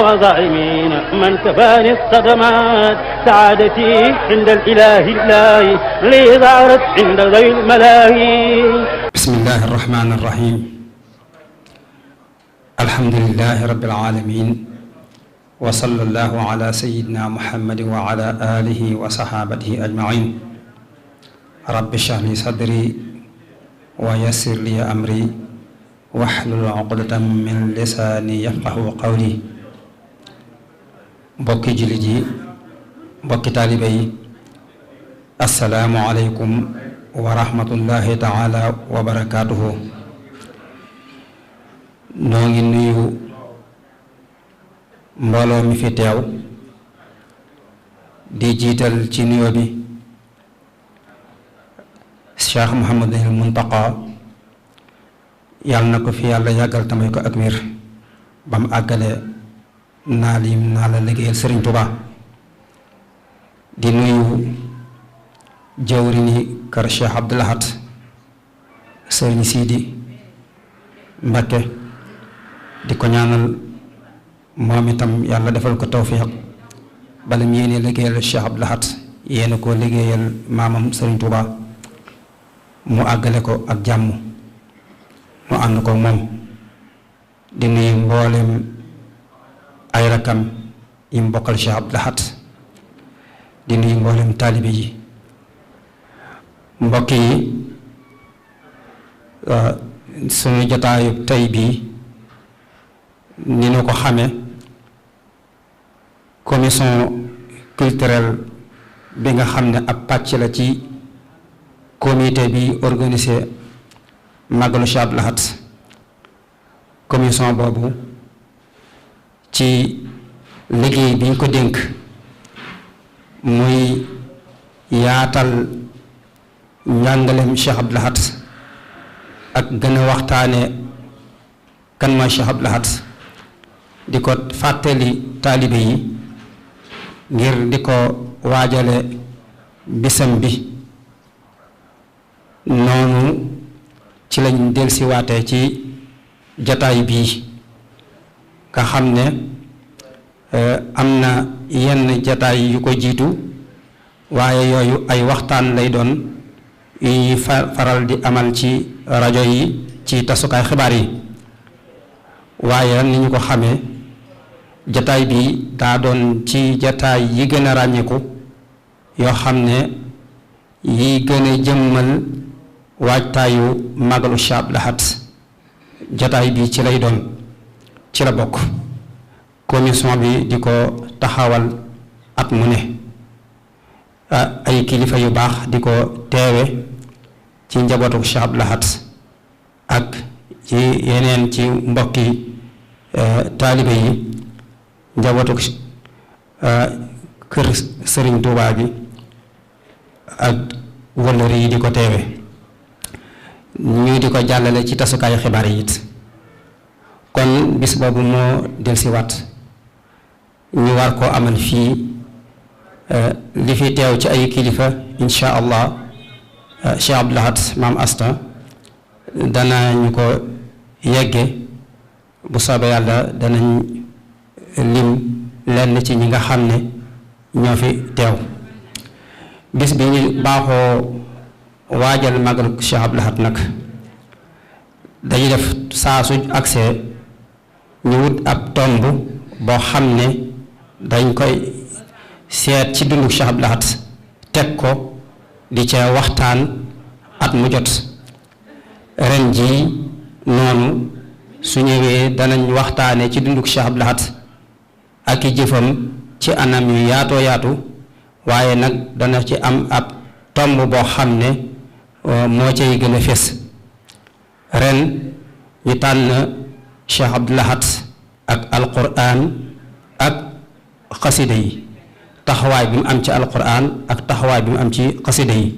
وظالمين من كفاني الصدمات سعادتي عند الإله لي ظهرت عند ذوي الملاهي. بسم الله الرحمن الرحيم. الحمد لله رب العالمين وصلى الله على سيدنا محمد وعلى آله وصحابته أجمعين. رب اشرح لي صدري ويسر لي أمري واحلل عقدة من لساني يفقه قولي. mbokki jullit yi, mbokki taalibe yi, assalaamu aleykum wa rahmatullahi taala wa barakaatuhu. noo ngi nuyu mbooloo mi fi teew di jiital ci nuyoo bi Cheikh Mouhamadul Muntaqa, yàlla na ko fi yàlla yàggal tamay ko ak wér ba mu àggale naa la liggéeyal Sëriñ Tuubaa. di nuyu jawrini kër Cheikh Abdoul Ahad Sëriñ Sidi Mbakke, di ko ñaanal moom itam yàlla defal ko tawfiq bala mu yéene liggéeyal Cheikh Abdoul Ahad yéene ko liggéeyal maamam Sëriñ Tuubaa mu àggale ko ak jàmm mu ànd ko moom. di nuyu mboolem ay rakam yi mu bokkal Cheikh Abdoul Ahad, di nuyu mboolem taalibe yi. mbokk yi, suñu jotaayu tey bii ni ñu ko xamee, commission culturelle bi nga xam ne ab pàcc la ci comité bi organisé màggalu Cheikh Abdoul Ahad, commission boobu ci liggéey bi ñu ko dénk muy yaatal njàngaleem Cheikh Abdoul Ahad ak gën a waxtaane kan mooy Cheikh Abdoul Ahad, di ko fàttali taalibe yi ngir di ko waajale bisam bi. noonu ci lañ dellusiwaatee ci jataay bii nga xam ne am na yenn jataay yu ko jiitu, waaye yooyu ay waxtaan lay doon yu ñuy faral di amal ci rajo yi, ci tasukaay xibaar yi. waaye ni ñu ko xamee, jataay bi daa doon ci jataay yi gën a ràññiku yoo xam ne yi gën a jëmmal waajtaayu màggalu Cheikh Abdoul Ahad. jataay bi ci lay doon, ci la bokk. commission bi di ko taxawal at mu ne, ay kilifa yu baax di ko teewe ci njabootu Cheikh Abdoul Ahad ak ci yeneen ci mbokki taalibe yi, njabootu kër Sëriñ Tuubaa bi ak wëllëre yi di ko teewe, ñu di ko jàllale ci tasukaayu xibaar yi it. kon bis boobu moo dellusiwaat, ñu war koo amal fii. li fi teew ci ay kilifa insha allah, Cheikh Abdoul Ahad maam Asta dana ñu ko yegge bu soobee yàlla. danañ lim lenn ci ñi nga xam ne ñoo fi teew. bis bi ñu baaxoo waajal màggalu Cheikh Abdoul Ahad nag dañuy def saa su agsee ñu wut ab tomb boo xam ne dañ koy seet ci dundu Cheikh Abdoul Ahad teg ko di ca waxtaan at mu jot. ren jii noonu su ñëwee danañ waxtaane ci dundu Cheikh Abdoul Ahad ak i jëfam ci anam yu yaatoo yaatu, waaye nag dana ci am ab tomb boo xam ne moo cay gën a fés. ren ñu tànn Cheikh Abdoul Ahad ak alquran ak xasida yi, taxawaay bi mu am ci alquran ak taxawaay bi mu am ci xasida yi,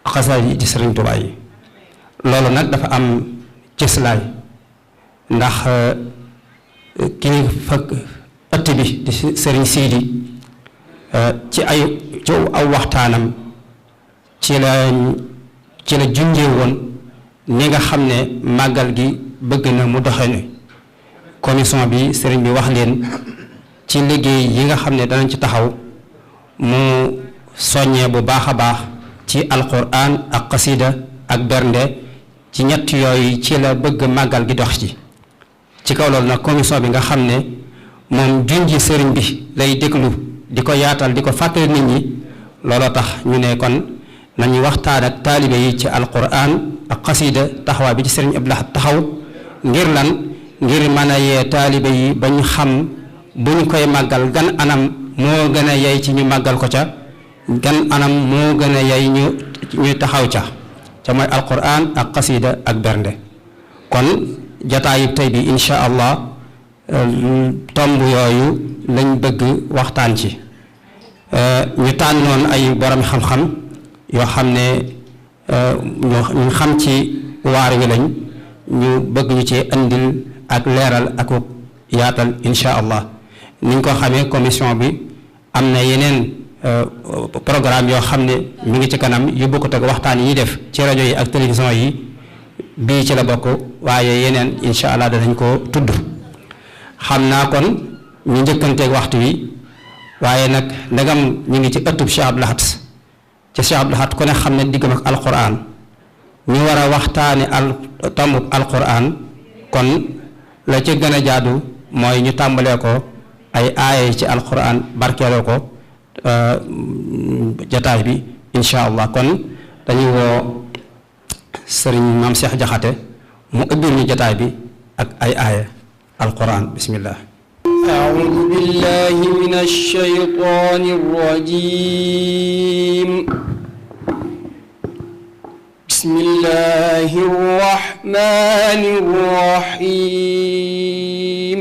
xasida yi ci Sëriñ Tuubaa yi. loolu nag dafa am cëslaay, ndax kii fekk ëtt bi di Sëriñ Siidi ci aw waxtaanam ci la junjee woon ni nga xam ne màggal gi bëgg na mu doxe ne commission bi sëriñ bi wax leen ci liggéey yi nga xam ne danañ ci taxaw mu soññee bu baax a baax ci alquran ak xasida ak bernde ci ñett yooyu ci la bëgg màggal gi dox ci kaw loolu nag commission bi nga xam ne moom junji sëriñ bi lay déglu di ko yaatal di ko fàttali nit ñi looloo tax ñu ne kon nañu waxtaan ak taalibe yi ci alquran ak xasida taxawaay bi ci sëriñ Abdou Lahad taxaw ngir lan ngir mën a yee taalibe yi ba ñu xam bu ñu koy màggal gan anam moo gën a yey ci ñu màggal ko ca gan anam moo gën a yey ñu taxaw ca mooy alquran ak xasida ak bernde kon jataayu tey bi insha allah tomb yooyu lañ bëgg waxtaan ci ñu tànnoon ay borom xam-xam yoo xam ne ñu xam ci waar wi lañ ñu bëgg ñu ci indil ak leeral ak yaatal insha allah ni ñu ko xamee commission bi am na yeneen programme yoo xam ne mi ngi ci kanam yu bokkut ak waxtaan yi def ci rajo yi ak télévision yi bii ci la bokk waaye yeneen insha allah danañ ko tudd xam naa kon ñu njëkkanteeg waxtu wi waaye nag ndegam ñu ngi ci ëttub Cheikh Abdou Lahad ci Cheikh Abdou Lahad ku ne xam ne diggam ak alquran ñu war a waxtaane tombub alquran kon la ci gën a jaadu mooy ñu tàmbalee ko ay aaya ci alquran barkeeloo ko jataay bi insha allah kon dañuy woo sëriñ maam Cheikh Jaxate mu ëbbil ñu jataay bi ak ay aaya alquran bismillah أعوذ بالله من الشيطان الرجيم بسم الله الرحمن الرحيم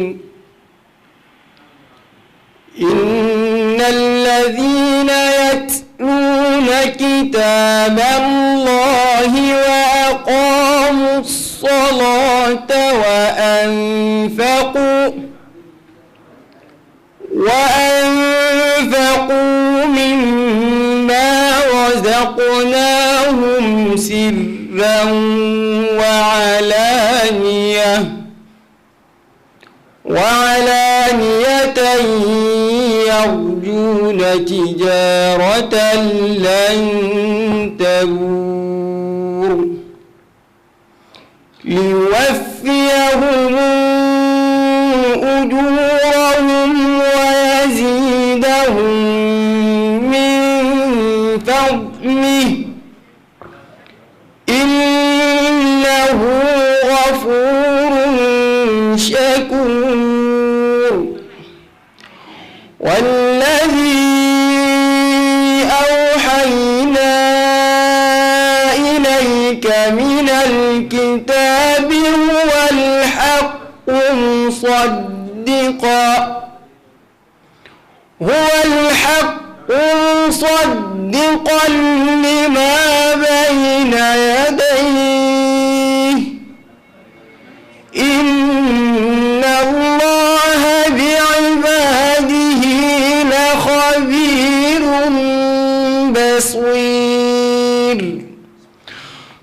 إن الذين يتلون كتاب الله وأقاموا الصلاة وأنفقوا مما رزقناهم سرا وعلانية يرجون تجارة لن تبور ليوفيهم أجورهم ويزيدهم من فضله إنه غفور شكور والذي أوحينا إليك من الكتاب هو الحق مصدقا لما بين يديه إن الله بعباده لخبير بصير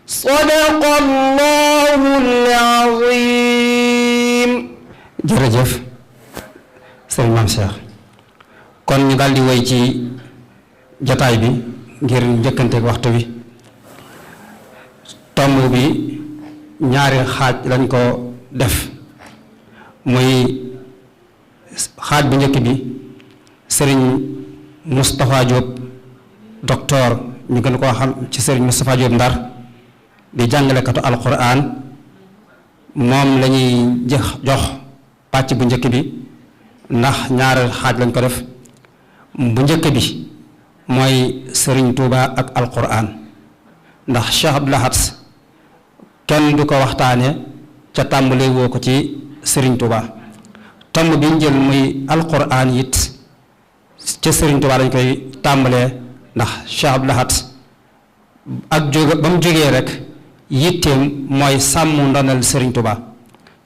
صدق الله العظيم. jërëjëf sëriñ maam Cheikh kon ñu daldi woy ci jataay bi ngir njëkkanteeg waxtu bi tomb bi ñaari xaaj lañ ko def muy xaaj bu njëkk bi sëriñ Moustapha Diop docteur ñu gën koo xam ci sëriñ Moustapha Diop Ndar di jàngalekatu alquran moom lañuy jox pàcc bu njëkk bi ndax ñaari xaaj lañ ko def bu njëkk bi mooy sëriñ Touba ak alquran ndax Cheikh Abdou Lahad kenn du ko waxtaane ca tàmbale woo ko ci sëriñ Touba tomb bi njël muy alquran it ca sëriñ Touba lañ koy tàmbalee ndax Cheikh Abdou Lahad ak jóge ba mu jógee rek yitteem mooy sàmm ndonal sëriñ Touba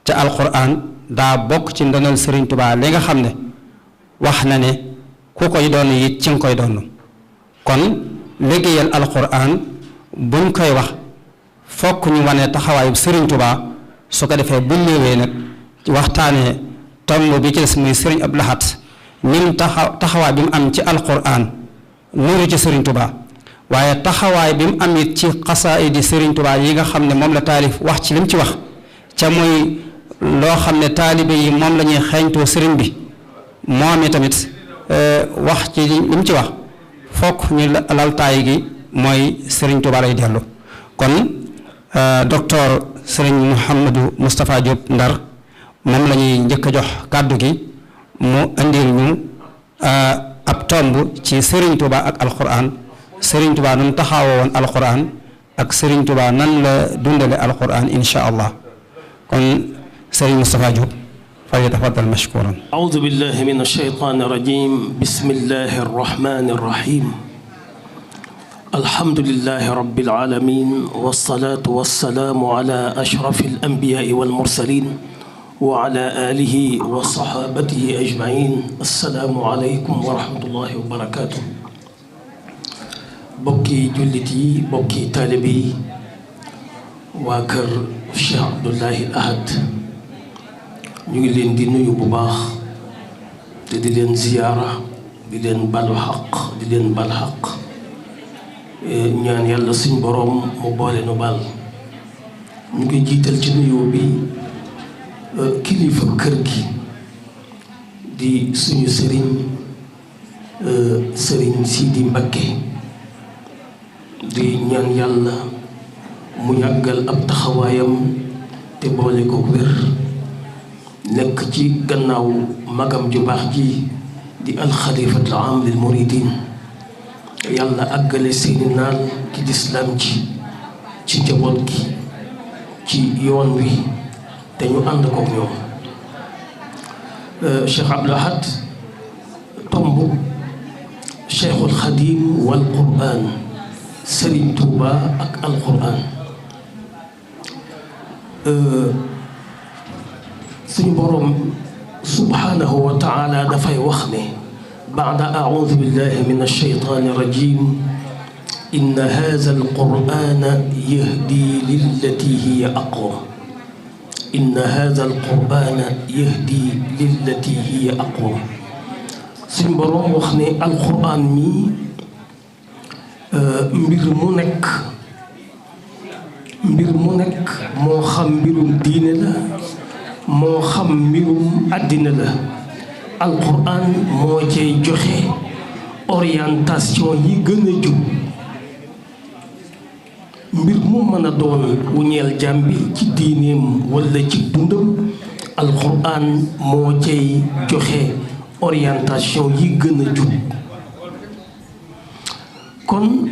ca alquran daa bokk ci ndonal sëriñ Touba li nga xam ne wax na ne ku koy doon it ci nga koy doon kon liggéeyal alquran buñ koy wax fokk ñu wane taxawaayu sëriñ Touba su ko defee bu ñëwee nag waxtaanee tomb bi ci des muy sëriñ Abdou Lahad nim taxawaay bi mu am ci alquran nuuru ci sëriñ Tuubaa waaye taxawaay bi mu am it ci xasaayidi sëriñ Tuubaa yi nga xam ne moom la taalif wax ci lim ci wax ca muy loo xam ne taalibe yi moom la ñuy xeeñtoo sëriñ bi moom i tamit wax ci lim ci wax fokk ñu laltaay gi mooy sëriñ Tuubaa lay dellu kon docteur sëriñ Mouhamadou Moustapha Diop Ndar moom la ñuy njëkk a jox kàddu gi mu indil ñu ab tomb ci Serigne Touba ak alquran Serigne Touba nu mu taxawoo woon alquran ak Serigne Touba nan la dundale alquran insha allah kon Serigne Moustapha Diop falyatafaddal mashkuran. A'uudu billahi mina shaytaani rajiim bismillahi rahmaani rahiim. alhamdulillahi rabbil aalamiin wassalaatu wassalaamu ala ashrafil anbiyaa'i wal mursaliin wa ala alihi wa saxaabatihi ajmain. assalaamu aleykum wa rahmatullahi wa barakaatu. bokki jullit yi bokki taalibe yi waa kër Cheikh Abdoulahi Ahad ñu ngi leen di nuyu bu baax te di leen ziyaara di leen balu xaq di leen bal xaq ñaan yàlla suñ boroom mu boole nu bal. ñu ngi jiital ci nuyoo bi kilifa kër gi di suñu sëriñ Sidi Mbakke di ñaan yàlla mu yàggal ab taxawaayam te boole ko wér nekk ci gannaaw magam ju baax ji di alxalifatul aam lil muridin. yàlla àggale seeni naal ci lislaam ci njaboot gi ci yoon wi te ñu ànd kook ñoom. Cheikh Abdou Lahad tomb Cheikhul Xadim wal Qur'an Serigne Touba ak al Qur'an. suñu boroom subhanahu wa taala dafay wax ne baada a'uudu billahi min ash-shaytaani rajiim inna haadha al-qur'aana yahdi lillati hiya aqwam. inna haadha al-qur'aana yahdi lillati hiya aqwam. suñu boroom wax ne alqur'aan mi mbir mu nekk moo xam mbirum diine la moo xam mbirum àddina la alqur'aan moo cay joxe orientation yi gën a jub. mbir mu mën a doon wu ñeel jàmm bi ci diineem walla ci dundam alqur'aan moo cay joxe orientation yi gën a jub. kon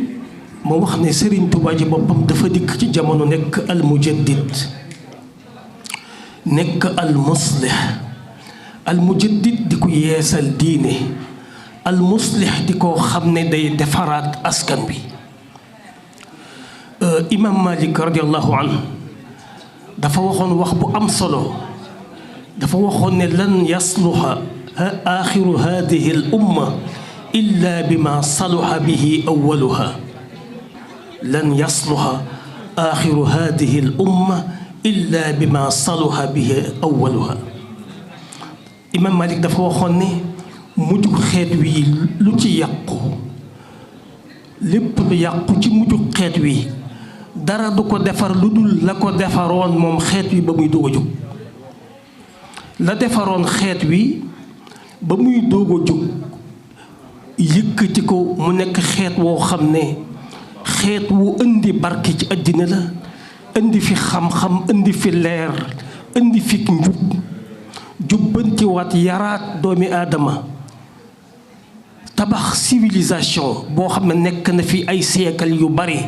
moo wax ne Serigne Touba ji boppam dafa dikk ci jamono nekk al mujaddid nekk al muslih. al mujaddid di ko yeesal diine al muslih di ko xam ne day defaraat askan bi. imam Malik radiallahu anhu dafa waxoon wax bu am solo dafa waxoon ne lan yasluha axiru hadihi al umma illa bima saluha bihi awaluha. lan yasluha axiru hadihi al umma illa bima saluha bihi awaluha. imam Malik dafa waxoon ne mujjug xeet wi lu ci yàqu lépp lu yàqu ci mujjug xeet wi dara du ko defar lu dul la ko defaroon moom xeet wi ba muy doog a jóg. la defaroon xeet wi ba muy doog a jóg yëkkati ko mu nekk xeet woo xam ne xeet wu indi barke ci àddina la indi fi xam-xam indi fi leer indi fi njub jubbantiwaat yaraat doomi aadama tabax civilisation boo xam ne nekk na fi ay siècle yu bari.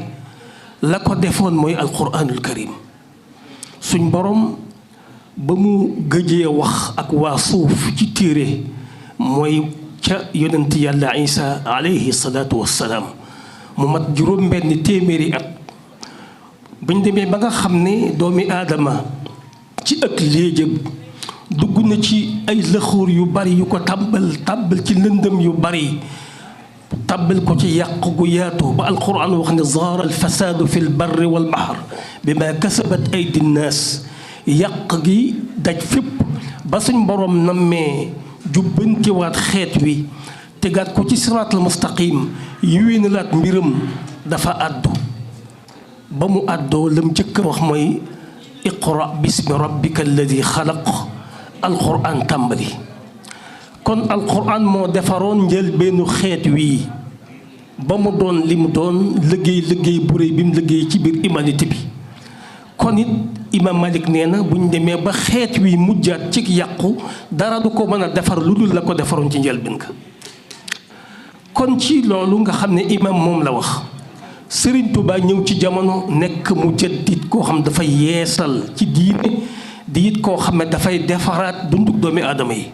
la ko defoon mooy alquranul karim. suñ borom ba mu gëjee wax ak waa suuf ci téere mooy ca yonent yàlla Isa alayhi salaatu wassalaam mu mat juróom-benn téeméeri at bañ demee ba nga xam ne doomi aadama ci ak léejëm dugg na ci ay lëxóor yu bari yu ko tàbbal ci lëndëm yu bari tàbbal ko ci yàq gu yaatu ba alquran wax ne zaara alfasaadu fi lbarri walbaxar bima kasabat aydi nnaas. yàq gi daj fépp ba suñ borom nammee jubbantiwaat xeet wi tegaat ko ci siraatal mustaqim yéwénalaat mbiram dafa àddu ba mu àddoo lam jëkk a wax mooy iqra bismi rabbika alladi xalaq alquran tàmbali. kon alquran moo defaroon njëlbeenu xeet wii ba mu doon li mu doon liggéey bu rëy bi mu liggéey ci biir humanité bi. kon it imam Malik nee na bu ñu demee ba xeet wi mujjaat ci yàqu dara du ko mën a defar lu dul la ko defaroon ci njëlbeen ka. kon ci loolu nga xam ne imam moom la wax Sëriñ Tuubaa ñëw ci jamono nekk mujaddid koo xam dafay yeesal ci diine di it koo xam ne dafay defaraat dunduk doomi aadama yi.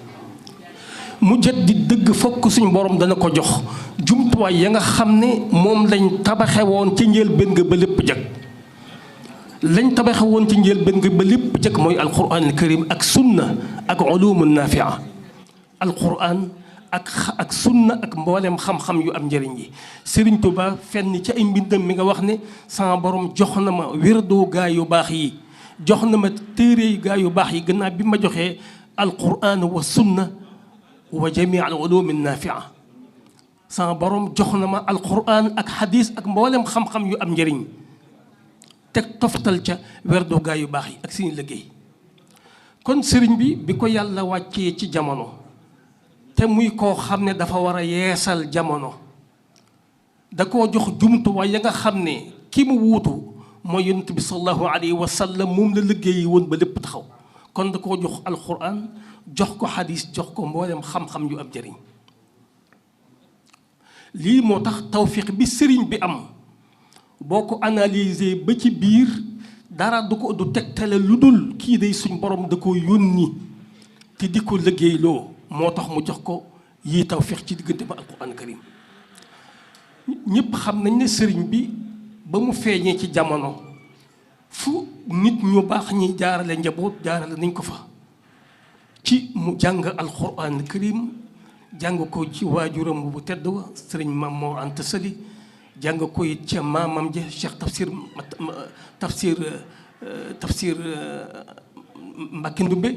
mujaddid dëgg fokk suñu borom dana ko jox jumtuwaay ya nga xam ne moom lañ tabaxe woon ci njëlbéen nga ba lépp jag. lañ tabaxe woon ci njëlbéen nga ba lépp jag mooy alquran al karim ak sunna ak ulumun nafia. alquran ak sunna ak mboolem xam-xam yu am njëriñ yi. Sëriñ Tuubaa fenn ci ay mbindam mi nga wax ne sama borom jox na ma wérdoo gaa yu baax yi jox na ma téere gaa yu baax yi gannaaw bi ma joxee alquran wa sunna wa jamii al ulum nafia. sama borom jox na ma alquran ak xadis ak mboolem xam-xam yu am njëriñ teg toftal ca wérdoo gaa yu baax yi ak suñu liggéey. kon sëriñ bi ko yàlla wàccee ci jamono te muy koo xam ne dafa war a yeesal jamono da koo jox jumtuwaay ya nga xam ne ki mu wuutu mooy yonent bi sallallahu alayhi wa sallam moom la liggéeyi woon ba lépp taxaw. kon da koo jox alquran jox ko xadis jox ko mboolem xam-xam yu am jëriñ. lii moo tax tawfiq bi sëriñ bi am boo ko analyser ba ci biir dara du tegtale lu dul kii day suñ borom da ko yónni te di ko liggéeyloo. moo tax mu jox ko yii tawfiq ci diggante ba alquran karim. ñëpp xam nañ ne sëriñ bi ba mu feeñee ci jamono fu nit ñu baax ñi jaarale njaboot jaarale nañ ko fa ci mu jàng alquran karim jàng ko ci waajuram bu tedd wa sëriñ Maam Mor Anta Sali jàng ko it ca maamam ja Cheikh tafsir Mbàkke Ndumbe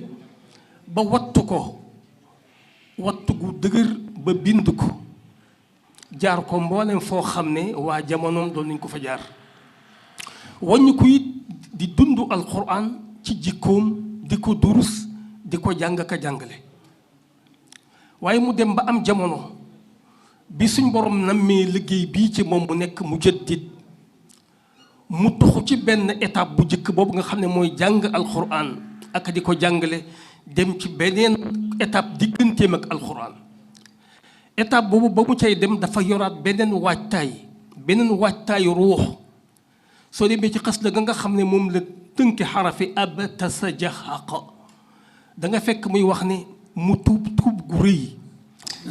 ba wattu ko wattu gu dëgër ba bind ko jaar ko mboolem foo xam ne waa jamonoom doon nañ ko fa jaar. wàññi ko it di dund alquran ci jikkoom di ko durus di ko jàng ka jàngale. waaye mu dem ba am jamono bi suñ borom nammee liggéey bii ci moom mu nekk mujaddid mu toxu ci benn étape bu njëkk boobu nga xam ne mooy jàng alquran ak di ko jàngale dem ci beneen étape digganteem ak alquran. étape boobu ba mu cay dem dafa yoraat beneen waajtaayu ruux. soo demee ci xasida ga nga xam ne moom la tënki xarafi abtasa jaxaqa da nga fekk muy wax ne mu tuub gu rëy.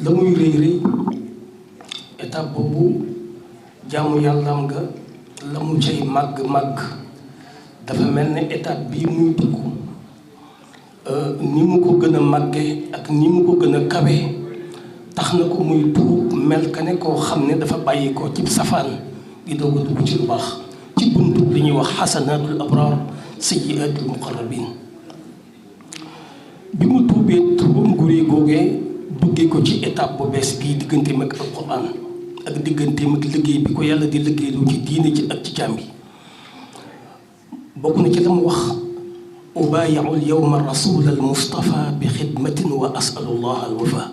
la muy rëy étape boobu jaamu yàllaam nga la mu cay màgg dafa mel ne étape bii muy dugg ni mu ko gën a màgge ak ni mu ko gën a kawe tax na ko muy tuub mel ka ne koo xam ne dafa bàyyi ko ci safaan di doog a dugg ci lu baax ci buntu li ñuy wax xasanaatul abraar sayyiaatul muqarrabin. bi mu tuubee tuubam guree googee duggee ko ci étape bu bees bii digganteem ak alquran ak digganteem ak liggéey bi ko yàlla di liggéeyloo ci diine ci ak ci jaam bi. bokk na ci la mu wax ubaayiu alyawma rasula almustafa bi xidmatin wa asalu allah alwafa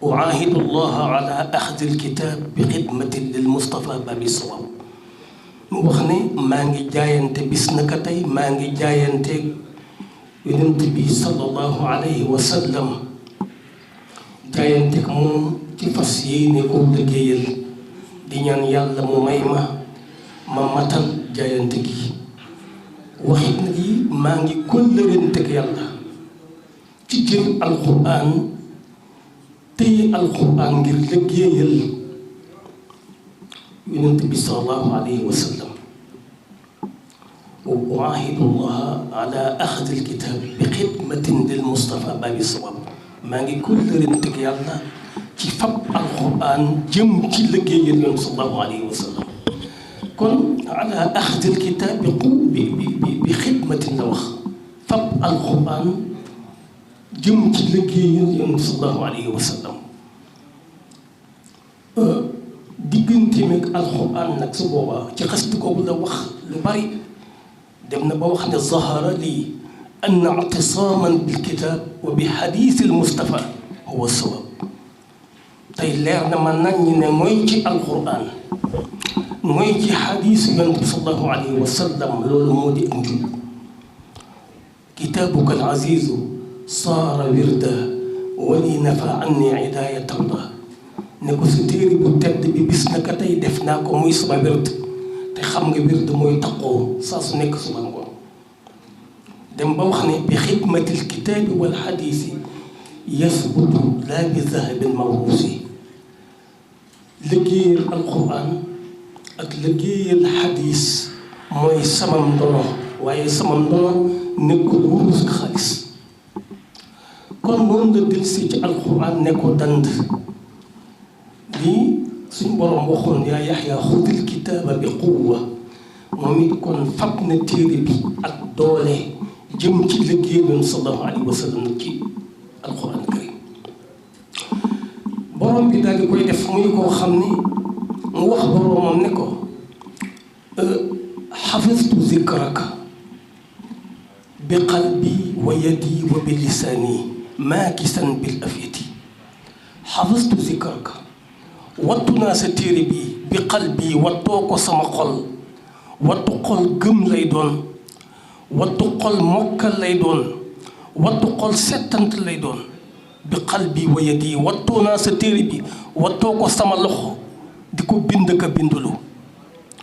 uaahidu allah ala axdi alkitab bi xidmatin lilmustafa babi sawab. mu wax ne maa ngi jaayante bis naka tey maa ngi jaayante yonent bi sallallahu alayhi wa sallam jaayante ak moom ci fas yéene koo liggéeyal di ñaan yàlla mu may ma matal jaayante gi. waxit na gi maa ngi kóllërante ak yàlla ci jël alquran téye alquran ngir liggéeyal yonent bi sallallahu alayhi wa sallam. wa uaahidu llaha ala axdi alkitab bi xidmatin lil mustafa babi sawab. maa ngi kóllërante ak yàlla ci fab alquran jëm ci liggéeyal yonent sallallahu alayhi wa sallam. kon ala axdi alkitab bi xidmatin la wax fab alquran jëm ci liggéeyal Yonent sallallahu alayhi wa sallam digganteem ak alxuraan nag su boobaa ci xasida googu la wax lu bari dem na ba wax ne zahara lii anna i'tisaaman bil kitaab wa bi xadiisil Mustafa huwa sawab tey leer na ma nañ ñi ne mooy ci alxuraan mooy ci xadiisu Yonent bi sallallahu alayhi wa sallam loolu moo di ak njub kitaabuka al aziizu saara wirda wali nafa anni idaayatullah ne ko sa téere bu tedd bi bis na ka tey def naa ko muy sama wird te xam nga wird mooy taqoo saa su nekk suba ngoon dem ba wax ne bi xidmatil kitaabi wal xadiisi yasbutu laa bi zahabin mawruusi liggéeyal alquran ak liggéeyal xadiis mooy sama ndono waaye sama ndono nekkul wurus ak xaalis kon noonu la delsi ci alquran ne ko dand lii suñ borom waxoon yaa Yaxya xudil kitaaba bi quwwa moom it kon fab na téere bi ak doole jëm ci liggéeyam sallallahu alayhi wa sallam ci alquran karim borom bi daal di koy def muy koo xam ni mu wax boromam ne ko xafistu zikraka bi qalbi wa yadi wa bi lisaani maakisan bil afyati xafistu zikraka wattu naa sa téere bi qalbi wattoo ko sama xol wattu xol gëm lay doon wattu xol mokkal lay doon wattu xol settant lay doon bi qalbi wa yadi wattoo naa sa téere bi wattoo ko sama loxo di ko bind ka bindulu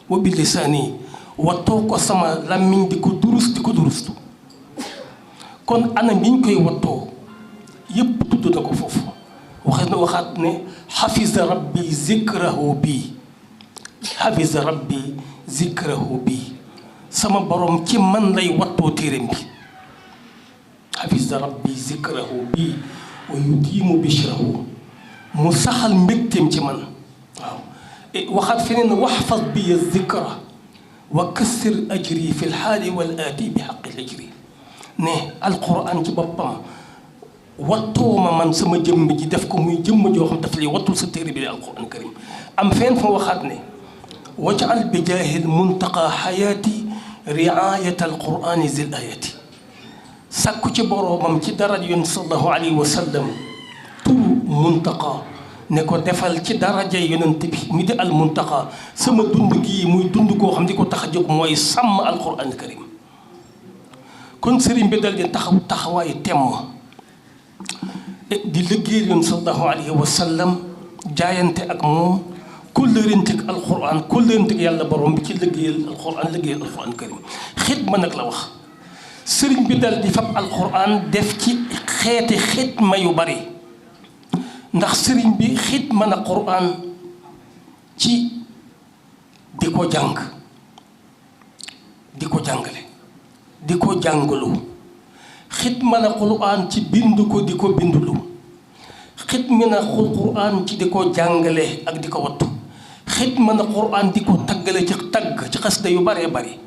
wa bi lisaani wattoo ko sama làmmiñ di ko durustu kon anam yi ñu koy wattoo yépp tudd na ko foofu waxaat ne xafisa rabbi zikrahu bi xafisa rabbi zikrahu bi sama borom ci man lay wattoo téeram bi xafisa rabbi zikrahu bi wa yudiimu bishrahu mu saxal mbégteem ci man waaw waxaat feneen waxfas bi zikra wa kassir ajri fi lxaali wal aati bi xaqi ajri ne alquran ci boppam wattoo ma man sama jëmm ji def ko muy jëmm joo xam daf lay wattul sa téere bi di alquran karim am fenn fa waxaat ne wajal bi jaahil muntaqa xayaati riayata alqurani zil ayati sàkku ci boroomam ci daraj yoon sallallahu alayhi wa sallam tur muntaqa ne ko defal ci daraja yonent bi mi di al muntaqa sama dund gii muy dund koo xam di ko tax a jóg mooy sàmm alquran karim kon sëriñ bi dal di taxawaay temm di liggéeyal yoon sallallahu alayhi wa sallam jaayante ak moom kóllërante ak alquran kóllërante ak yàlla borom bi ci liggéeyal alquran karim xitma nag la wax sëriñ bi dal di fab alquran def ci xeeti xitma yu bari ndax sëriñ bi xitma na quran ci di ko jàng di ko jàngale di ko jàngalu xitma na quran ci bind ko di ko bindulu xitma na quran ci di ko jàngale ak di ko wattu xitma na quran di ko taggale ci tagg ci xasida yu baree bari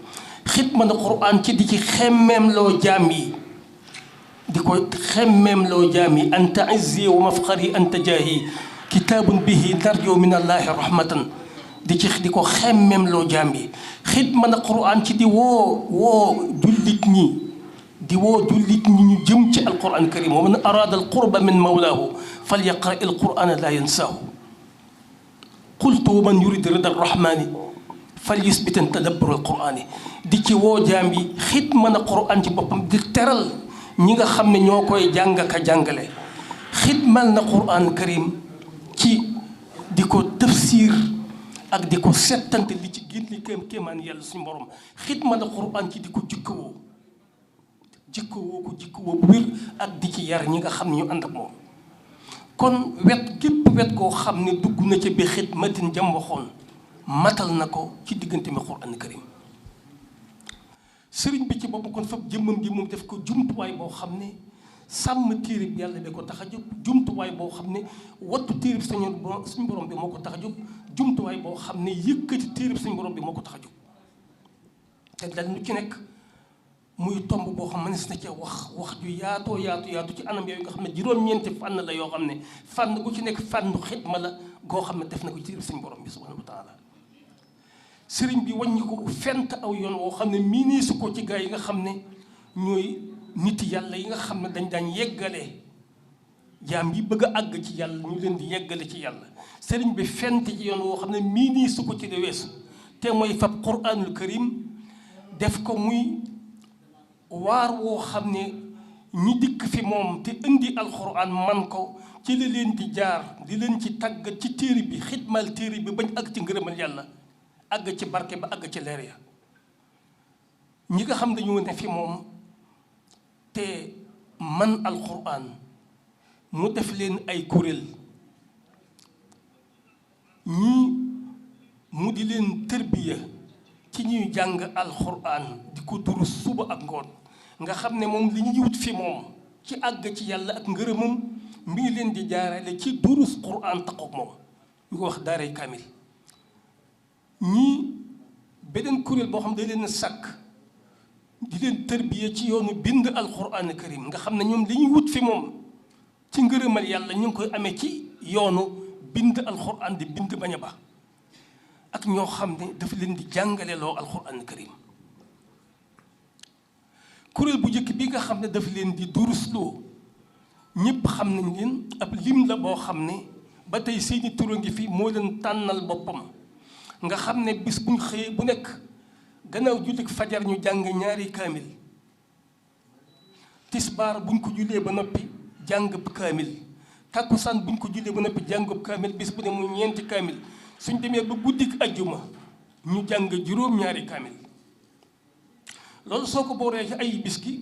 xitma na quran ci di ci xemmeem loo jaam yi di ko xemmeem loo jaam yi anta izzi wa mafxari anta jaahi kitaabun bihi narjo min allahi rahmatan di ko xemmeem loo jaam yi xitma na quran ci di woo jullit ñi di woo jullit ñi ñu jëm ci alquran karim wa man arada alqurba min mawlaahu falyaqra alqurana la yansaahu qultu wa man yurid rida arrahmani falyusbitan tadabbur alqurani di ci woo jaam yi xitma na quran ci boppam di teral ñi nga xam ne ñoo koy jàng ka jàngale xitmal na quran karim ci di ko tafsir ak di ko settante li ci génn kéemaan yàlla suñu borom xitma na quran ci di ko jikkowoo bu wér ak di ci yar ñi nga xam ne ñu ànd ak moom kon gépp wet koo xam ne dugg na ca bi xidmatin jam waxoon matal na ko ci diggante mi quran karim sëriñ bi ci bopp kon fab jëmmam ji moom def ko jumtuwaay boo xam ne sàmm téere bi yàlla bi ko tax a jóg jumtuwaay boo xam ne wattu téere bi suñu borom bi moo ko tax a jóg jumtuwaay boo xam ne yëkkati téere bi suñu borom bi moo ko tax a jóg te dal nu ci nekk muy tomb boo xam mënees na cee wax ju yaatoo yaatu ci anam yooyu nga xam ne juróom-ñeenti fànn la yoo xam ne fànn gu ci nekk fànnu xidma la goo xam ne def na ko ci suñu borom bi subhanahu wa taala sëriñ bi wàññi ko fent aw yoon woo xam ne miinee su ko ci gaa yi nga xam ne ñooy nit yàlla yi nga xam ne dañ daan yeggale jaam yi bëgg a àgg ci yàlla ñu leen di yeggale ci yàlla sëriñ bi fent ci yoon woo xam ne miinee su ko ci de weesu te mooy fab quraanul karim def ko muy waar woo xam ne ñi dikk fi moom te indi alxuraan man ko ci la leen di jaar di leen ci tàggat ci téere bi xidmal téere bi bañ àgg ci ngërëmal yàlla àgg ci barke ba àgg ci leer ya ñi nga xam dañoo ne fi moom te man alxuraan mu def leen ay kuréel ñii mu di leen tërbiya ci ñuy jàng alxuraan di ko durus suba ak ngoon nga xam ne moom li ñuy wut fi moom ci àgg ci yàlla ak ngërëmam mi ngi leen di jaarale ci durus quraan taqoog moom ñu ko wax daaray kaamil ñii beneen kuréel boo xam ne day leen sàkk di leen tërbiya ci yoonu bind alxuraan karim nga xam ne ñoom li ñuy wut fi moom ci ngërëmal yàlla ñu ngi koy amee ci yoonu bind alxuraan di bind bañ a ba ak ñoo xam ne dafa leen di jàngale loo alxuraan karim kuréel bu njëkk bi nga xam ne dafa leen di durusloo ñëpp xam nañ leen ab lim la boo xam ne ba tey seeni tur a ngi fi moo leen tànnal boppam nga xam ne bis buñ xëyee bu nekk gannaaw jullit fajar ñu jàng ñaari kaamil tisbaar buñ ko jullee ba noppi jàng kaamil takkusaan buñ ko jullee ba noppi jàng kaamil bis bu ne mu ñeenti kaamil suñ demee ba guddik ajjuma ñu jàng juróom-ñaari kaamil loolu soo ko booree ci ay bis gi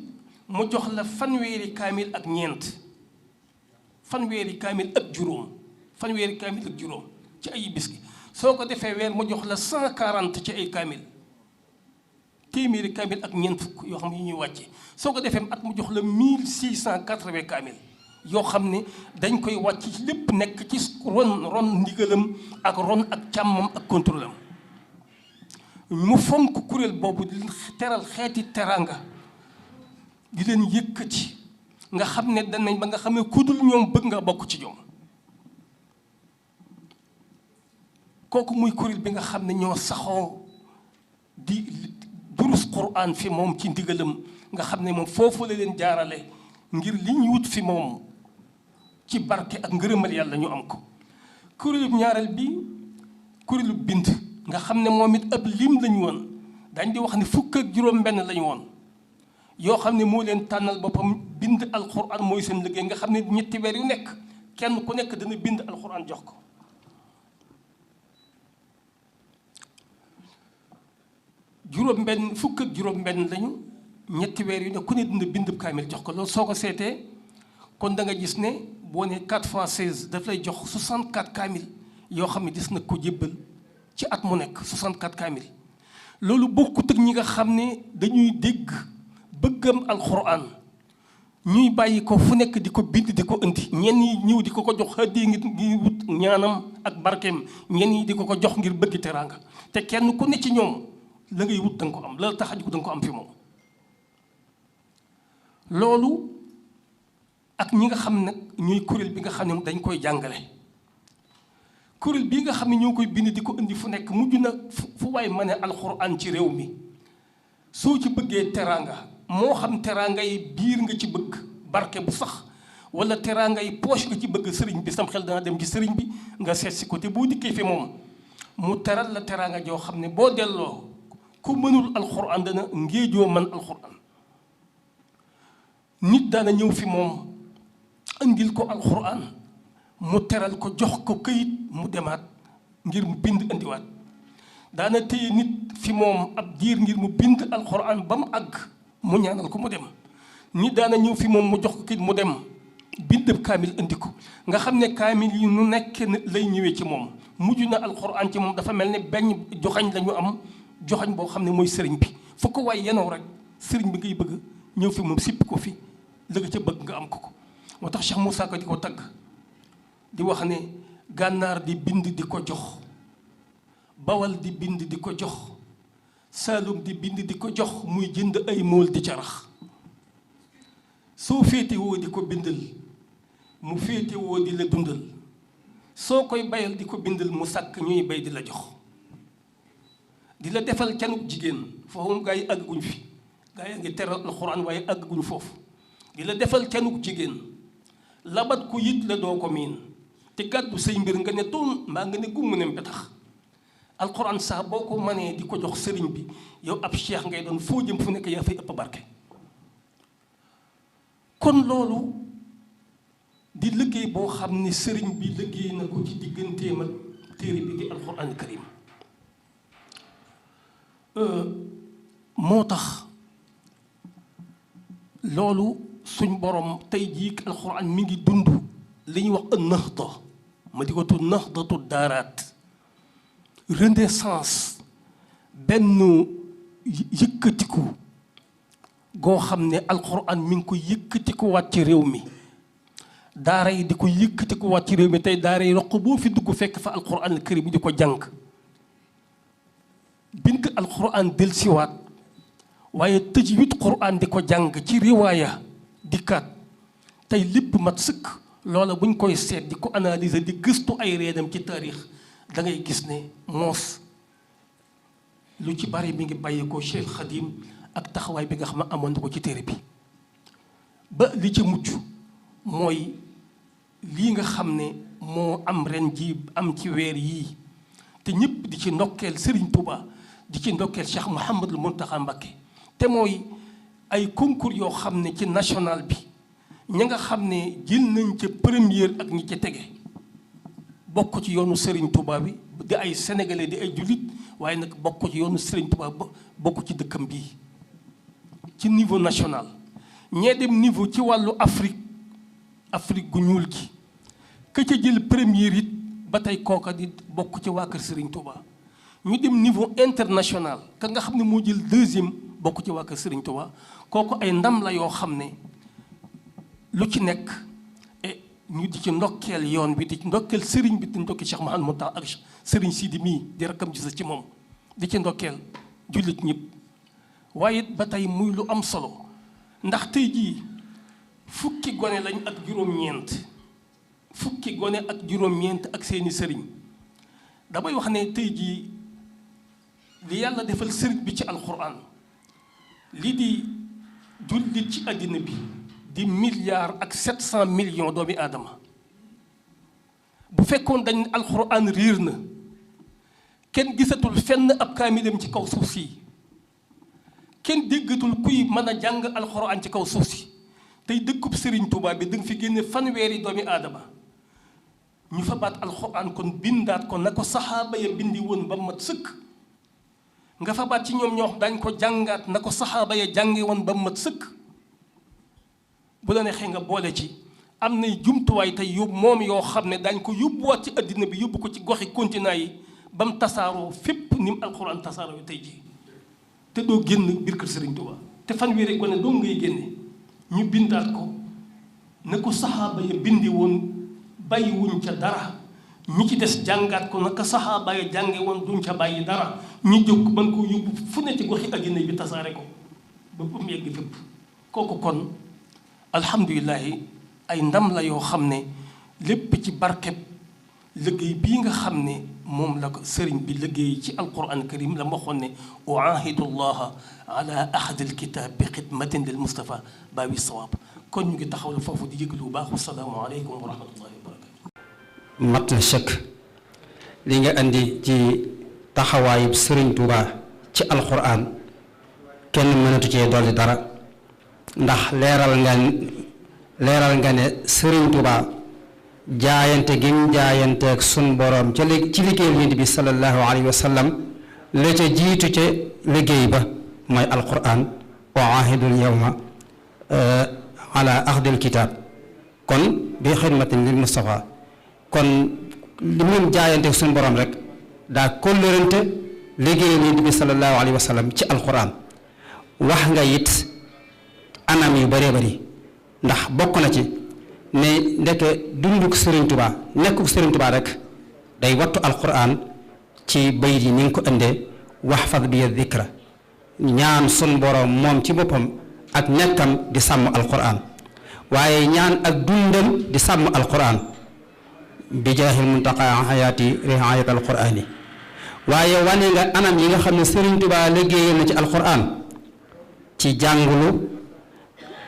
mu jox la fanweeri kaamil ak ñeent fanweeri kaamil ak juróom ci ay bis gi soo ko defee weer mu jox la 140 ci ay kaamil téeméeri kaamil ak ñeent fukk yoo xam ne yi ñuy wàcce soo ko defee at mu jox la 1680 kaamil yoo xam ne dañ koy wàcc ci lépp nekk ci ron ndigalam ak ron ak càmmam ak contrôle am mu fonk kuréel boobu di teral xeeti teraanga di leen yëkkati nga xam ne danañ ba nga xam ne ku dul ñoom bëgg nga bokk ci ñoom kooku muy kuréel bi nga xam ne ñoo saxoo di durus quraan fi moom ci ndigalam nga xam ne moom foofu la leen jaarale ngir li ñu wut fi moom ci barke ak ngërëmal yàlla ñu am ko kuréelu ñaareel bi kuréelu bind nga xam ne moom it ab lim lañu woon dañ di wax ne fukk ak juróom-benn lañu woon yoo xam ne moo leen tànnal boppam bind alxuraan mooy seen liggéey nga xam ne ñetti weer yu nekk kenn ku nekk dana bind alxuraan jox ko juróom-benn fukk ak juróom-benn lañu ñetti weer yu nekk ku ne dina bind kaamil jox ko loolu soo ko seetee kon da nga gis ne boo ne 4 fois 16 daf lay jox 64 kaamil yoo xam ne dis na ko jébbal ci at mu nekk 64 kaamil loolu bokkut ak ñi nga xam ne dañuy dégg bëggam alxuraan ñuy bàyyi ko fu nekk di ko bind di ko indi ñenn yi ñëw di ko jox hadiya ngir wut ñaanam ak barkeem ñenn yi di ko jox ngir bëgg teraanga te kenn ku ne ci ñoom la ngay wut da nga ko am la tax a jóg da nga ko am fi moom loolu ak ñi nga xam nag ñooy kuréel bi nga xam ne dañ koy jàngale kuréel bii nga xam ne ñoo koy bind di ko indi fu nekk mujj na fu waay ma ne alxuraan ci réew mi soo ci bëggee teraanga moo xam teraanga yi biir nga ci bëgg barke bu sax wala teraanga yi poche nga ci bëgg sëriñ bi sam xel dana dem ci sëriñ bi nga seet si ko te boo dikkee fi moom mu teral la teraanga joo xam ne boo delloo ku mënul alxuraan dana ngéejoo man alxuraan nit daana ñëw fi moom andil ko alxuraan mu teral ko jox ko këyit mu demaat ngir mu bind indiwaat daana téye nit fi moom ab diir ngir mu bind alxuraan ba mu àgg mu ñaanal ko mu dem nit daana ñëw fi moom mu jox ko këyit mu dem bind kaamil indi ko nga xam ne kaamil yi nu nekk lay ñëwee ci moom mujj na alxuraan ci moom dafa mel ne benn joxañ la ñu am joxañ boo xam ne mooy sëriñ bi fu ko waay yenoo rek sëriñ bi ngay bëgg ñëw fi moom sipp ko fi la nga ca bëgg nga am ko moo tax Cheikh Moussa Ka di ko tagg di wax ne gànnaar di bind di ko jox bawal di bind di ko jox Saalum di bind di ko jox muy jënd ay mool di ca rax soo féetewoo di ko bindal mu féetewoo di la dundal soo koy bayal di ko bindal mu sàkk ñuy bay di la jox di la defal canuk jigéen foofu gaa yi àgguñ fi gaa yi ngi teral alxuraan waaye àgguñ foofu di la defal canuk jigéen labat ko yit la doo ko miin te gàddu say mbir nga ne tuun mbaa nga ne gumm ne mbetax alxuraan saa boo ko mënee di ko jox sëriñ bi yow ab cheikh ngay doon foo jëm fu nekk yaa fay ëpp barke kon loolu di liggéey boo xam ne sëriñ bi liggéey na ko ci digganteem ak téere bi di alxuraan karim moo tax loolu suñ borom tey jii alxuraan mi ngi dund li ñuy wax naxda ma di ko tudd naxdatu daaraat renaissance benn yëkkatiku goo xam ne alxuraan mi ngi ko yëkkatikuwaat ci réew mi daara yi di ko yëkkatikuwaat ci réew mi tey daara yi roq boo fi dugg fekk fa alxuraan karim di ko jàng bind alxuraan delsiwaat waaye tajwid quraan di ko jàng ci riwaaya dikkaat tey lépp mat sëkk loola buñ koy seet di ko analyser di gëstu ay reenam ci taarix da ngay gis ne moos lu ci bari mi ngi bàyyi ko Cheikh Khadim ak taxawaay bi nga xam ne amoon na ko ci téere bi ba li ci mujj mooy lii nga xam ne moo am ren ji am ci weer yii te ñëpp di ci ndokkeel Serigne Touba di ci ndokkeel Cheikh Mouhamadul Mountakha Mbacké te mooy ay concours yoo xam ne ci national bi ña nga xam ne jël nañ ca première ak ñi ca tege bokk ci yoonu Serigne Touba bi di ay sénégalais di ay jullit waaye nag bokk ci yoonu Serigne Touba bokk ci dëkkam bii ci niveau national ñee dem niveau ci wàllu Afrique gu ñuul gi ka ca jël première it ba tey kooka di bokk ci waa kër Serigne Touba ñu dem niveau international ka nga xam ne moo jël deuxième bokk ci waa kër Serigne Touba kooku ay ndam la yoo xam ne lu ci nekk ñu di ci ndokkeel yoon bi di ci ndokkeel Serigne bi di ndokkeel Cheikh Mouhamadou Mountakha ak Serigne Sidi mii di rakkam gis ci moom di ci ndokkeel jullit ñëpp waaye it ba tey muy lu am solo ndax tey jii fukki gone lañ ak juróom-ñeent ak seeni sëriñ damay wax ne tey jii li yàlla defal sëriñ bi ci alxuraan li di jullit ci àddina bi di milliard ak 700 millions doomi aadama bu fekkoon dañ alxuraan riir na kenn gisatul fenn ab kaamilam ci kaw suuf si kenn déggatul kuy mën a jàng alxuraan ci kaw suuf si tey dëkkub Serigne Touba bi da nga fi génne fanweeri doomi aadama ñu fa baat alxuraan kon bindaat ko na ko saxaaba ya bindi woon ba mat sëkk nga fa baat ci ñoom ñoo dañ ko jàngaat na ko saxaaba ya jànge woon ba mat sëkk bu la neexee nga boole ci am nay jumtuwaay tey yóbbu moom yoo xam ne dañ ko yóbbuwaat ci addina bi yóbbu ko ci goxi continent yi ba mu tasaaroo fépp ni mu alxuraan tasaaroo tey jii te doo génn biir kër Serigne Touba te fanweeri gone doo ngay génne ñu bindaat ko na ko saxaaba ya bindi woon bàyyiwuñ ca dara ñi ci des jàngaat ko naka saxaaba ya jànge woon duñ ca bàyyi dara ñu jóg ban ko yóbbu fu ne ci goxi addina bi tasaare ko ba mu yegg fépp kooku kon alhamdulilahi ay ndam la yoo xam ne lépp ci barkeb liggéey bii nga xam ne moom la ko sëriñ bi liggéey ci alquran karim la ma waxoon ne uahidu llaha ala ahadi alkitab bi xidmatin lil Mustafa baabi sawaab kon ñu ngi taxaw la foofu di yëglu bu baax wasalaamu aleykum wa rahmatullahi wa barakatu mat na chëkk li nga indi ci taxawaayu sëriñ Tuubaa ci alquran kenn mënatu cee dolli dara ndax leeral nga ne sëriñ Tuubaa jaayante gi mu jaayanteeg sun boroom ci liggéeyal Yonent bi sallallahu alayhi wa sallam la ca jiitu ca liggéey ba mooy alquran wa ahidul yawma ala ahdil kitab kon bi xidmatin lil Mustafa kon li mu jaayanteeg sun boroom rek daa kóllërante liggéeyal Yonent bi sallallahu alayhi wa sallam ci alquran wax nga it anam yu bëree bëri ndax bokk na ci ne ndeke dunduk Serigne Touba nekkuk Serigne Touba rek day wattu alquran ci bayit yi ni nga ko indee waxfad bi dhikra ñaan sun borom moom ci boppam ak nekkam di sàmm alquran waaye ñaan ak dundam di sàmm alquran bi jaahil muntaqa xayaati riayat alqurani waaye wane nga anam yi nga xam ne Sëriñ Tuubaa liggéeyal na ci alquran ci jàngulu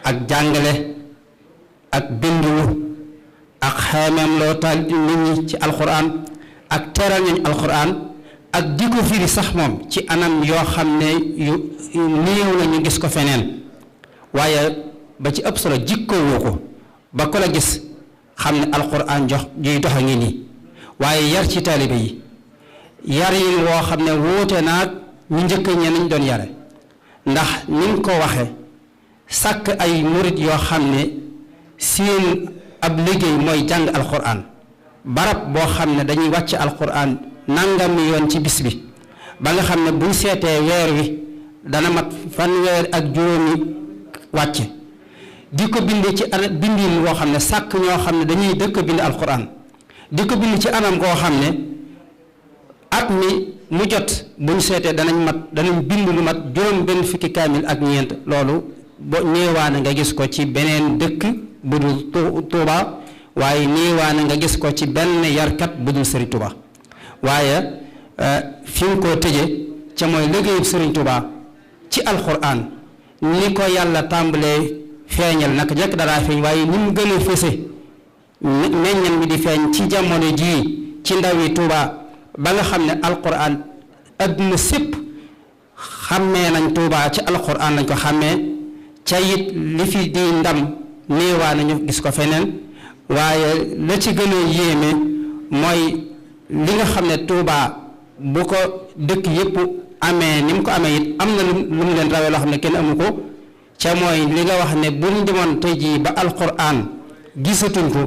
ak jàngale ak bindulu ak xeemeem loo taal nit ñi ci alquran ak teral nañ alquran ak di ko firi sax moom ci anam yoo xam ne yu néew na ñu gis ko feneen waaye ba ci ëpp solo jikkowoo ko ba ko la gis xam ne alquran jox juy dox a ngi nii waaye yar ci taalibe yi yar yi woo xam ne wuute naag ñu njëkk ñe nañ doon yare ndax niñ ko waxe sàkk ay murit yoo xam ne seen ab liggéey mooy jàng alquran barab boo xam ne dañuy wàcc alquran nangami yoon ci bis bi ba nga xam ne buñ seetee weer wi dana mat fanweer ak juróomi wàcce di ko bind ci bindin woo xam ne sàkk ñoo xam ne dañuy dëkk bind alquran di ko bind ci anam koo xam ne at mi mu jot buñ seetee danañ bind lu mat juróom benn fukki kaamil ak ñeent loolu bo néewaana nga gis ko ci beneen dëkk bu dul Tuuba waaye néewaana nga gis ko ci benn yarkat bu dul Sëriñ Tuuba waaye fi mu ko tëje ca mooy liggéeyub Sëriñ Tuuba ci alquran ni ko yàlla tàmbalee feeñal naka jekk dara feeñ waaye ni mu gën a fëse meññan mi di feeñ ci jamono jii ci ndawi Tuuba ba nga xam ne alquran adduna sépp xàmmee nañ Tuuba ci alquran lañ ko xàmmee ca it li fi di ndam néewaa nañu gis ko feneen waaye la ci gën a yéeme mooy li nga xam ne Tuuba bu ko dëkk yépp amee ni mu ko amee it am na lu mu leen rawee loo xam ne kenn amu ko ca mooy li nga wax ne bu ñu demoon tey jii ba alquran gisatuñ ko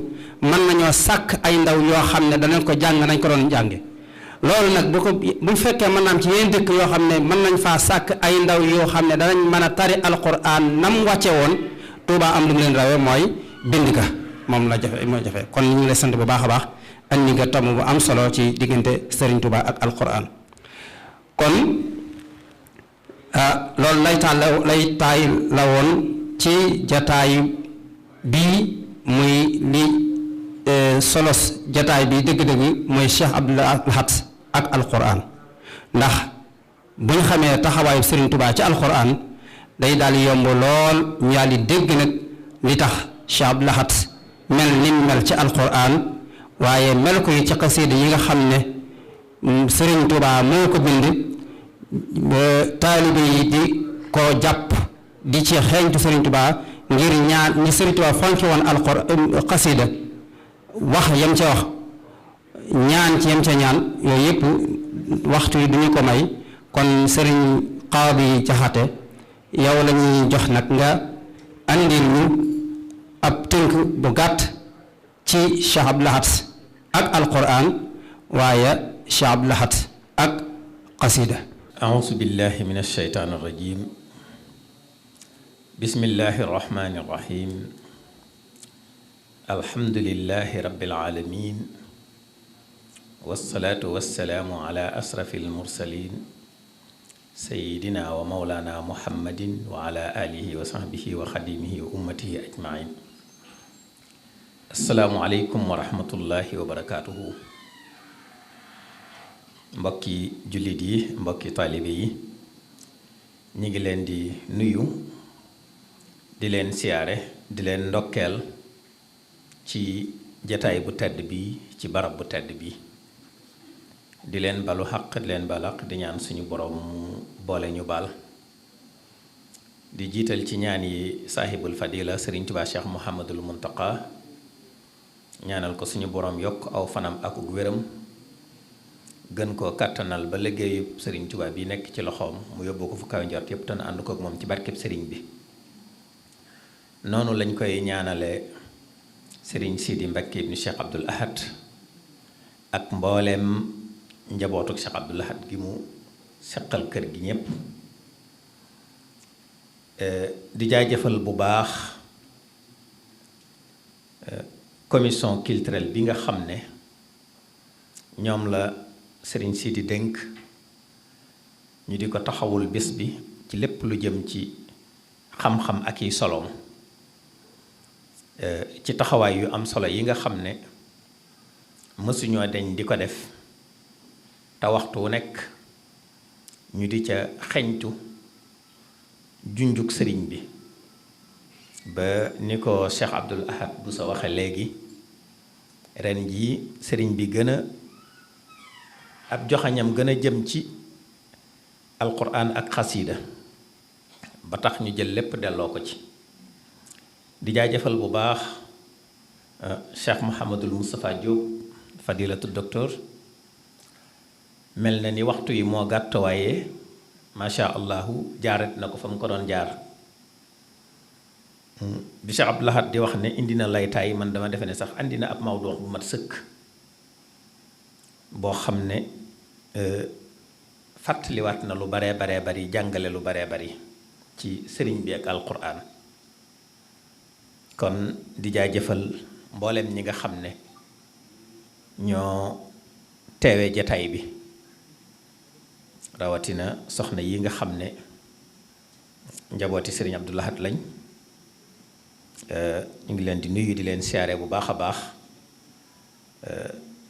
mën nañoo sàkk ay ndaw yoo xam ne danañ ko jàng nañ ko doon jànge loolu nag bu fekkee mën naam ci yeneen dëkk yoo xam ne mën nañ faa sàkk ay ndaw yoo xam ne danañ mën a tari alquran nam wàcce woon Tuuba am lu mu leen rawee mooy bind ka moom la jafe mooy jafe kon ñu ngi lay sant bu baax a baax andi nga tomb bu am solo ci diggante Sëriñ Tuuba ak alquran kon loolu lay taay la woon ci jataayu bii muy li solos jataay bi dëgg-dëgg mooy Cheikh Abdoul Ahad ak alquran ndax bu ñu xamee taxawaayu Sëriñ Tuuba ci alquran day daal yomb lool ñu daal di dégg nag li tax Cheikh Abdoul Ahad mel ni mel ci alquran waaye mel ko yi ci xasida yi nga xam ne Sëriñ Tuuba moo ko bind taalibe yi di ko jàpp di ci xeeñtu Sëriñ Tuuba ngir ñaan ñi Sëriñ Tuuba fonki woon alquran xasida wax yam ca wax ñaan ci yam ca ñaan yooyu yëpp waxtu yi duñu ko may kon Sëriñ Qaadi Jaxate yow la ñuy jox nag nga andil ñu ab tënk bu gàtt ci Cheikh Abdoul Ahad ak alquran waaye Cheikh Abdoul Ahad ak qasida أعوذ بالله من الشيطان الرجيم بسم الله الرحمن الرحيم الحمد لله رب العالمين والصلاة والسلام على أشرف المرسلين سيدنا ومولانا محمد وعلى آله وصحبه وخديمه وأمته أجمعين السلام عليكم ورحمة الله وبركاته mbokki jullit yi mbokki taalibe yi ñi ngi leen di nuyu di leen siyaare di leen ndokkeel ci jataay bu tedd bi ci barab bu tedd bi di leen balu xaq di leen balaq di ñaan suñu borom boole ñu baal di jiital ci ñaan yi saahibul fadila Sëriñ Tuubaa Cheikh Mouhamadul Muntaqa ñaanal ko suñu borom yokk aw fanam ak wéram gën koo kàttanal ba liggéeyu Sëriñ Tuubaa bi nekk ci loxoom mu yóbbu ko fu kaw njort yépp te na ànd ko ak moom ci barkeb sëriñ bi noonu lañ koy ñaanale Sëriñ Sidi Mbakke ibnu Cheikh Abdoul Ahad ak mbooleem njabootuk Cheikh Abdoul Ahad gi mu seqal kër gi ñépp di jaajëfal bu baax commission culturelle bi nga xam ne ñoom la Sëriñ Sidi dénk ñu di ko taxawul bés bi ci lépp lu jëm ci xam-xam ak yi soloom ci taxawaay yu am solo yi nga xam ne mësuñoo deñ di ko def te waxtu wu nekk ñu di ca xeñtu junjuk sëriñ bi ba ni ko Cheikh Abdoul Ahad bu sa waxe léegi ren jii sëriñ bi gën a ab joxañam gën a jëm ci alquran ak xasiida ba tax ñu jël lépp delloo ko ci di jaajëfal bu baax Cheikh Mouhamadul Moustapha Diop fadilatu docteur mel na ni waxtu yi moo gàtt waaye macha allahu jaaret na ko fa mu ko doon jaar bi Cheikh Abdoul Ahad di wax ne indi na laytaay man dama defe ne sax indi na ab mawdu bu mat sëkk boo xam ne fàttaliwaat na lu baree bari jàngale lu baree bari ci sëriñ bi ak alquran kon di jaajëfal mboolem ñi nga xam ne ñoo teewe jataay bi rawatina soxna yi nga xam ne njabooti sëriñ Abdoul Ahad lañ ñu ngi leen di nuyu di leen siyaare bu baax a baax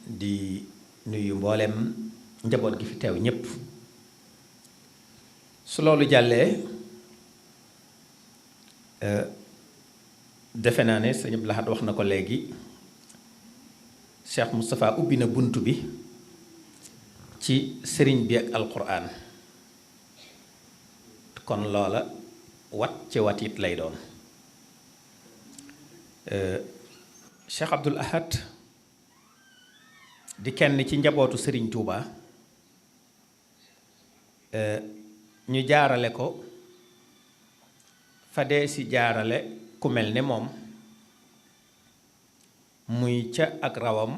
di nuyu mboolem njaboot gi fi teew ñépp su loolu jàllee defe naa ne sëñ Abdoul Ahad wax na ko léegi Cheikh Moustapha ubbi na bunt bi ci sëriñ bi ak alquran kon loola wat ci wat it lay doon Cheikh Abdoul Ahad di kenn ci njabootu sëriñ Touba ñu jaarale ko fa dee si jaarale ku mel ne moom muy ca ak rawam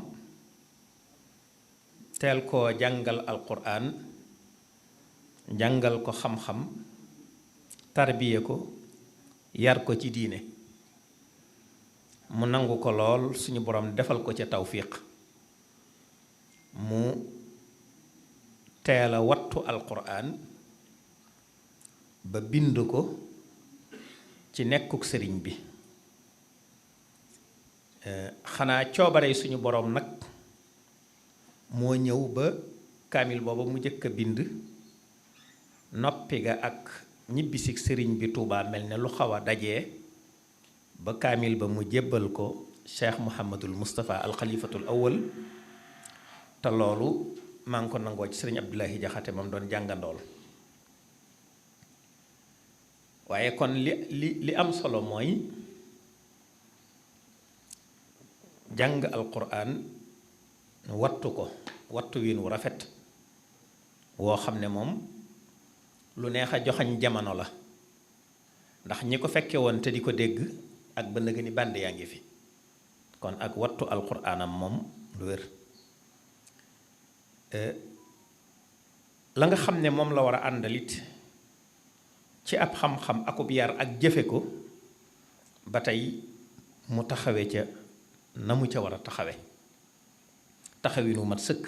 teel koo jàngal alquran jàngal ko xam-xam tarbiye ko yar ko ci diine mu nangu ko lool suñu borom defal ko ca tawfiq mu teel a wattu alquran ba bind ko ci nekkuk sëriñ bi xanaa coobare suñu borom nag moo ñëw ba kaamil booba mu njëkk a bind noppi ga ak ñibbisig sëriñ bi Tuubaa mel ne lu xaw a dajee ba kaamil ba mu jébbal ko Cheikh Mouhamadul Moustapha alxalifatul awwal te loolu maa ngi ko nangoo ci sëriñ Abdoulahi Jaxate moom doon jàngandool waaye kon li am solo mooy jàng alquran wattu ko wattu wiin wu rafet woo xam ne moom lu neex a joxañ jamono la ndax ñi ko fekke woon te di ko dégg ak ba nëgë ni bànd yaa ngi fi kon ak wattu alquranam moom lu wér la nga xam ne moom la war a àndalit ci ab xam-xam akub yar ak jëfe ko ba tey mu taxawe ca na mu ca war a taxawe taxawinu mat sëkk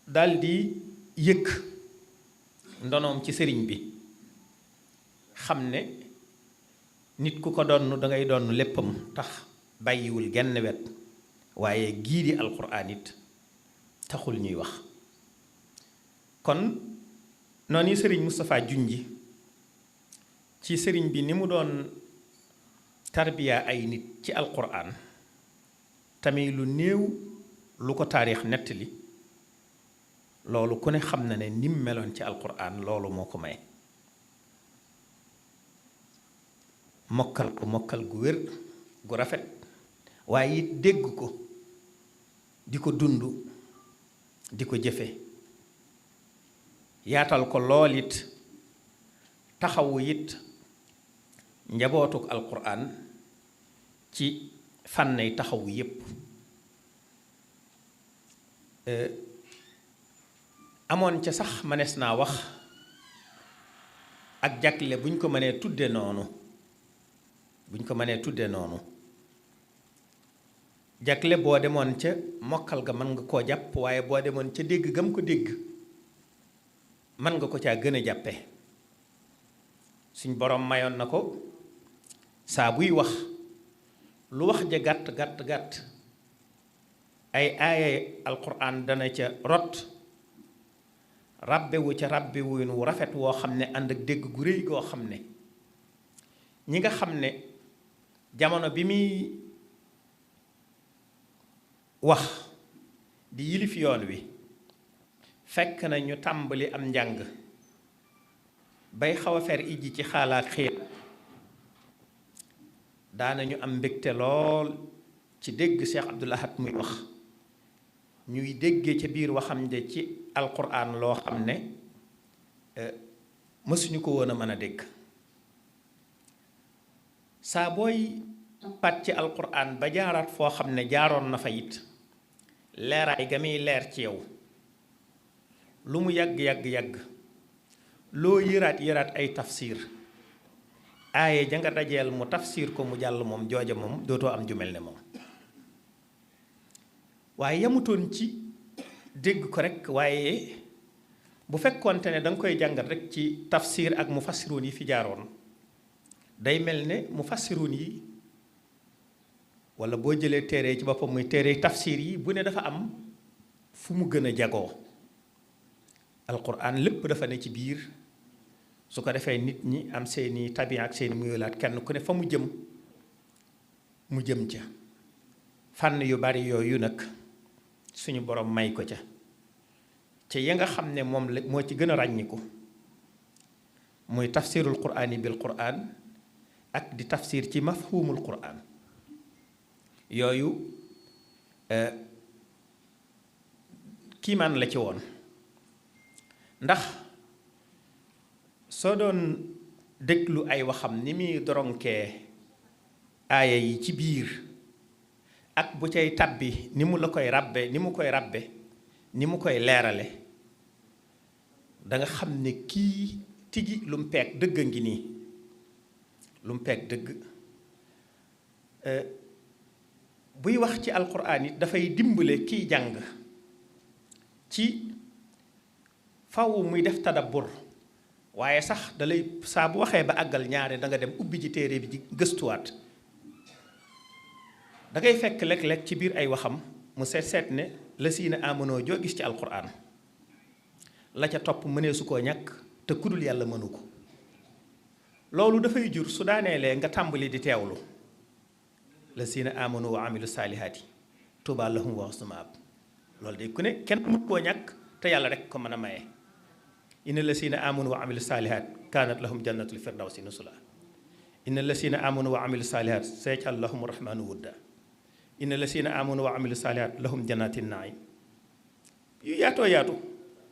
daldi yëkk ndonoom ci sëriñ bi xam ne nit ku ko donn dangay donn léppam tax bàyyiwul genn wet waaye gii di alxuraan it taxul ñuy wax kon noonu yi sëriñ Moustapha junji ci sëriñ bi ni mu doon tarbiya ay nit ci alxuraan tamit lu néew lu ko taarix nettali loolu ku ne xam na ne nim meloon ci alxuraan loolu moo ko may mokkal ko mokkal gu wér gu rafet waaye it dégg ko di ko dund di ko jëfe yaatal ko lool it taxawu it njabootuk alquran ci fànnay taxawu yépp amoon ca sax mënees naa wax ak jagle buñ ko mënee tudde noonu jagle boo demoon ca mokkal ga mën nga koo jàpp waaye boo demoon ca dégg gam ko dégg mën nga ko caa gën a jàppe suñ boroom mayoon na ko saa buy wax lu wax ja gàtt gàtt gàtt ay aaye alquran dana ca rot ràbbewu ca ràbbewuin wu rafet woo xam ne ànd ak dégg gu réy goo xam ne ñi nga xam ne jamono bi muy wax di yilif yoon wi fekk na ñu tàmbali am njàng bay xaw a fer ijji ci xaalaak xiir daanañu am mbégte lool ci dégg Cheikh Abdoul Ahad muy wax ñuy déggee ca biir waxam de ci alquran loo xam ne mësuñu ko woon a mën a dégg saa booy pat ci alquran ba jaaraat foo xam ne jaaroon na fa it leeraay ga muy leer ci yow lu mu yàgg-yàgg-yàgg loo yëraat ay tafsir aaye ja nga dajeel mu tafsir ko mu jàll moom jooja moom dootoo am ju mel ne moom waaye yamutoon ci dégg ko rek waaye bu fekkoonte ne danga koy jàngat rek ci tafsir ak mufassiruun yi fi jaaroon day mel ne mufassiruun yi wala boo jëlee téere ci boppam muy téere tafsir yi bu ne dafa am fu mu gën a jagoo alquran lépp dafa ne ci biir su ko defee nit ñi am seeni tabiya ak seeni muyulaat kenn ku ne fa mu jëm ca fànn yu bari yooyu nag suñu borom may ko ca ya nga xam ne moom la moo ci gën a ràññiku muy tafsirul quraani bil quraan ak di tafsir ci mafhumul quraan yooyu kiimaan la ci woon ndax soo doon déglu ay waxam ni muy doronkee aaya yi ci biir ak bu cay tabbi ni mu la koy ràbbe ni mu koy leerale da nga xam ne kii tigi lu mu peeg dëgg a ngi nii lu mu peeg dëgg buy wax ci alquran it dafay dimbale kiy jàng ci faw muy def tadabbur waaye sax dalay saa bu waxee ba àggal ñaare da nga dem ubbi ci téere bi ji gëstuwaat da ngay fekk léeg-léeg ci biir ay waxam mu seet ne la siina amonoo joo gis ci alquran la ca topp mënee su koo ñàkk te kudul yàlla mënu ko loolu dafay jur su daaneelee nga tàmbali di teewlu la siina amonoo wa amilu saalihaati tuuba lahum wa husnu maab loolu de ku ne kenn mënu koo ñàkk te yàlla rek ko mën a maye inna lasina amanu wa amilu saalihaat kaanat lahum jannatul firdawsi nusula inna lasina amanu wa amilu saalihaat sayaj'al lahum rahmanu wudda inna lasina amanu wa amilu saalihaat lahum jannatin naim yu yaatoo yaatu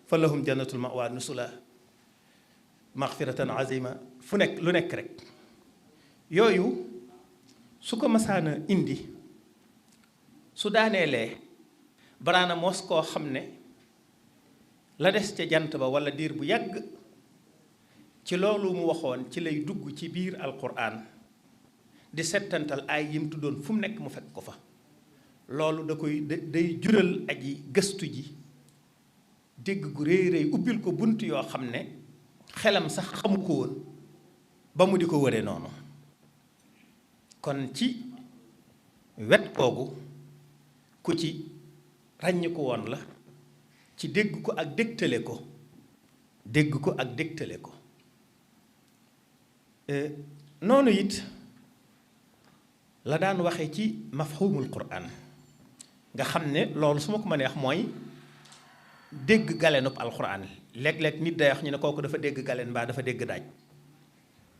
fa lahum jannatul ma'wa nusula maghfiratan azima fu nekk lu nekk rek yooyu su ko masaana indi su daaneelee baraana mos koo xam ne la des ca jant ba wala diir bu yàgg ci loolu mu waxoon ci lay dugg ci biir alquran di settantal ay yim tuddoon fu mu nekk mu fekk ko fa loolu day jural aji gëstu ji dégg gu réy réy ubbil ko bunt yoo xam ne xelam sax xamu ko woon ba mu di ko wëre noonu kon ci wet googu ku ci ràññi ko woon la ci dégg ko ak dégtale ko noonu it la daan waxe ci mafhumul quran nga xam ne loolu su ma ko mënee wax mooy dégg galenub alquran léeg-léeg nit day wax ñu ne kooku dafa dégg galen mbaa dafa dégg daaj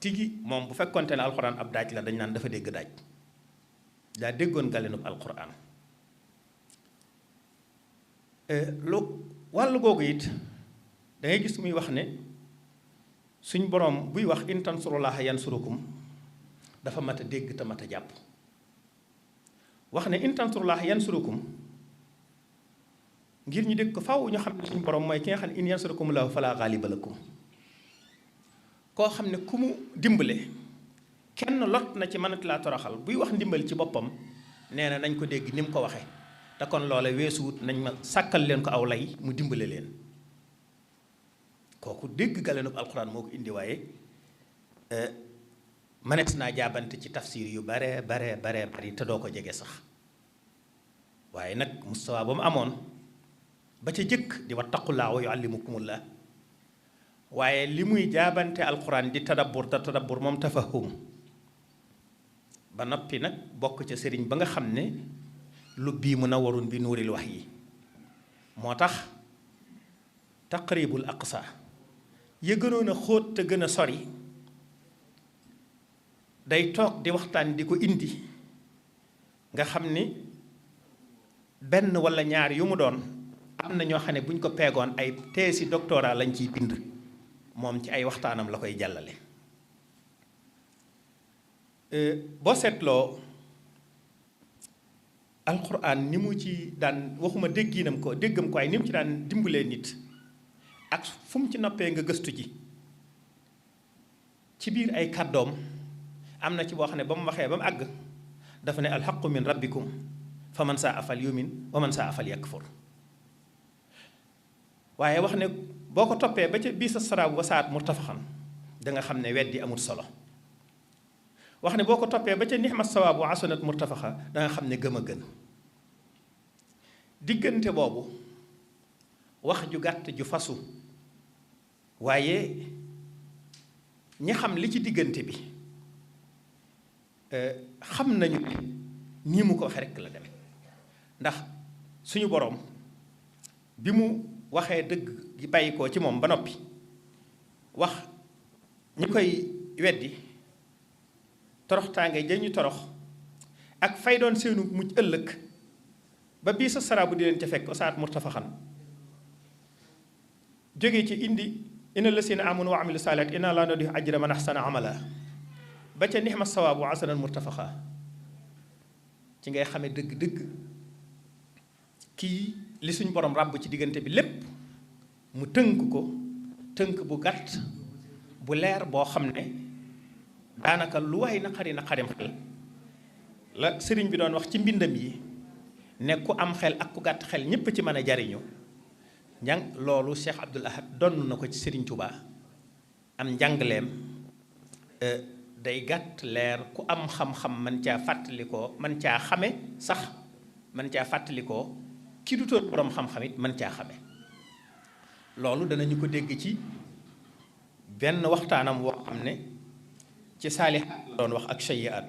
tigi moom bu fekkonte ne alquran ab daaj la dañ naan dafa dégg daaj daa déggoon galenub alquran lu wàllu googu it da ngay gis muy wax ne suñ boroom buy wax in tansurullaha yansurukum dafa mat a dégg te mat a jàpp wax ne in tansurullaha yansurukum ngir ñu dégg ko faw ñu xam ne suñ boroom mooy ki nga xam ne in yansurukumullahu fala ghaliba lakum koo xam ne ku mu dimbale kenn lot na ci mënat laa toroxal buy wax ndimbal ci boppam nee na nañ ko dégg ni mu ko waxe te kon loola weesuwut nañ ma sàkkal leen ko aw lay mu dimbale leen kooku dégg galenub alxuraan moo ko indi waaye mënees naa jaabante ci tafsir yu bare bari te doo ko jege sax waaye nag mustawa ba mu amoon ba ca jëkk di wattaqullaa wa yuallimukumullaa waaye li muy jaabante alxuraan di tadabbur te tadabbur moom tafahum ba noppi nag bokk ca sëriñ ba nga xam ne lu bii munawwarun bi nuuril wahyi moo tax taqribul aqsa ya gënoon a xóot te gën a sori day toog di waxtaan di ko indi nga xam ni benn walla ñaar yu mu doon am na ñoo xam ne bu ñu ko peegoon ay thèse doctorat lañ ciy bind moom ci ay waxtaanam la koy jàllale boo seetloo alxuraan ni mu ci daan waxuma déggam ko ay ni mu ci daan dimbalee nit ak fu mu ci noppee nga gëstu ji ci biir ay kàddoom am na ci boo xam ne ba mu waxee ba mu àgg dafa ne alxaqu min rabbikum fa man saa afal yumin wa man saa afal yakfur waaye wax ne boo ko toppee ba ca bii sa saraabu wasaat murtafaxan da nga xam ne weddi amul solo wax ne boo ko toppee ba ca nixma sawaabu asanat murtafaxa da nga xam ne gëm a gën diggante boobu wax ju gàtt ju fasu waaye ñi xam li ci diggante bi xam nañu nii mu ko waxe rekk la demee ndax suñu boroom bi mu waxee dëgg gi bàyyi ko ci moom ba noppi wax ñi koy weddi toroxtaange dañu torox ak fay doon seenu mujj ëllëg ba bii sa saraabu di leen ca fekk osaat murtafaxan jóge ci indi inna lasina amanu wa amilu saalihaat inna laa nudii'u ajra man ahsana amala ba ca nixma sawaabu hasanan murtafaxa ci ngay xamee dëgg-dëgg kii li suñ borom ràbb ci diggante bi lépp mu tënk bu gàtt bu leer boo xam ne daanaka lu waay naqarim xel la sëriñ bi doon wax ci mbindam yi ne ku am xel ak ku gàtt xel ñépp ci mën a jariñu loolu Cheikh Abdoul Ahad donn na ko ci sëriñ Touba am njàngaleem day gàtt leer ku am xam-xam man caa fàttalikoo man caa xame sax man caa fàttalikoo ki du toon borom xam-xam it man caa xame loolu danañu ko dégg ci benn waxtaanam woo xam ne ci saalihaat doon wax ak sayyi'aat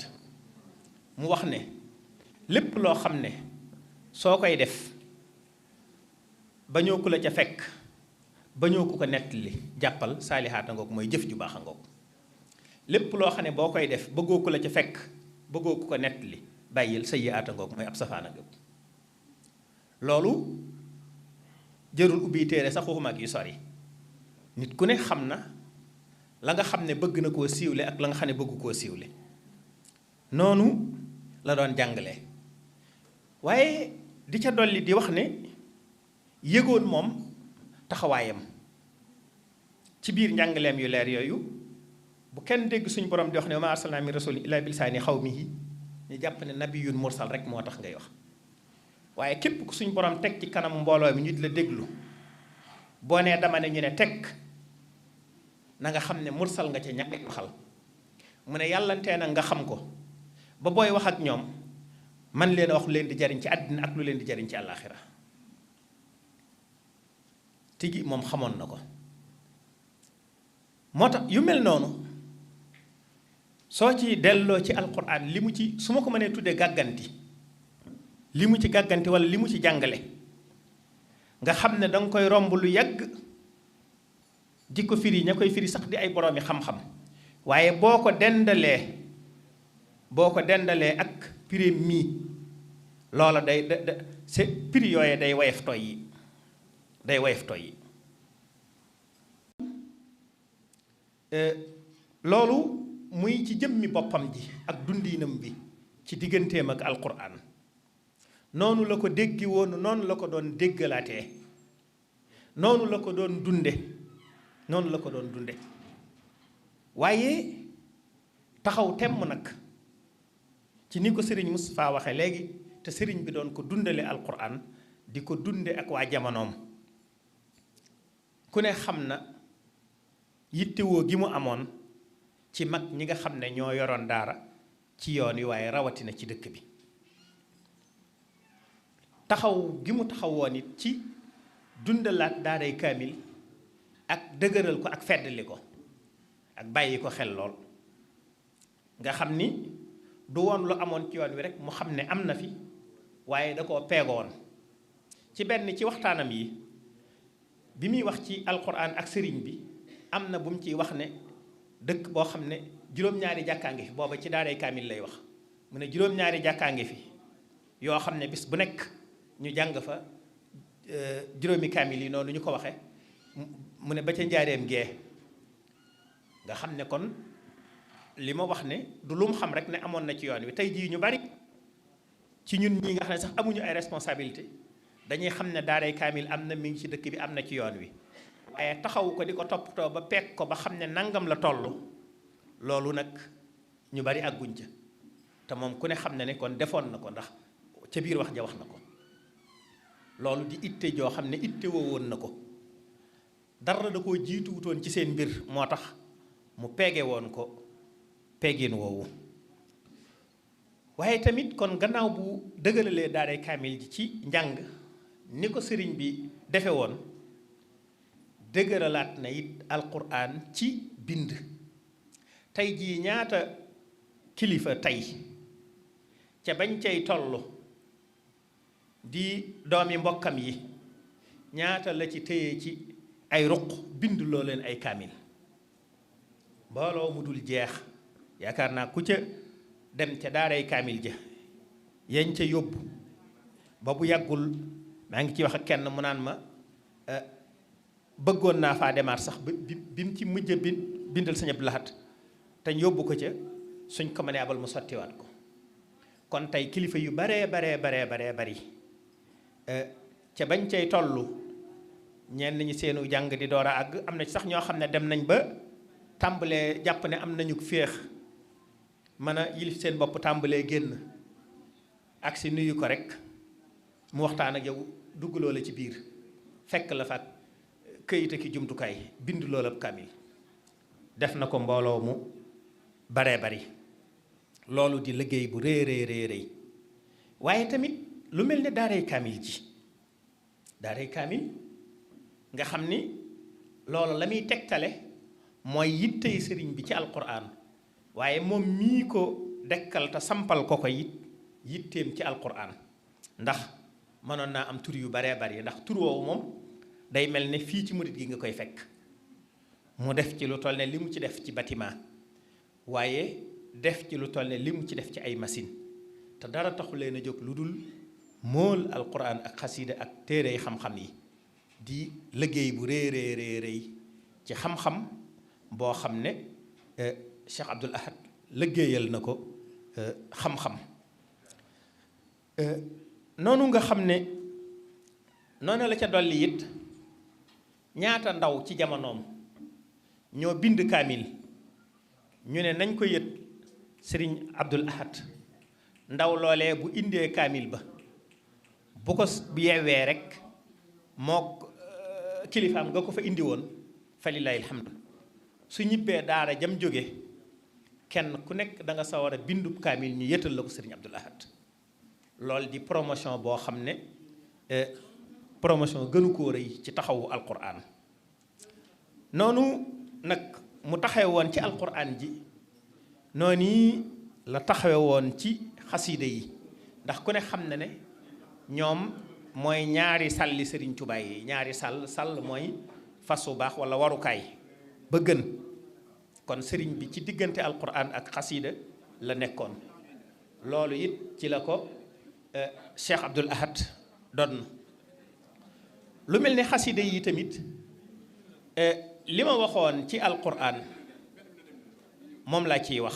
mu wax ne lépp loo xam ne soo koy def bañoo ku la ca fekk bañoo ku ko nettali jàppal saalihaat a ngoog mooy jëf ju baax a ngoog lépp loo xam ne boo koy def bëggoo ku la ca fekk bëggoo ku ko nettali bàyyil sayyi'aat a ngoog mooy ab safaan a ngoog loolu jërul ubbi téere sax waxuma ak yu sori nit ku ne xam na la nga xam ne bëgg na koo siiwle ak la nga xam ne bëggu koo siiwle noonu la doon jàngale waaye di ca dolli di wax ne yëgoon moom taxawaayam ci biir njàngaleem yu leer yooyu bu kenn dégg suñ borom di wax ne wa maa arsalnaa min rasuulin illaa bilisaani xawmihi ñu jàpp ne nabiyun mursal rek moo tax ngay wax waaye képp ku suñ borom teg ci kanam mbooloo mi ñu di la déglu boo nee dama ne ñu ne teg na nga xam ne mursal nga ca ñàkk waxal mu ne yàllantee na nga xam ko ba booy wax ak ñoom man leen a wax lu leen di jariñ ci àddina ak lu leen di jariñ ci àllaaxira tigi moom xamoon na ko moo tax yu mel noonu soo ci delloo ci alquran li mu ci su ma ko mënee tuddee gàgganti li mu ci gàgganti wala li mu ci jàngale nga xam ne danga koy romb lu yàgg di ko firi ña koy firi sax di ay boroomi xam-xam waaye boo ko dendalee ak prix mii loola day c'est prix yooye day woyof toy yi loolu muy ci jëmmi boppam ji ak dundinam bi ci digganteem ak alquran noonu la ko déggi woon noonu la ko doon déggalaatee noonu la ko doon dunde waaye taxaw temm nag ci ni ko sëriñ Moustapha waxe léegi te sëriñ bi doon ko dundale alquran di ko dunde ak waa jamonoom ku ne xam na yittewoo gi mu amoon ci mag ñi nga xam ne ñoo yoroon daara ci yoon wi waaye rawatina ci dëkk bi taxaw gi mu taxawoon it ci dundalaat daaray kaamil ak dëgëral ko ak feddali ko ak bàyyi ko xel lool nga xam ni du woon lu amoon ci yoon wi rek mu xam ne am na fi waaye da koo peegoon ci benn ci waxtaanam yi bi muy wax ci alquran ak sëriñ bi am na bu mu ciy wax ne dëkk boo xam ne juróom-ñaari jàkkaa ngi fi booba ci daaray kaamil lay wax mu ne juróom-ñaari jàkkaa ngi fi yoo xam ne bis bu nekk ñu jàng fa juróomi kaamil yi noonu ñu ko waxe mu ne ba ca njaareem gee nga xam ne kon li ma wax ne du lu mu xam rek ne amoon na ci yoon wi tey jii ñu bari ci ñun ñi nga xam ne sax amuñu ay responsabilité dañuy xam ne daaray kaamil am na mi ngi ci dëkk bi am na ci yoon wi waaye taxawu ko di ko toppatoo ba peeg ko ba xam ne nangam la toll loolu nag ñu bari àgguñ ca te moom ku ne xam ne ne kon defoon na ko ndax ca biir wax ja wax na ko loolu di itte joo xam ne itte woo woon na ko dara da koo jiitu wutoon ci seen mbir moo tax mu peege woon ko peegin woowu waaye tamit kon gannaaw bu dëgëralee daaray kaamil ji ci njàng ni ko sëriñ bi defe woon dëgëralaat na it alquran ci bind tey jii ñaata kilifa tey ca bañ cay toll di doomi mbokkam yi ñaata la ci téye ci ay ruq bind loo leen ay kaamil mbooloo mu dul jeex yaakaar naa ku ca dem ca daaray kaamil ja yañ ca yóbbu ba bu yàggul maa ngi ci wax ak kenn mu naan ma bëggoon naa faa demaat sax bi mu ci mujj bindal Sëñ Abdou Lahad te yóbbu ko ca suñ ko mënee abal mu sottiwaat ko kon tey kilifa yu baree bari ca bañ cay tollu ñenn ñi seenu jàng di door a àgg am na sax ñoo xam ne dem nañ ba tàmbalee jàpp ne am nañu féex mën a yilif seen bopp tàmbalee génn ak si nuyu ko rek mu waxtaan ak yow dugg loola ci biir fekk la fa këyit ak jumtukaay bind loola ab kaamil def na ko mbooloo mu baree bari loolu di liggéey bu rëy waaye tamit lu mel ne daaray kaamil ji daaray kaamil nga xam ni loolu la muy tegtale mooy yittey sëriñ bi ci alquran waaye moom mii ko dekkal te sampal ko it yitteem ci alquran ndax mënoon naa am tur yu baree bari ndax tur woowu moom day mel ne fii ci murit gi nga koy fekk mu def ci lu toll ne li mu ci def ci bâtiment waaye def ci lu toll ne li mu ci def ci ay machine te dara taxu leen a jóg lu dul mool alquran ak xasida ak téere xam-xam yi di liggéey bu rëy ci xam-xam boo xam ne Cheikh Abdoul Ahad liggéeyal na ko xam-xam noonu nga xam ne noonu la ca dolli it ñaata ndaw ci jamonoom ñoo bind kaamil ñu ne nañ ko yët Sëriñ Abdoul Ahad ndaw loolee bu indee kaamil ba bu ko yeewee rek moo kilifaam nga ko fa indi woon fa lillahi alhamdu su ñibbee daara jam jóge kenn ku nekk da nga sawar a bindub kaamil ñu yëtal la ko Sëriñ Abdoul Ahad loolu di promotion boo xam ne promotion gënu koo rëy ci taxawu alquran noonu nag mu taxawe woon ci alquran ji noonu la taxawe woon ci xasiida yi ndax ku ne xam na ne ñoom mooy ñaari sàlli Sëriñ Tuubaa yi ñaari sàll mooy fas wu baax wala warukaay ba gën kon sëriñ bi ci diggante alquran ak xasiida la nekkoon loolu it ci la ko Cheikh Abdoul Ahad doon lu mel ne xasiida yi tamit li ma waxoon ci alquran moom laa ciy wax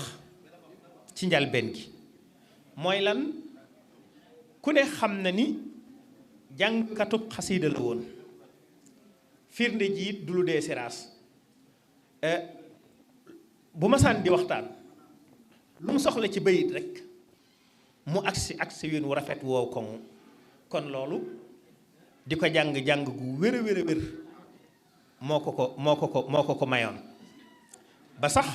ci njalbeen gi mooy lan ku ne xam na ni jàngkatub xasiida la woon firnde ji it du lu dee siraas bu masaan di waxtaan lu mu soxla ci bayit rek mu agsi win wu rafet woow koŋ kon loolu di ko jàng gu wér a wér a wér moo ko mayoon ba sax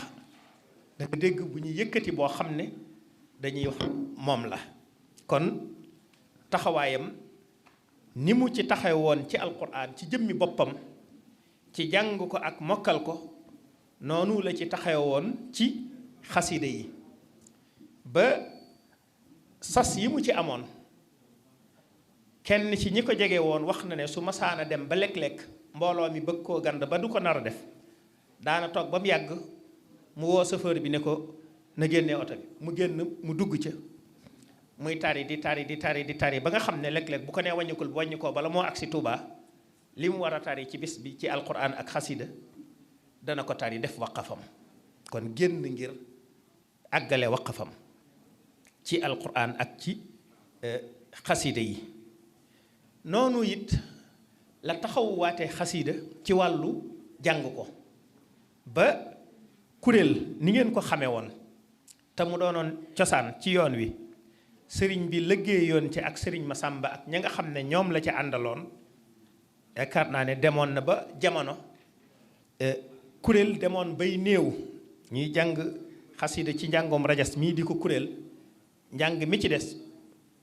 da nga dégg bu ñu yëkkati boo xam ne dañuy wax moom la kon taxawaayam ni mu ci taxaw woon ci alquran ci jëmmi boppam ci jàng ko ak mokkal ko noonu la ci taxaw woon ci xasida yi ba sas yi mu ci amoon kenn ci ñi ko jege woon wax na ne su masaana dem ba lekk-lekk mbooloo mi bëgg koo gand ba du ko nar a def daana toog ba mu yàgg mu woo chauffeur bi ne ko na génnee oto bi mu génn mu dugg ca muy tari di tari ba nga xam ne léeg-léeg bu ko nee wàññikul bu wàññikoo bala moo agsi Tuuba li mu war a tari ci bis bi ci alquran ak xasida dana ko tari def waqafam kon génn ngir àggale waqafam ci alquran ak ci xasida yi noonu it la taxawuwaatee xasida ci wàllu jàng ko ba kuréel ni ngeen ko xamee woon te mu doonoon cosaan ci yoon wi sëriñ bi liggéeyoon ci ak sëriñ Masamba ak ña nga xam ne ñoom la ca àndaloon yaakaar naa ne demoon na ba jamono kuréel demoon bay néew ñuy jàng xasida ci njàngoom rajas mii di ko kuréel njàng mi ci des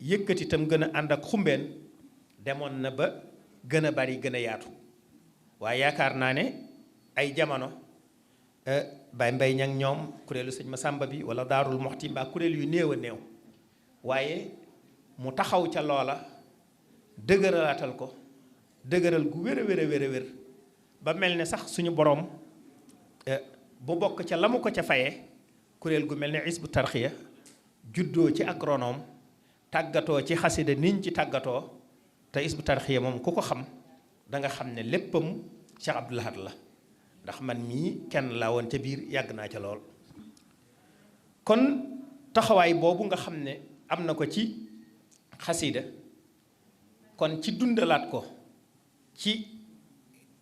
yëkkati itam gën a ànd ak xumbeen demoon na ba gën a bari gën a yaatu waaye yaakaar naa ne ay jamono bay mbay ñang ñoom kuréelu sëñ Masamba bi wala daarul moxti mbaa kuréel yu néew a néew waaye mu taxaw ca loola dëgëralaatal ko dëgëral gu wér a wér ba mel ne sax suñu boroom bu bokk ca la mu ko ca faye kuréel gu mel ne Hizbut Tarqiyyah juddoo ci agronome tàggatoo ci xasida niñ ci tàggatoo te Hizbut Tarqiyyah moom ku ko xam da nga xam ne léppam Cheikh Abdoul Ahad la ndax man mii kenn laa woon ca biir yàgg naa ca lool kon taxawaay boobu nga xam ne am na ko ci xasida kon ci dundalaat ko ci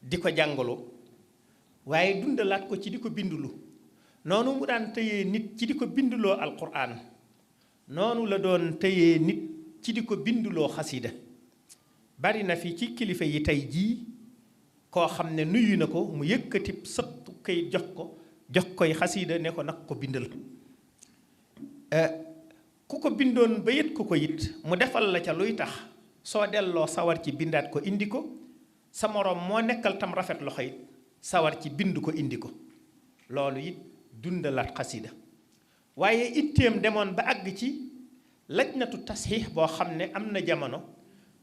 di ko jàngalu waaye dundalaat ko ci di ko bindulu noonu mu daan tëyee nit ci di ko binduloo alquran noonu la doon tëyee nit ci di ko binduloo xasida bari na fi ci kilifa yi tey jii koo xam ne nuyu na ko mu yëkkati sëpp koy jox koy xasida ne ko nag ko bindal ku ko bindoon ba yët ko it mu defal la ca luy tax soo delloo sawar ci bindaat ko indi ko sa moroom moo nekkal tam rafet loxo it sawar ci bind ko indi ko loolu it dundalaat xasida waaye itteem demoon ba àgg ci lajnatu tasxiix boo xam ne am na jamono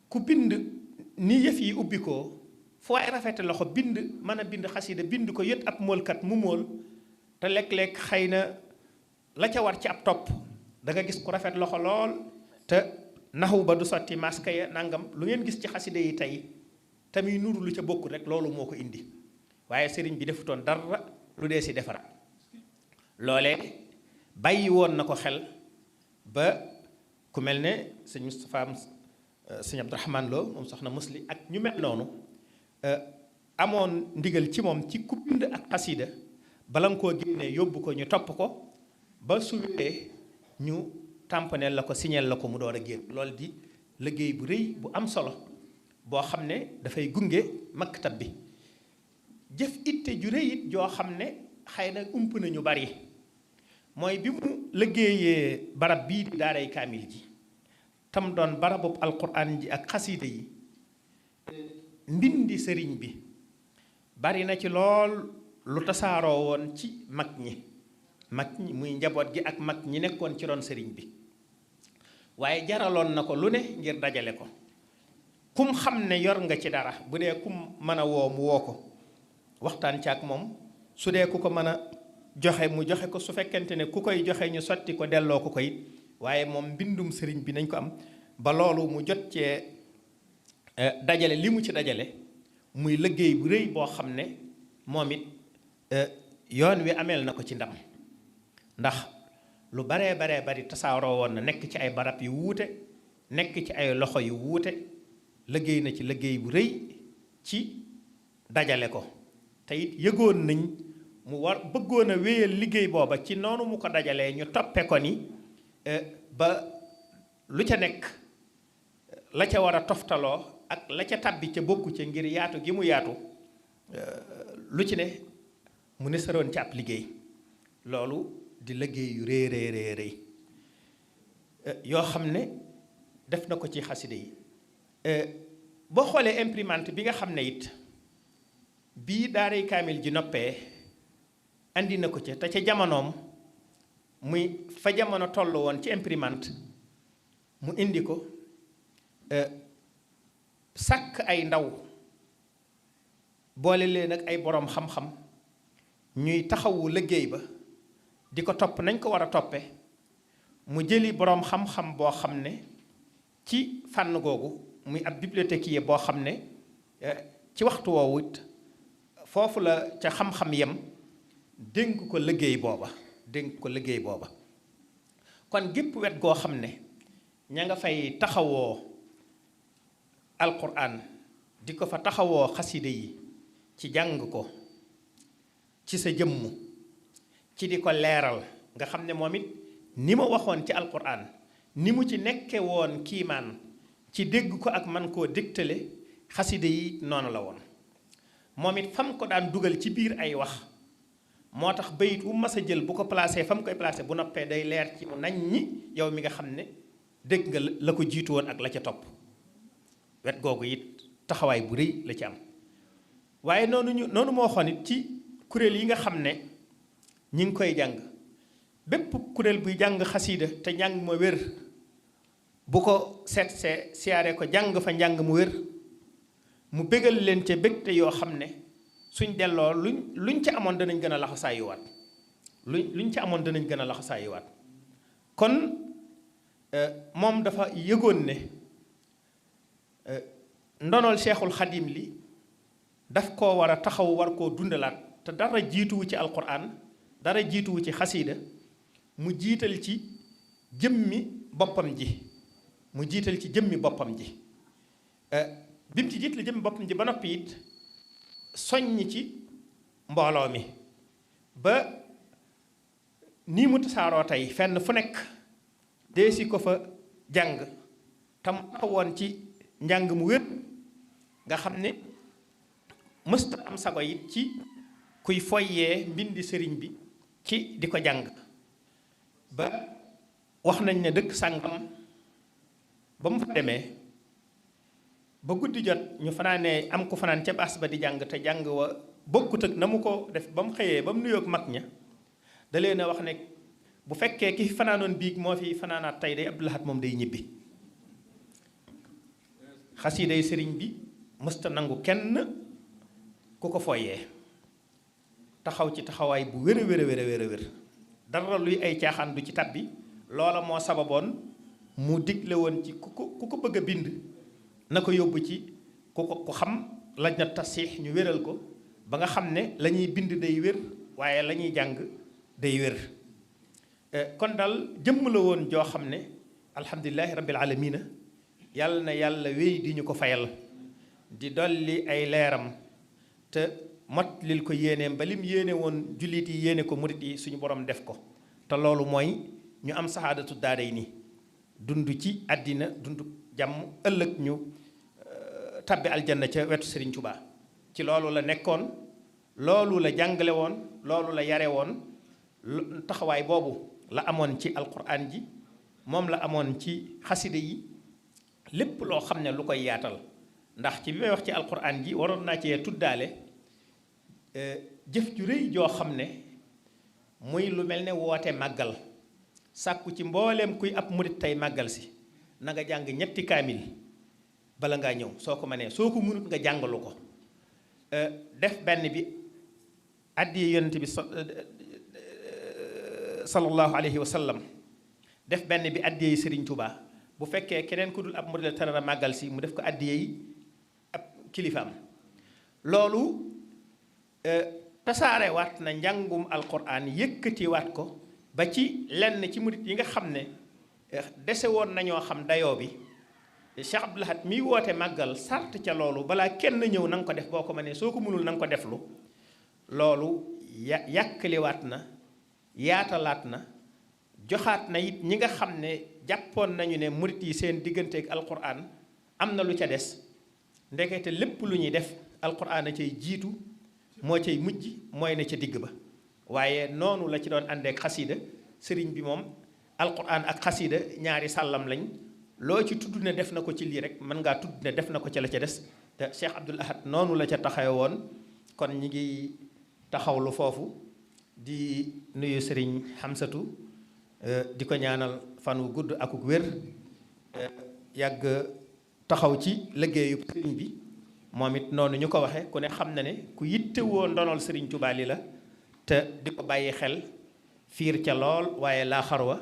ku bind ni yëf yi ubbi ko foo ay rafete loxo bind mën a bind xasida bind ko yët ab moolkat mu mool te léeg-léeg xëy na la ca war ci ab topp da nga gis ku rafet loxo lool te naxu ba du sotti maska ya nangam lu ngeen gis ci xasida yi tey tamit nuru lu ca bokkul rek loolu moo ko indi waaye sëriñ bi defutoon dara lu dee si defaraat loolee bàyyi woon na ko xel ba ku mel ne sëñ Moustapha sëñ Abdourahmane Lo moom soxna musli ak ñu mel noonu amoon ndigal ci moom ci ku bind ak xasida bala nga koo génnee yóbbu ko ñu topp ko ba su wéree ñu tamponeel la ko signeel la ko mu door a génn loolu di liggéey bu rëy bu am solo boo xam ne dafay gunge maktab bi jëf itte ju rëy it joo xam ne xëy na ump na ñu bari mooy bi mu liggéeyee barab bii di daaray kaamil ji tam doon barabub alquran ji ak xasida yi mbindi sëriñ bi bari na ci lool lu tasaaroo woon ci mag ñi muy njaboot gi ak mag ñi nekkoon ci ron sëriñ bi waaye jaraloon na ko lu ne ngir dajale ko kum xam ne yor nga ci dara bu dee kum mën a woo mu woo ko waxtaan ci ak moom su dee ku ko mën a joxe mu joxe ko su fekkente ne ku koy joxe ñu sotti ko delloo ko it waaye moom mbindum sëriñ bi nañ ko am ba loolu mu jot cee dajale li mu ci dajale muy liggéey bu rëy boo xam ne moom it yoon wi ameel na ko ci ndam ndax lu baree bari tasaaroo woon na nekk ci ay barab yu wuute nekk ci ay loxo yu wuute liggéey na ci liggéey bu rëy ci dajale ko te it yëgoon nañ mu bëggoon a wéyal liggéey booba ci noonu mu ko dajalee ñu toppe ko ni ba lu ca nekk la ca war a toftaloo ak la ca tàbbi ca bokku ca ngir yaatu gi mu yaatu lu ci ne mu ne saroon ci ab liggéey loolu di liggéey yu rëy yoo xam ne def na ko ci xaside yi boo xoolee imprimante bi nga xam ne it bii daaray kaamil ji noppee andi na ko ca te ca jamonoom muy fa jamono toll woon ci imprimante mu indi ko sàkk ay ndaw boole leen ak ay boroom xam-xam ñuy taxawu liggéey ba di ko topp nañ ko war a toppe mu jëli boroom xam-xam boo xam ne ci fànn googu muy ab bibliothécaire boo xam ne ci waxtu woowu it foofu la ca xam-xam yem dénk ko liggéey booba kon gépp wet goo xam ne ña nga fay taxawoo alquran di ko fa taxawoo xaside yi ci jàng ko ci sa jëmm ci di ko leeral nga xam ne moom it ni ma waxoon ci alquran ni mu ci nekke woon kiimaan ci dégg ko ak man koo dégtale xaside yi noonu la woon moom it fam ko daan dugal ci biir ay wax moo tax bayit wu mas a jël bu ko placé fa mu koy placé bu noppee day leer ci mu nañ ñi yow mi nga xam ne dégg nga la ko jiitu woon ak la ca topp wet googu it taxawaay bu rëy la ci am waaye noonu moo waxoon it ci kuréel yi nga xam ne ñi ngi koy jàng bépp kuréel buy jàng xasiida te njàng ma wér bu ko seetsee siyaare ko jàng fa njàng mu wér mu bégal leen ca bégte yoo xam ne suñ delloo luñ ca amoon danañ gën a laxasaayuwaat luñ ca amoon danañ gën a laxasaayuwaat kon moom dafa yëgoon ne ndonol Seexul Xadim li daf koo war a taxaw war koo dundalaat te dara jiituwu ci alquran dara jiituwu ci xasiida mu jiital ci jëmmi boppam ji bi mu ci jiital jëmmi boppam ji ba noppi it soññ ci mbooloo mi ba nii mu tasaaroo tey fenn fu nekk deesi ko fa jàng tam taxawoon ci njàng mu wér nga xam ne mësta am sago it ci kuy foyyee mbindi sëriñ bi ci di ko jàng ba wax nañ ne dëkk sàngam ba mu fa demee ba guddi jot ñu fanaanee am ko fanaan ca baas ba di jàng te jàng wa bokkut ak na mu ko def ba mu xëyee ba mu nuyoog mag ña da leen a wax ne bu fekkee ki fanaanoon biig moo fi fanaanaat tey day Abdou Lahad moom day ñibbi xasiiday sëriñ bi mësta nangu kenn ku ko foyee taxaw ci taxawaay bu wér a wér dara luy ay caaxaan du ci tabbi loola moo sababoon mu digle woon ci ku ko bëgg a bind na ko yóbbu ci ku xam lañ na tasix ñu wéral ko ba nga xam ne la ñuy bind day wér waaye la ñuy jàng day wér kon daal jëmm la woon joo xam ne alhamdulilahi rabbil alamina yàlla na yàlla wéy di ñu ko fayal di dolli ay leeram te mot lil ko yéeneem ba lim yéene woon jullit yi yéene ko murit yi suñu borom def ko te loolu mooy ñu am saxaadatu daaray nii dund ci àddina dund jàmm ëllëg ñu tabbi aljanna ca wetu Serigne Touba ci loolu la nekkoon loolu la jàngale woon loolu la yare woon taxawaay boobu la amoon ci alquran ji moom la amoon ci xaside yi lépp loo xam ne lu koy yaatal ndax ci bi may wax ci alquran ji waroon naa cee tuddaale jëf ju rëy joo xam ne muy lu mel ne woote màggal sàkku ci mbooleem kuy ab murit tey màggal si na nga jàng ñetti kaamil bala ngaa ñëw soo ko mënee soo ko mënut nga jàngalu ko def benn bi addiye yonent bi sallallahu alayhi wa sallam def benn bi addiye yi Serigne Touba bu fekkee keneen ku dul ab murit la tara màggal si mu def ko addiye yi ab kilifaam loolu tasaare waat na njàngum alquran yëkkati waat ko ba ci lenn ci murit yi nga xam ne dese woon nañoo xam dayoo bi Cheikh Abdou Lahad miy woote màggal sart ca loolu balaa kenn ñëw na nga ko def boo ko mënee soo ko mënul na nga ko deflu loolu yàkkaliwaat na yaatalaat na joxaat na it ñi nga xam ne jàppoon nañu ne murit yi seen digganteeg alquran am na lu ca des ndekete lépp lu ñuy def alquran a cay jiitu moo cay mujj mooy ne ca digg ba waaye noonu la ci doon àndeek xasida sëriñ bi moom alquran ak xasida ñaari sàllam lañ loo ci tudd ne def na ko ci lii rek mën ngaa tudd ne def na ko ca la ca des te Cheikh Abdoul Ahad noonu la ca taxawe woon kon ñi ngi taxawlu foofu di nuyu sëriñ Hamsatu di ko ñaanal fan wu gudd ak wér yàgg taxaw ci liggéeyu sëriñ bi moom it noonu ñu ko waxe ku ne xam na ne ku yittewoo ndonol sëriñ Tuubaa li la te di ko bàyyi xel fiir ca lool waaye laa xarwa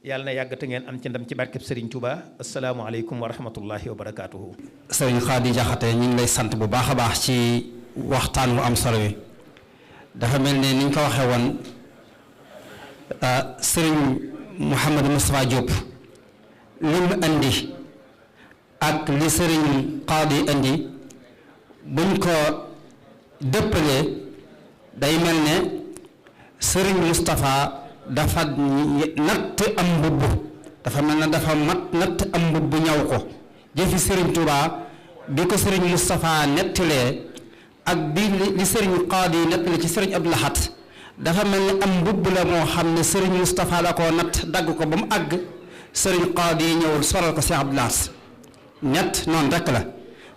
yàlla na yàgg te ngeen am ci ndam ci barkeb sëriñ Tuubaa asalaamaaleykum wa rahmatullahi wa barakaatuhu. sëriñ Xaadi Jaxate ñu ngi lay sant bu baax a baax ci waxtaan wu am solo wi dafa mel ne ni ñu ko waxee woon sëriñ Mouhamadou Moustapha Diop li mu andi ak li sëriñ Xaadi andi buñ ko dëppalee day mel ne sëriñ Moustapha dafa natt am mbubb dafa mel ne dafa natt am mbubb ñaw ko jëfi sëriñ Touba bi ko sëriñ Moustapha nettalee ak bi li sëriñ Xaadi nettali ci sëriñ Abdou Lahad dafa mel ni am mbubb la moo xam ne sëriñ Moustapha la koo natt dagg ko ba mu àgg sëriñ Xaadi ñëwul solal ko Cheikh Abdou Lahad ñett noonu rekk la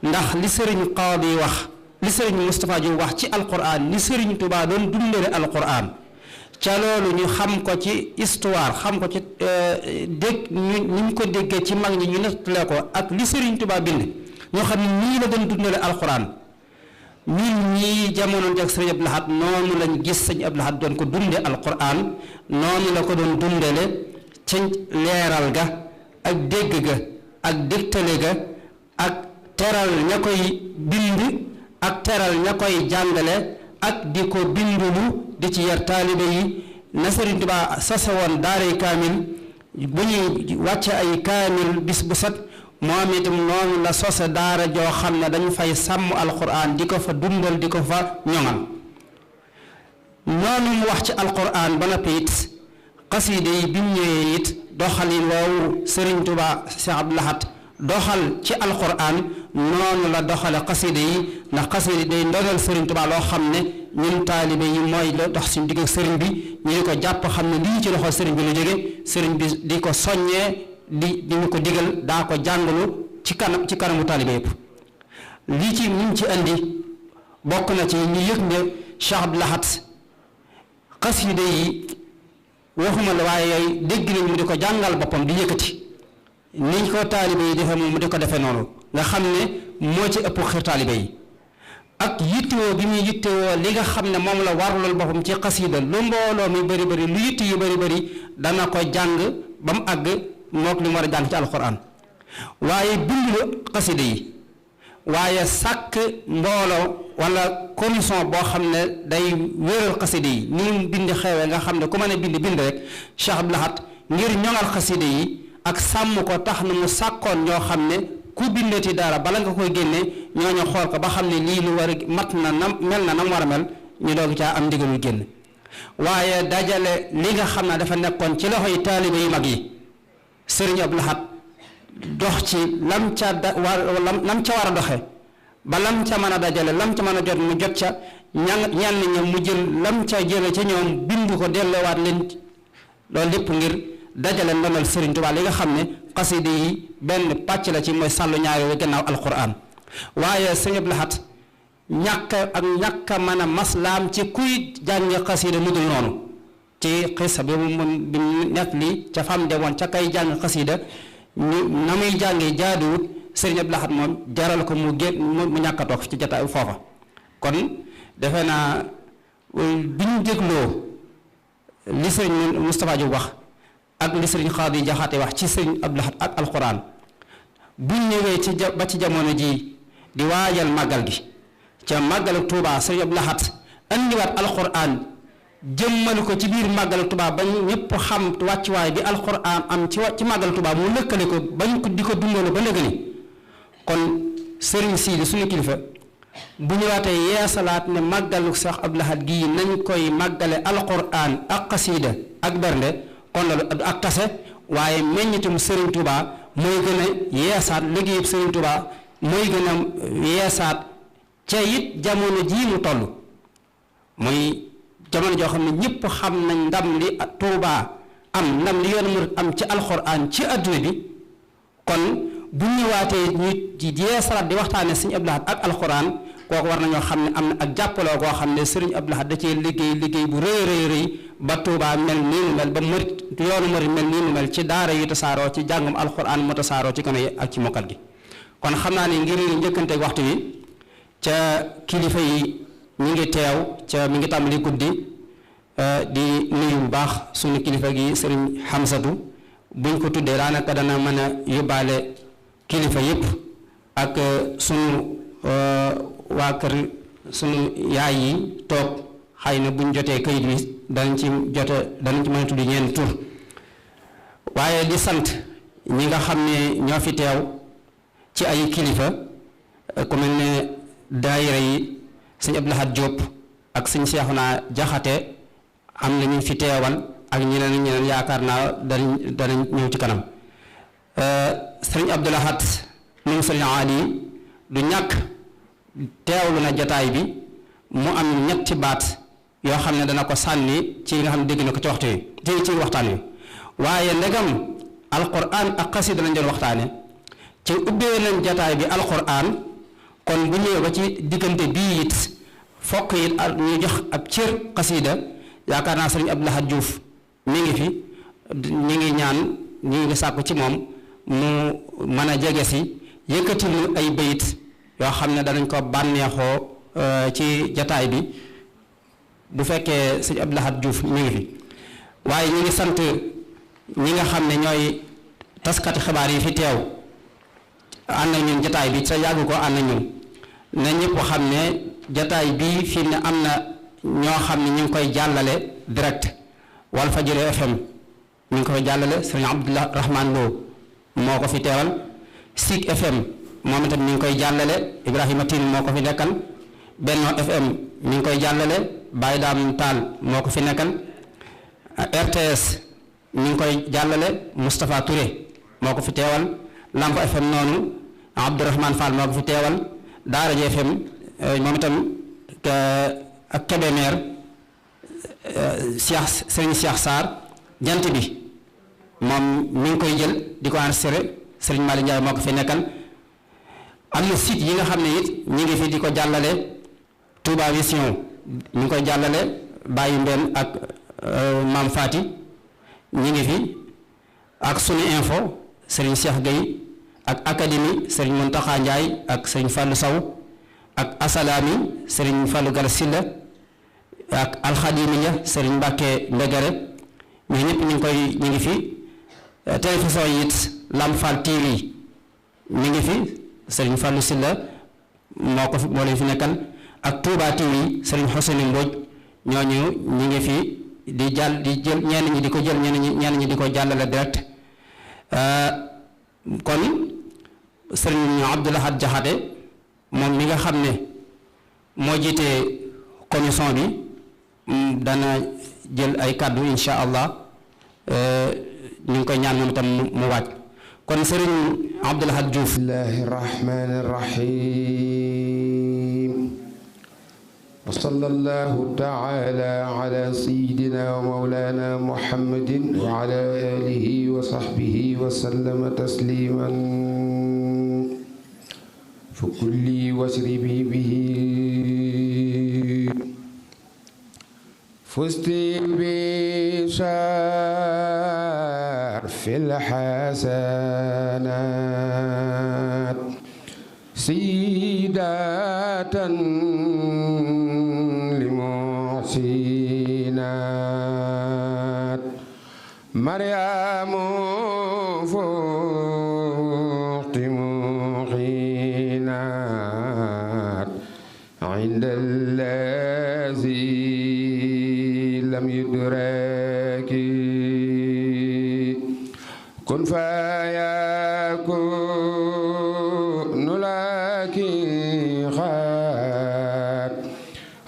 ndax li sëriñ Xaadi wax li sëriñ Moustapha Diop wax ci alquran li sëriñ Touba doon dundale alquran ca loolu ñu xam ko ci histoire xam ko ci dégg ñu ko déggee ci mag ñi ñu nettale ko ak li sëriñ Touba bind ñoo xam ne nii la doon dundale alquran ñun ñii jamono jak sëriñ Abdou Lahad noonu lañ gis sëriñ Abdou Lahad doon ko dunde alquran noonu la ko doon dundale ca leeral ga ak dégg ga ak dégtale ga ak teral ña koy bind ak teral ña koy jàngale ak di ko bindulu di ci yar taalibe yi na Sëriñ Tuubaa sase woon daaray kaamil bu ñuy wàcce ay kaamil bis bu set moom itam noonu la sose daara joo xam ne dañu fay sàmm alquran di ko fa dundal di ko fa ñoŋal noonu mu wax ci alquran ba noppi it xasiide yi bi mu ñëwee it doxalin woowu Sëriñ Tuubaa Cheikh Abdou Lahad doxal ci alquran noonu la doxale xasiide yi ndax xasiide day ndonal Sëriñ Tuubaa loo xam ne ñun taalibe yi mooy la dox suñu digg ak sëriñ bi ñu di ko jàpp xam ne lii ci loxo sëriñ bi lu jóge sëriñ bi di ko soññee di ñu ko digal daa ko jàngalu ci kanamu taalibe yëpp lii ci ñu ci andi bokk na ci ñu yëg ne Cheikh Abdou Lahad xasiide yi waxuma la waaye yooyu dégg nañ mu di ko jàngal boppam di yëkkati niñ ko taalibe yi defee moom mu di ko defee noonu nga xam ne moo ci ëpp xir taalibe yi ak yittewoo bi muy yittewoo li nga xam ne moom la warlool boppam ci xasiida lu mbooloo mi bëri bëri lu yitt yu bëri bëri dana ko jàng ba mu àgg mook li mu war a jàng ci alxuraan waaye bindu xasiida yi waaye sàkk mbooloo wala commission boo xam ne day wéral xasiida yi ni mu bind xewee nga xam ne ku mën a bind rek Cheikh Abdou Lahad ngir ñoŋal xasiida yi ak sàmm ko tax na mu sàkkoon ñoo xam ne ku bindati dara bala nga koy génne ñooñu xool ko ba xam ne lii lu war a mat na nam mel na nam war a mel ñu doog caa am ndigalul génn waaye dajale li nga xam ne dafa nekkoon ci loxoy taalibe yu mag yi Sëriñ Abdou Lahad dox ci lam ca war a doxe ba lam ca mën a dajale lam ca mën a jot mu jot ca ñenn ña mu jël lam ca jële ca ñoom bind ko delloowaat leen loolu lépp ngir dajale ndonal Sëriñ Tuubaa li nga xam ne xasida yi benn pàcc la ci mooy sàllu ñaari gannaaw alquran waaye Sëriñ Abdou Lahad ñàkk a mën a maslaam ci kuy jàngi xasida lu dul noonu ci xisa bi bi nekk li ca fam demoon ca kay jàng xasida ñu na muy jàngi jaaduwut Sëriñ Abdou Lahad moom jaral ko mu ñàkk a toog ci jataay foofa kon defe naa bi ñu dégloo li Sëriñ Moustapha Diop wax ak li Sëriñ Xaadi Jaxate wax ci Sëriñ Abdou Lahad ak alxuraan bu ñëwee ba ci jamono ji di waajal màggal gi ca màggalu Tuubaa Sëriñ Abdou Lahad andiwaat alxuraan jëmmali ko ci biir màggalu Tuubaa ba ñëpp xam wàccuwaay bi alxuraan am ci màggalu Tuubaa mu lëkkale ko bañ ko di ko dundalu ba léegi ni kon Sëriñ Siidi suñu kilifa bu ñëwaatee yeesalaat ne màggalu Seex Abdou Lahad gii nañ koy màggale alxuraan ak xasiida ak bernde kon loolu ak tase waaye meññitum Serigne Touba mooy gën a yeesaat liggéeyub Serigne Touba mooy gën a yeesaat ca it jamono jii mu toll muy jamono joo xam ne ñëpp xam nañ ndam li Touba am ndam li yoonu murid am ci alxuraan ci adduna bi kon bu ñëwaatee ñu yeesalaat di waxtaane Serigne Abdou Lahad ak alxuraan kooku war nañoo xam ne am na ak jàppaloo koo xam ne Serigne Abdou Lahad da cee liggéey bu rëy ba Touba mel nii mu mel ba murid yoonu murid mel nii mu mel ci daara yu tasaaroo ci jàngum alxuraan mu tasaaroo ci gone yi ak ci mokkal gi kon xam naa ne ngir njëkkante waxtu wi ca kilifa yi ñi ngi teew ca mi ngi tàmbali guddi di nuyu bu baax suñu kilifa gi Serigne Hamsatu buñ ko tuddee daanaka dana mën a yóbbaale kilifa yépp ak sunu waa kër sunu yaay yi toog xëy na buñ jotee kayit bi danañ ci mën a tudd ñeen tur waaye di sant ñi nga xam ne ñoo fi teew ci ay kilifa ku mel ne daayira yi sëñ Abdou Lahad Diop ak sëñ Seexuna Jaxate am na ñu fi teewal ak ñeneen yaakaar naa danañ ñëw ci kanam sëñ Abdou Lahad moom sëñ Ali du ñàkk teewlu na jataay bi mu am ñetti baat yoo xam ne dana ko sànni ci nga xam ne dégg na ko ci waxtu wi ci waxtaan wi waaye ndegam alquran ak xasida lañ doon waxtaane ci ubbee nañ jataay bi alquran kon bu ñëwee ba ci diggante bii it fokk it ñu jox ab cër xasida yaakaar naa sëriñ Abdou Lahad Diouf mi ngi fi ñi ngi ñaan ñi ngi sàkku ci moom mu mën a jege si yëkkati lu ay bayit yoo xam ne danañ ko bànneexoo ci jataay bi bu fekkee sëñ Abdou Lahad Diouf mi ngi fi waaye ñi ngi sant ñi nga xam ne ñooy taskati xibaar yi fi teew ànd ak ñun jataay bi sa yàgg ko ànd ak ñun na ñëpp xam ne jataay bii fii ne am na ñoo xam ne ñu ngi koy jàllale direct Walfadjri FM ñu ngi koy jàllale sëriñ Abdullah Rahman Lo moo ko fi teewal Sik FM moom itam ñu ngi koy jàllale Ibrahima Tine moo ko fi nekkal Benno FM ñu ngi koy jàllale Baye Dame Tall moo ko fi nekkal RTS ñu ngi koy jàllale Moustapha Touré moo ko fi teewal Lamp FM noonu Abdourahmane Fall moo ko fi teewal Daara J FM moom itam ak Kébémer Serigne Cheikh Sarr jant bi moom mi ngi koy jël di ko enregistré Serigne Malick Ndiaye moo ko fi nekkal am na site yi nga xam ne it ñi ngi fi di ko jàllale Touba Vision ñu ngi koy jàllale Baye Mbène ak Mame Fati ñi ngi fi ak Sunu Info Serigne Cheikh Gueye ak Académie Serigne Mountakha Ndiaye ak Serigne Fallou Sow ak Assalaami Serigne Fallou Gala Silla ak Alxadimiya Serigne Mbacke Mbegere ñoo ñëpp ñu ngi fi télévision yi it Lamp Fall TV mi ngi fi Serigne Fallou Silla moo leen fi nekkal ak Touba TV Serigne Hosseini Mbodj ñooñu ñu ngi fi di jël ñenn ñi di ko jël ñenn ñi di ko jàllale direct kon Serigne Abdou Lahad Diakhaté moom mi nga xam ne moo jiite commission bi dana jël ay kàddu insha allah ñu ngi koy ñaan moom itam mu waaj kon Serigne Abdou Lahad Diouf. bismillahi rahmani rahim wa sallallahu taala ala sayyidina wa mawlana muhammadin wa ala alihi wa sahbihi wa sallama tasliman fa kulli wasribi bihi fusti bishar fil hasanat sidatan limuhsinat maryamu fuqti muqinat inda allazi lam yudraki kun fayakunu laki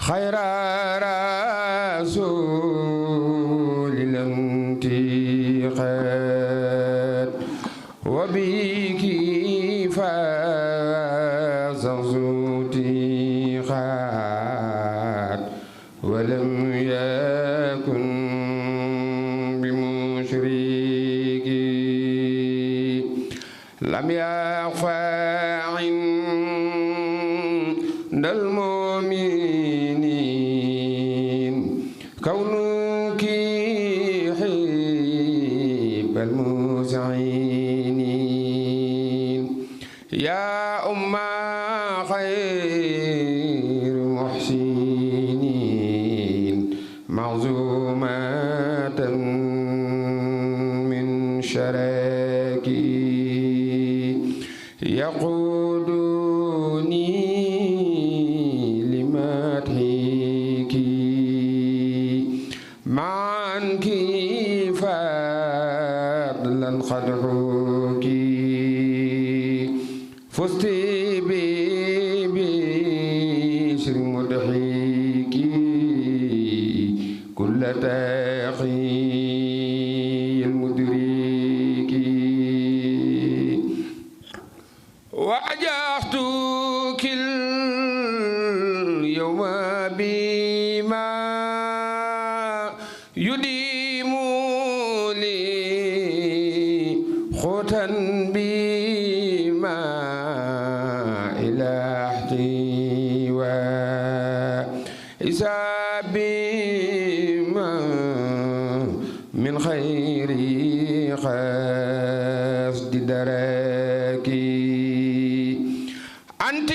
khayra rasulil anti فاز زوتيخات ولم يكن بمشرك لم يخفى عند المؤمنين كونك حب المسعين يا أم خير محسنين معزومة من شراكي يقودني لمدحك معك فضلا خدعك فزت ببشر مدحك كل تقي المدرك واجهتك اليوم بما يديم لي خوتا بما إلى احتواء بما من خير قصد دراكي أنت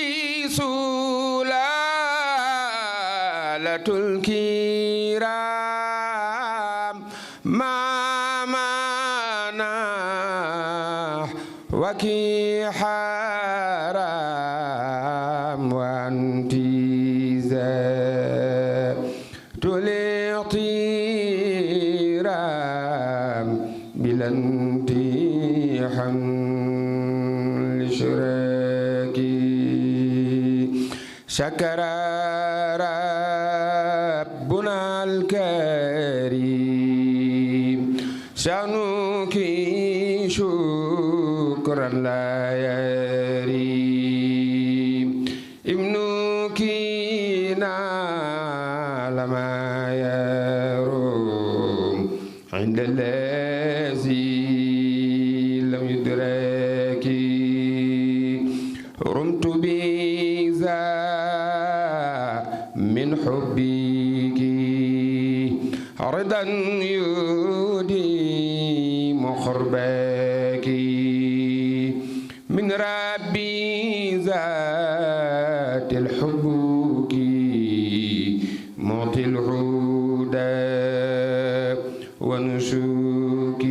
سلالة الكرام ما منح وكي حرام وأنت ذات الاغترام بلا امتحان لشراكي شكر ربنا الكريم شانك شكرا لا يريم ابنك نال ما يروم عند الذي لم يدرك رمت بذا من حبك رضا يديم قربك من ربي ذات الحبك معطي الهدى ونسوك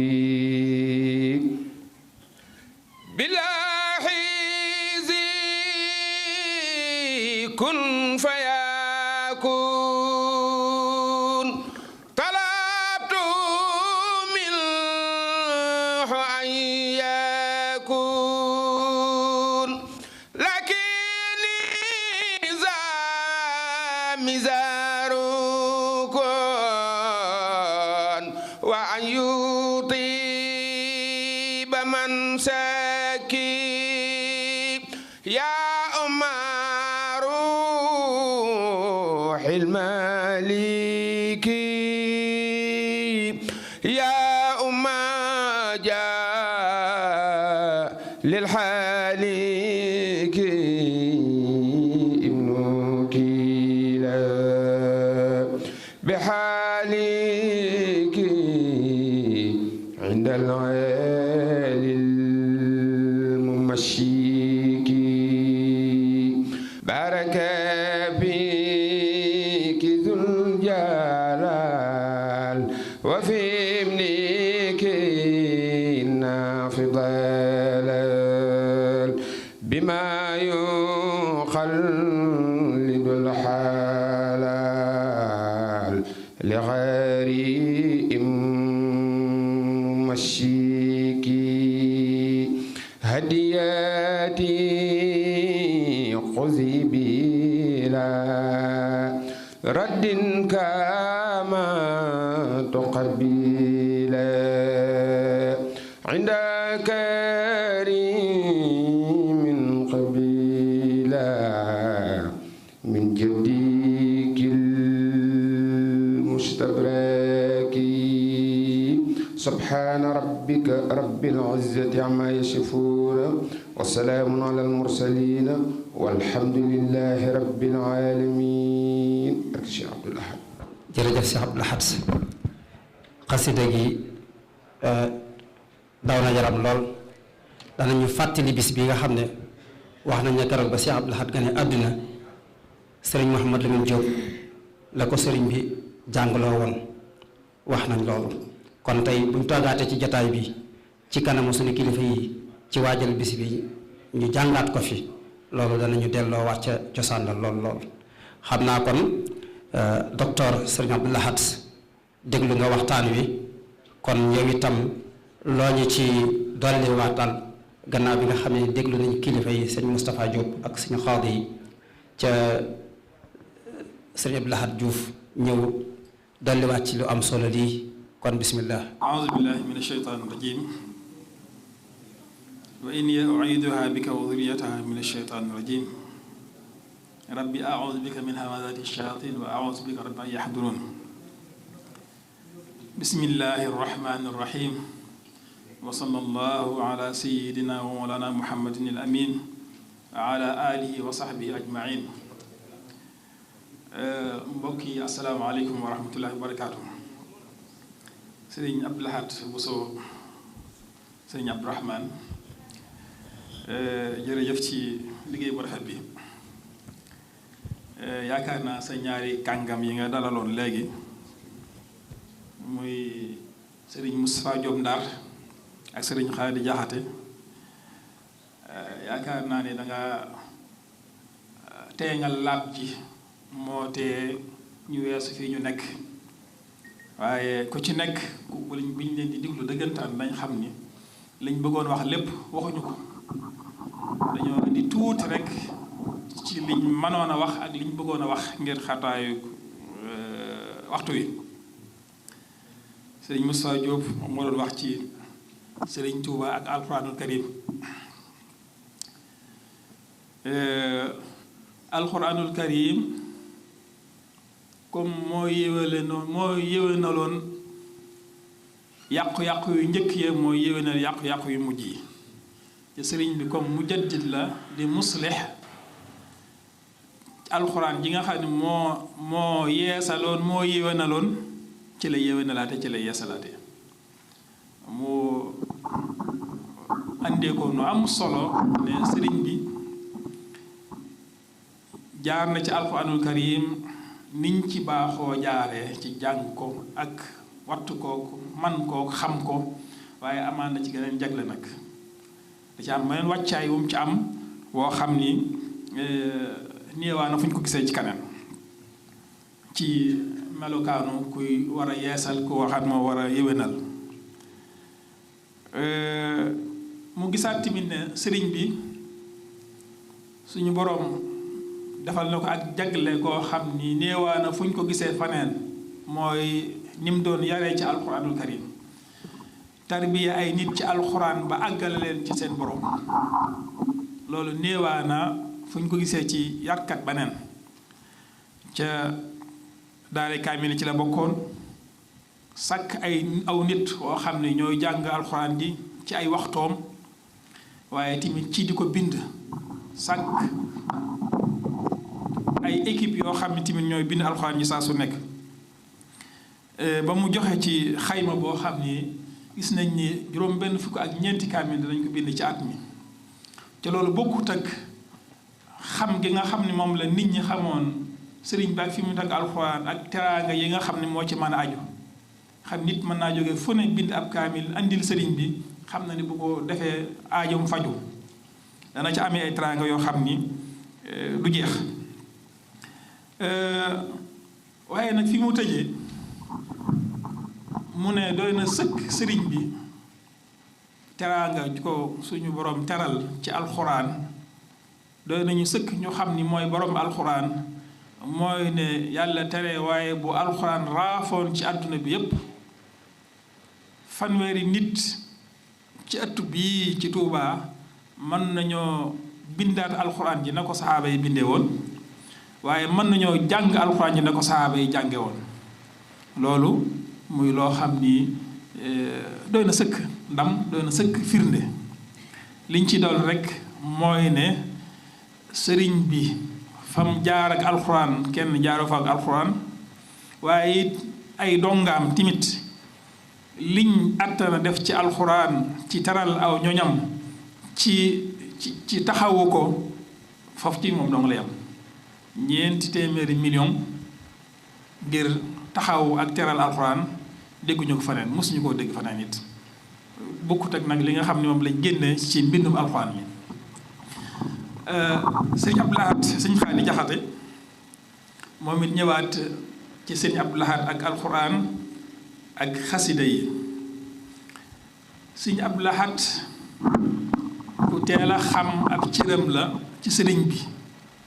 بالله كن فيكون طلبت منه أن يكون لكني ذا مزار كون وأن يطيب من سكي يا المالك يا جاء للحالك ابنك لا بحالك عند العالي الممشيك بارك فيك ذو الجلال وفي ابنك النافضال بما يخلد الحلال لغير ممشيك هدياتي خذي بلا رد كما تقبل عند كريم subhaana rabbika rabbil izzati amma yasifuuna wa salaamun alal mursaliina walhamdulillahi rabbil aalamiin. ak Cheikh Abdoul Ahad. jërëjëf Cheikh Abdoul Ahad xasida gi daw na yaram lool. danañu fàttali bis bi nga xam ne wax nañ ne keroog ba Cheikh Abdoul Ahad gane àdduna sëriñ Mouhamad Lamine Diop la ko sëriñ bi jàngaloo woon wax nañ loolu. kon tey buñ toogaatee ci jataay bi ci kanamu suñu kilifa yi ci waajal bis bi ñu jàngaat ko fi loolu danañu delloo waat ca cosaan la lool. xam naa kon docteur sëriñ Abdoul Ahad déglu nga waxtaan wi kon yow itam loo ñu ci dolli waatal gannaaw bi nga xam ne déglu nañu kilifa yi sëñ Moustapha Diop ak suñu xaadi yi ca sëñ Abdoul Ahad Diouf ñëw dolliwaat ci lu am solo lii kon bismillah. aoudu billahi min asheytaan rajim wa inni uiduha bika wa dhurriyataha min asheytaan rajim rabbi aoudu bika min hamazati shayatin wa aoudu bika rabbi an yahdurun bismillahi arrahmani arrahim wa sallallahu ala sayyidina wa mawlana muhammadin al amin wa ala alihi wa sahbihi ajmain. mbokk yi asalaamaaleykum wa rahmatullahi wa barakaatu. sëriñ Abdoul Ahad Bousso sëriñ Abdourahman jërëjëf ci liggéey bu rafet bi. yaakaar naa sa ñaari kàngam yi nga dalaloon léegi muy sëriñ Moustapha Diop Ndar ak sëriñ Xaadi Jaxate yaakaar naa ne danga teengal laab ji moo tee ñu weesu fii ñu nekk waaye ku ci nekk bu ñu leen di diglu dëggantaan dañ xam ni liñ bëggoon wax lépp waxuñu ko dañoo indi tuuti rek ci liñ mënoon a wax ak liñ bëggoon a wax ngir xataayu waxtu wi. sëriñ Moustapha Diop moom moo doon wax ci sëriñ Touba ak alxuraanul karim. alxuraanul karim comme moo yéwénaloon yàqu-yàqu yu njëkk ya moo yéwénal yàqu-yàqu yu mujj yi te sëriñ bi comme mujaddid la di muslix alxuraan ji nga xam ne moo yeesaloon moo yéwénaloon ci la yéwénalaate ci la yeesalaate mu andee ko nu am solo ne sëriñ bi jaar na ci alxuraanul karim niñ ci baaxoo jaaree ci jàng ko ak wattu ko man koo xam ko waaye amaan na ci geneen jagle nag da ci am beneen wàccaay wu mu ci am woo xam ni néewaa na fu ñu ko gisee ci kanam ci melokaanu kuy war a yeesal ku waxaat moo war a yéwénal mu gisaat tamit ne sëriñ bi suñu boroom defal na ko ak jagle koo xam ni néewaa na fu ñu ko gisee faneen mooy ni mu doon yaree ci alxuraanul karim tarbiya ay nit ci alxuraan ba àggale leen ci seen borom loolu néewaa na fu ñu ko gisee ci yarkat baneen ca daare kaamil ci la bokkoon sàkk aw nit woo xam ne ñooy jàng alxuraan ji ci ay waxtoom waaye tamit ci di ko bind sàkk ay équipe yoo xam ne tamit ñooy bind alxuraan ji saa su nekk ba mu joxe ci xayma boo xam ni gis nañ ni juróom benn fukk ak ñeenti kaamil danañ ko bind ci at mi te loolu bokkut ak xam gi nga xam ne moom la nit ñi xamoon sëriñ bi ak fi mu tagg alxuraan ak teraanga yi nga xam ne moo ci mën a aju xam nit mën naa jóge fu ne bind ab kaamil andil sëriñ bi xam na ni bu ko defee aajom faju dana ci amee ay teraanga yoo xam ni du jeex waaye nag fi mu tëjee mu ne doy na sëkk sëriñ bi teraanga ko suñu borom teral ci alxuraan doy nañu sëkk ñu xam ni mooy borom alxuraan mooy ne yàlla tere waaye bu alxuraan raafoon ci àdduna bi yépp fanweeri nit ci ëtt bii ci Tuubaa mën nañoo bindaat alxuraan ji na ko saxaaba yi bindee woon waaye mën nañoo jàng alxuraan ji na ko saxaaba yi jànge woon loolu muy loo xam ni doy na sëkk ndam, doy na sëkk firnde. liñ ci dool rek mooy ne sëriñ bi fam jaar ak alxuraan kenn jaaroo fa ak alxuraan, waaye it ay dongaam timit liñ attana def ci alxuraan ci taral aw ñoñam ci taxawu ko foofu ci moom dong la yam. 400 millions ngir taxawu ak teral alxuraan dégguñu ko faneen, mosuñu koo dégg faneen it bokkut ak nag li nga xam ne moom lañ génne ci mbindum alxuraan mi. sëñ Abdou Lahad sëñ Xaadi Jaxate moom it ñëwaat ci sëñ Abdou Lahad ak alxuraan ak xasida yi. sëñ Abdou Lahad ku teel a xam ab cëram la ci sëriñ bi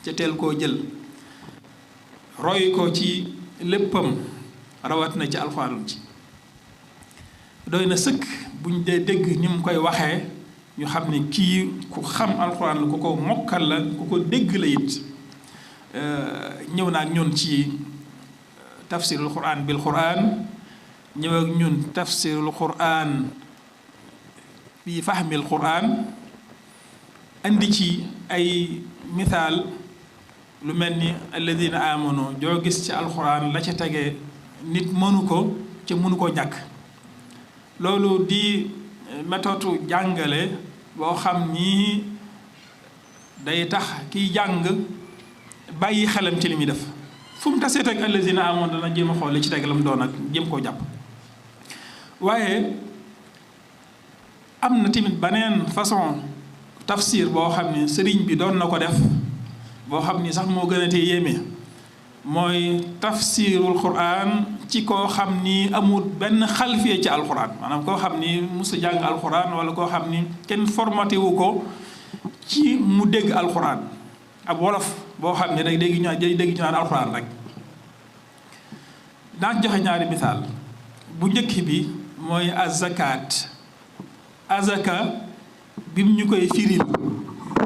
ca teel koo jël roy ko ci léppam rawat na ci alxuraan ci doy na sëkk buñ dee dégg ni mu koy waxee ñu xam ne kii ku xam alxuraan la ku ko mokkal la ku ko dégg la it. ñëw na ak ñun ci tafsirul quran bil quran, ñëw ak ñun tafsirul quran bi fahmil quran, andi ci ay misaal lu mel ni alladina amanu joo gis ci alxuraan la ca tege nit mënu ko ca mënu koo ñàkk. loolu di méthode jàngale boo xam ni day tax kiy jàng bàyyi xelam ci li muy def fu mu tasee teg alladina amanu dana jéem a xool li ci teg la mu doon ak jéem koo jàpp. waaye am na tamit beneen façon tafsir boo xam ni sëriñ bi doon na ko def boo xam ni sax moo gën a tee yéeme, mooy tafsirul quran ci koo xam ni amul benn xalfiya ci alquran, maanaam koo xam ni musu jàng alquran wala koo xam ni kenn formaté wu ko ci mu dégg alquran, ab wolof boo xam ne day dégg ñu naan alquran rek. daan joxe ñaari misaal. bu njëkk bi mooy azakaat. azaka bim ñu koy firil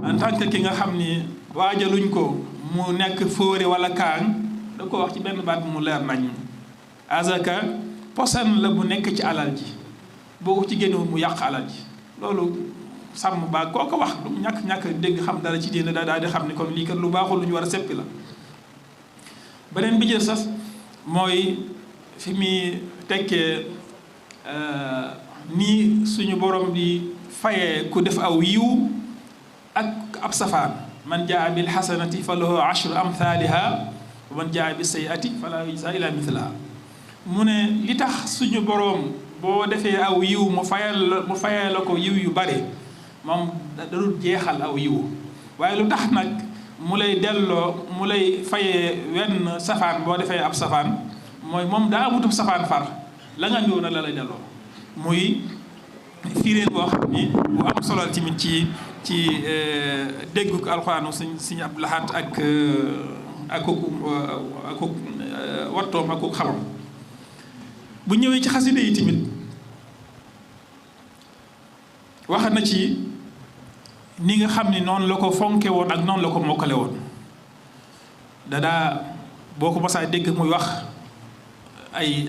en tant que ki nga xam ni waajaluñ ko mu nekk fóore wala kaang, da ko wax ci benn baat mu leer nañ. azaka posan la bu nekk ci alal ji, boo ko ci génnewul mu yàq alal ji. loolu sàmm baa koo ko wax du ñàkk dégg xam dara ci diine daal di xam ni kon lii kat lu baaxul lu ñu war a seppi la. beneen bi jël sax mooy fi muy tekkee nii suñu borom di fayee ku def aw yiw ak ab safaan. man jaa bil xasanati fa lahu ashru amthaliha wa man jaa bis sayyiati fala yujza illa mithlaha. mu ne li tax suñu boroom boo defee aw yiw mu fayal la ko yiw yu bari moom da dul jeexal aw yiw, waaye lu tax nag mu lay delloo mu lay fayee wenn safaan boo defee ab safaan mooy moom daa amutub safaan far la nga ñëw na la lay delloo. muy fireen boo xam ni bu am solo tamit ci déggu alxuraanu Sëñ Abdou Lahad ak wattoom ak xamam. bu ñëwee ci xasida yi tamit wax na ci ni nga xam ni noonu la ko fonke woon ak noonu la ko mokkale woon. dadaa boo ko masaa dégg muy wax ay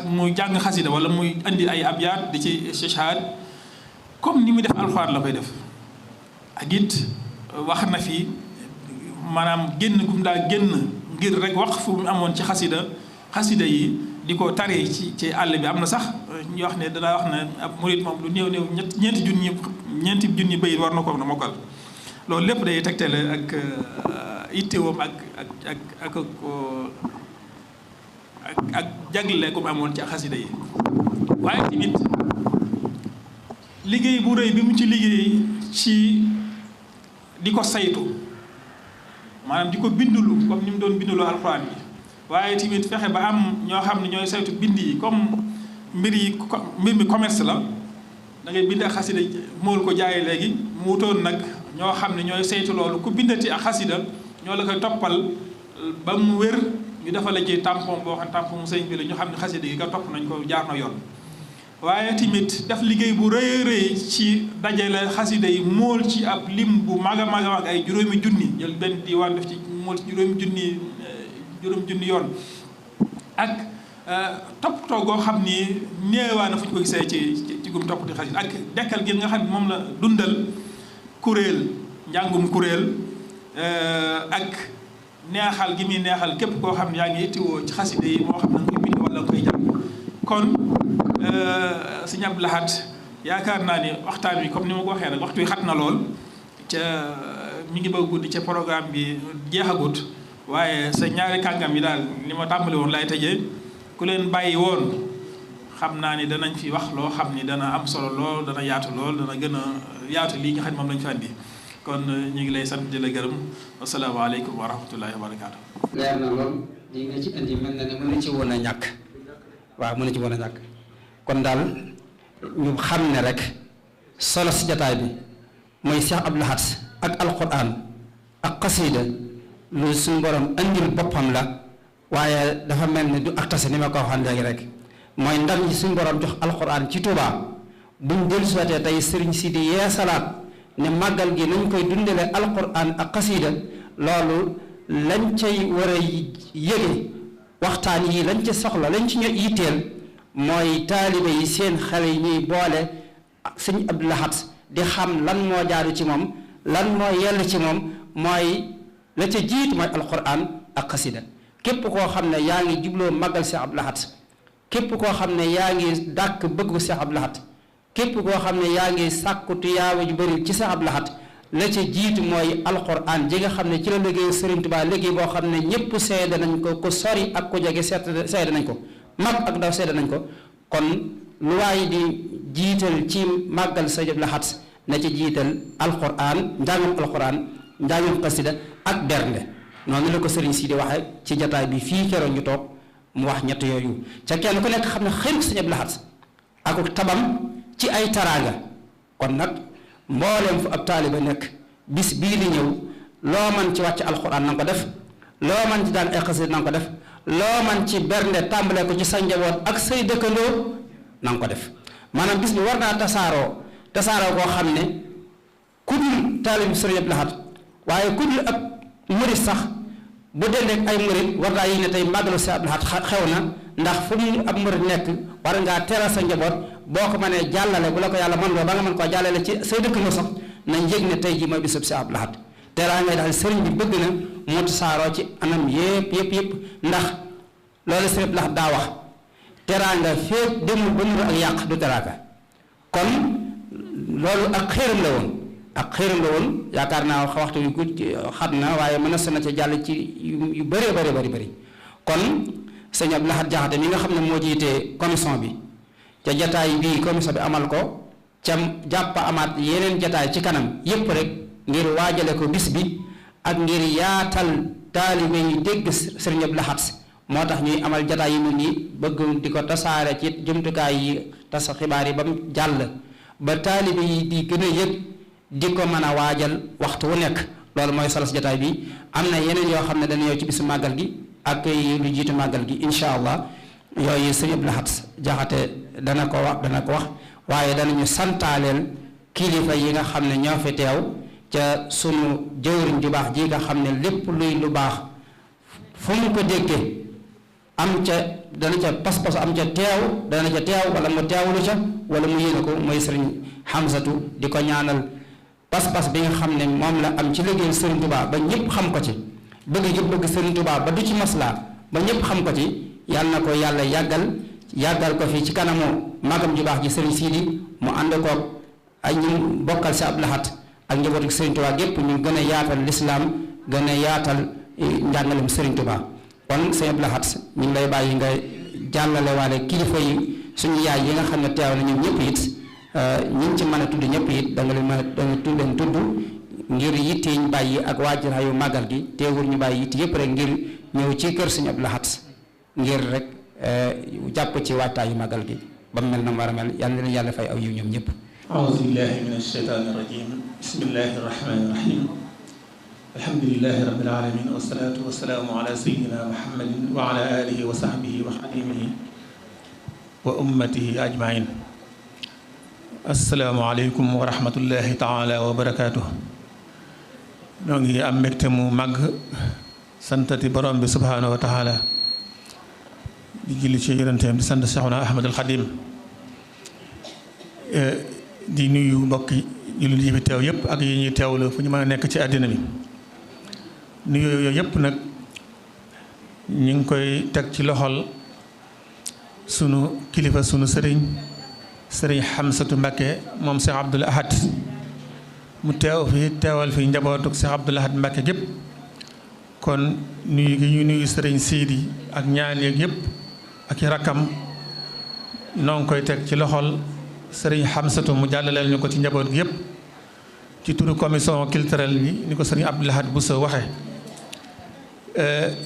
muy jàng xasida wala muy andi ay abyaat di ci istishhaad comme ni muy def alxuraan la koy def. ak it wax na fi maanaam génn gum daa génn ngir rek wax fu mu amoon ci xasida yi di ko taree ci àll bi. am na sax ñu wax ne danaa wax ne ab murit moom lu néew ñeenti junni bayit war na ko mokkal. loolu lépp day tegtale ak itteewam ak jagle gu mu amoon ci xasida yi. waaye tamit liggéey bu rëy bi mu ci liggéey ci di ko saytu, maanaam di ko bindulu comme ni mu doon bindulu alxuraan bi. waaye tamit fexe ba am ñoo xam ne ñooy saytu bind yi, comme mbir mi commerce la, da ngay bind ak xasida mool ko jaayee léegi mu wutoon nag ñoo xam ne ñooy saytu loolu ku bindati ak xasida ñoo la koy toppal ba mu wér, ñu defal la ci tampon boo xam ne tampon mu sëñ bi la ñu xam ne xasida yi nga topp nañ ko jaar na yoon. waaye tamit def liggéey bu rëy rëy ci dajale xasida yi mool ci ab lim bu mag a mag ay juróomi junni, jël benn diwaan def ci mool ci juróomi junni yoon. ak toppatoo goo xam ni néewaa na fu ñu ko gisee ci gum toppati xasida ak dekkal gi nga xam ne moom la dundal kuréel njàngum kuréel ak neexal gi muy neexal képp koo xam ne yaa ngi ittiwoo ci xasida yi moo xam ne nga koy bind wala nga koy jàng kon Sëñ Abdou Lahad yaakaar naa ni waxtaan wi comme ni ma ko waxee rek waxtu wi xat na lool ca mi ngi bëgg guddi ca programme bi jeexagut waaye sa ñaari kàngam yi daal li ma tàmbali woon lay tëjee ku leen bàyyi woon xam naa ni danañ fi wax loo xam ni dana am solo lool dana yaatu lool dana gën a yaatu lii nga xam ne moom lañu fi andi kon ñu ngi lay sant di la gërëm asalaamaaleykum wa rahmatullahi wa barakaatu. leer na lool li nga ci indi mel na ne mënu ci woon a ñàkk waaw mënu ci woon a ñàkk kon daal ñu xam ne rek solo si jataay bi mooy Cheikh Abdou Lahad ak alquran ak xasida lu suñu borom andil boppam la waaye dafa mel ni du ak tase ni ma ko waxaan léegi rek mooy ndam yi suñu borom jox alquran ci Touba buñ dellu siwaatee tey sëriñ si di yeesalaat ne màggal gi nañ koy dundale alquran ak xasida loolu lañ cay war a yëge waxtaan yi lañ ca soxla lañ ci ño yitteel mooy taalibe yi seen xale yi ñuy boole sëñ Abdou Lahad di xam lan moo jaaru ci moom lan moo yell ci moom mooy la ca jiit mooy alquran ak xasida képp koo xam ne yaa ngi jubloo màggal Cheikh Abdou Lahad képp koo xam ne yaa ngi dàkk bëggu Cheikh Abdou Lahad képp koo xam ne yaa ngi sàkku tuyaaba ju bëri ci Cheikh Abdou Lahad la ca jiitu mooy alquran ji nga xam ne ci la liggéey Serigne Touba liggéey boo xam ne ñëpp seede nañ ko ku sori ak ku jege seede nañ ko mag ak ndaw seede nañ ko kon lu waay di jiital ci màggal Cheikh Abdou Lahad na ci jiital alquran njàngam alquran njàngam xasida ak bernde noonu la ko Serigne si di waxee ci jataay bi fii keroog ñu toog mu wax ñett yooyu ca kenn ku nekk xam ne xëy na Cheikh Abdou Lahad ak tabam ci ay taraanga kon nag mbooleem fu ab taaliba nekk bis bii di ñëw loo man ci wàcc alxuraan na nga ko def loo man ci daan ay xasida na nga ko def loo man ci bernde tàmbale ko ci sa njaboot ak say dëkkandoo na nga ko def maanaam bis bi war naa tasaaroo koo xam ne ku dul taalib Sëriñ Abdou Lahad waaye ku dul ab murit sax bu dendeek ay murit war naa yi ne tey màggalu Sëriñ Abdou Lahad xew na ndax fu mu ab murit nekk war ngaa teral sa njaboot boo ko mënee jàllale bu la ko yàlla mën loo ba nga mën koo jàllale ci say dëkkandoo sax nañ yëg ne tey jii mooy bisub Sëriñ Abdou Lahad teraa ngay daal sëriñ bi bëgg na mu tasaaroo ci anam yëpp ndax loolu Sëriñ Abdou Lahad daa wax teraanga fépp demul ba nuru ak yàq du teraanga kon loolu ak xéeram la woon yaakaar naa waxtu yu gudd xat na waaye mën na ca jàll ci yu bëri kon Sëriñ Abdou Lahad Jaxate mi nga xam ne moo jiitee commission bi ca jataay bii commission bi amal ko ca jàpp amaat yeneen jataay ci kanam yépp rek ngir waajale ko bis bi ak ngir yaatal taalibe yi dégg Sëriñ Abdou Lahad moo tax ñuy amal jataay yi mu nii bëgg di ko tasaare ci jumtukaay yi tas xibaar yi ba mu jàll ba taalibe yi di gën a yëg di ko mën a waajal waxtu wu nekk loolu mooy salas jataay bi am na yeneen yoo xam ne dana ñëw ci bisu màggal gi ak lu jiitu màggal gi incha allah yooyu Sëriñ Abdou Lahad Jaxate dana ko wax waaye danañu santaaleel kilifa yi nga xam ne ñoo fi teew ca sunu jëwriñ ju baax ji nga xam ne lépp luy lu baax fu mu ko déggee am ca dana ca pas-pas am ca dana ca teew wala mu teewlu ca wala mu yéene ko mooy Sëriñ Hamsatu di ko ñaanal pas-pas bi nga xam ne moom la am ci liggéey Sëriñ Tuubaa ba ñëpp xam ko ci bëgg Sëriñ Tuubaa ba du ci maslaa ba ñëpp xam ko ci yàlla na ko yàlla yàggal ko fii ci kanamu magam ju baax ji Sëriñ Siidi mu ànd koog ay ñu bokkal si Abdou Lahad ak njabootu Sëriñ Tuubaa gépp ñu gën a yaatal lislaam gën a yaatal njàngalem Sëriñ Tuubaa kon Sëriñ Abdou Lahad ñu ngi lay bàyyi nga jàllale waale kilifa yi suñu yaay yi nga xam ne teew na ñun ñëpp it ñi ci mën a tudd ñëpp it da nga leen tudd ngir yitte ñu bàyyi ak waajuraayu màggal gi teewul ñu bàyyi yitte yëpp rek ngir ñëw ci kër Sëriñ Abdou Lahad ngir rek jàpp ci waajtaayu màggal gi ba mu mel na mu war a mel yàlla na leen yàlla fay aw yiw ñoom ñëpp. auzu billahi min ashaytaani rajim bismillahi rahmani rahim alhamdulilahi rabbil alamin wasalaatu wasalaamu ala sayyidina muhammadin wa ala alihi wa sahbihi wa xadimihi wa ummatihi ajmain assalaamu aleykum wa rahmatullahi taala wa barakaatuh. ñoo ngi am mbégte mu màgg santati borom bi subhaanahu wa taala di julli ci yonenteem di sant Seexuna Ahmadul Xadim di nuyu mbokki jullit yi fi teew yëpp ak yi ñuy teewlu fu ñu mën a nekk ci àddina bi nuyu yooyu yëpp nag ñu ngi koy teg ci loxol sunu kilifa sunu sëriñ Xamsatu Mbakke moom Cheikh Abdoul Ahad mu teew fi teewal fi njabootuk Cheikh Abdoul Ahad Mbakke gépp kon nuyu gi ñu nuyu sëriñ Sidi ak ñaan yeeg yëpp ak i rakkam noo ngi koy teg ci loxol sëriñ Xamsatu mu jàllaleel ñu ko ci njaboot gi yëpp ci turu commission culturelle bi ni ko sëriñ Abdoul Ahad Bousso waxe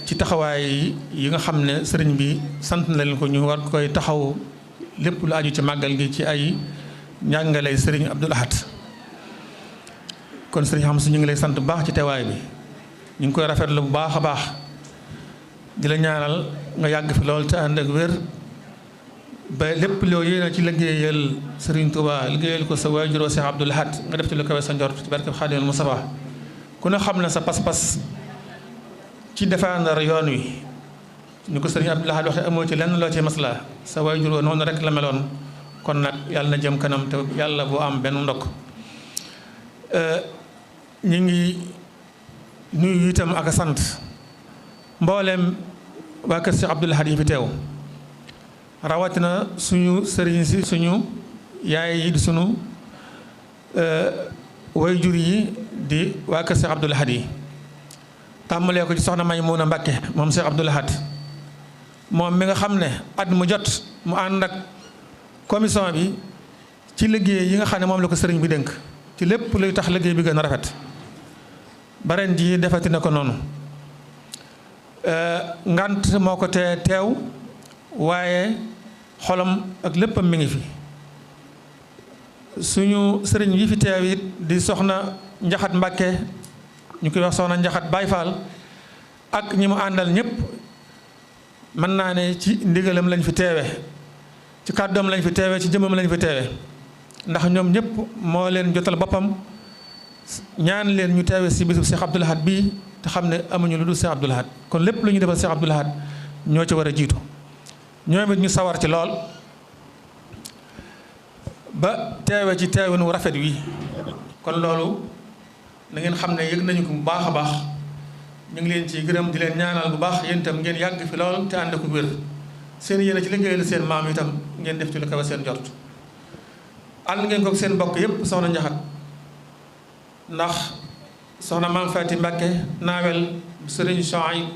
ci taxawaay yi nga xam ne sëriñ bi sant na leen ko ñu war koy taxaw lépp lu aju ci màggal gi ci ay njàngaley sëriñ Abdoul Ahad kon sëriñ Xamsatu ñu ngi lay sant bu baax ci teewaay bi ñu ngi koy rafetlu bu baax a baax di la ñaanal nga yàgg fi lool te ànd ak wér ba lépp loo yéene ci liggéeyal Serigne Touba liggéeyal ko sa waajuroo Cheikh Abdoul Ahad nga def ci lu kawe sa njort ci barke Xaadimul Mustafaa ku ne xam na sa pas-pas ci défendre yoon wi ñu ko Serigne Abdoul Ahad waxe amoo ci lenn loo ci masla sa waajuroo noonu rek la meloon kon nag yàlla na jëm kanam te yàlla boo am benn ndokk ñu ngi nuyu itam ak sant mbooleem waa kër Cheikh Abdoul Ahad yi fi teew rawatina suñu sëriñ si suñu yaay yi di suñu wayjur yi di waa kër Cheikh Abdoul Ahad yi tàmbalee ko ci soxna Maymuna Mbakke moom Cheikh Abdoul Ahad moom mi nga xam ne at mu jot mu ànd ak commission bi ci liggéey yi nga xam ne moom la ko sëriñ bi dénk ci lépp luy tax liggéey bi gën a rafet ba ren ji defati na ko noonu ngant moo ko tee teew waaye xolam ak léppam mi ngi fi suñu sëriñ yi fi teew it di soxna Njaxat Mbàkke ñu koy wax soxna Njaxat Baay Faal ak ñi mu àndal ñëpp mën naa ne ci ndigalam lañ fi teewe ci kàddoom lañ fi teewe ci jëmmam lañ fi teewe ndax ñoom ñëpp moo leen jotal boppam ñaan leen ñu teewe si bisu Cheikh Abdoul Ahad bii te xam ne amuñu lu dul Cheikh Abdoul Ahad kon lépp lu ñu defal Cheikh Abdoul Ahad ñoo ci war a jiitu ñoom it ñu sawar ci lool ba teewe ci teewin wu rafet wi kon loolu na ngeen xam ne yëg nañu ko bu baax a baax ñu ngi leen ciy gërëm di leen ñaanal bu baax yéen itam ngeen yàgg fi lool te ànd ko wér seen yéene ci liggéeyal seen maam itam ngeen def ci lu kawe seen jort ànd ngeen ko seen mbokk yépp soxna Njaxat ndax soxna Maam Faati Mbàkke naawel sëriñ Sohayb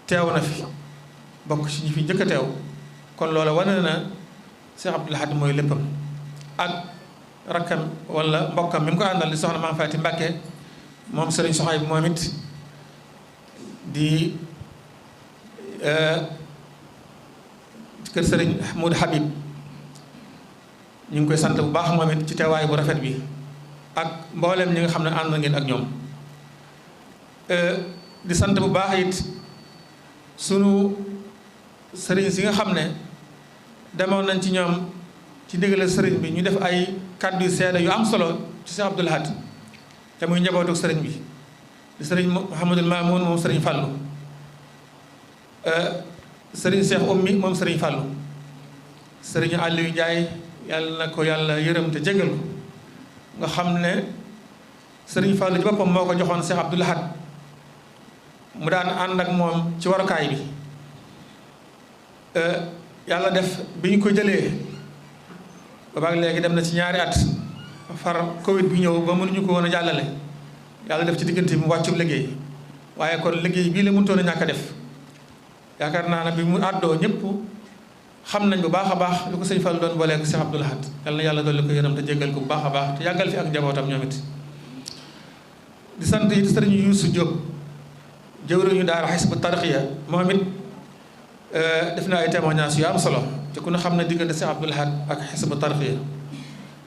teew na fi bokk ci ñi fi njëkk a teew kon loola wane na Cheikh Abdoul Ahad mooy léppam ak rakkam wala mbokkam mi mu ko àndal di soxna Maam Faati Mbàkke moom sëriñ Sohayb moom it di kër sëriñ Modou Habib ñu ngi koy sant bu baax moom it ci teewaay bu rafet bi ak mboolem ñi nga xam ne ànd ngeen ak ñoom di sant bu baax it sunu sëriñ si nga xam ne demoon nañ ci ñoom ci ndigalal sëriñ bi ñu def ay kàddu yu seede yu am solo ci Cheikh Abdoul Ahad te muy njabootu sëriñ bi di sëriñ Mouhamadul Mamoun moom sëriñ Fallou sëriñ Cheikh Oumy moom sëriñ Fallou sëriñ Aliou Ndiaye yàlla na ko yàlla yërëm te jégal ko nga xam ne sëriñ Fallou ci boppam moo ko joxoon Cheikh Abdoul Ahad mu daan ànd ak moom ci warukaay bi yàlla def bi ñu ko jëlee boobaag léegi dem na ci ñaari at far Covid bi ñëw ba mënuñu ko woon a jàllale yàlla def ci diggante bi mu wàccu liggéey waaye kon liggéey bii la mënutoon a ñàkk a def yaakaar naa ne bi mu àddoo ñëpp xam nañ bu baax a baax lu ko sëñ Fall doon booleeg Cheikh Abdoul Ahad yàlla na yàlla dolli ko yërëm te jéggal ko bu baax a baax te yàggal fi ak njabootam ñoom it di sant it sëriñ Youssou Diop jëwriñu daara Hizbut Tarqiyyah moom it def na ay témoignages yu am solo te ku ne xam ne diggante Cheikh Abdoul Ahad ak Hizbut Tarqiyyah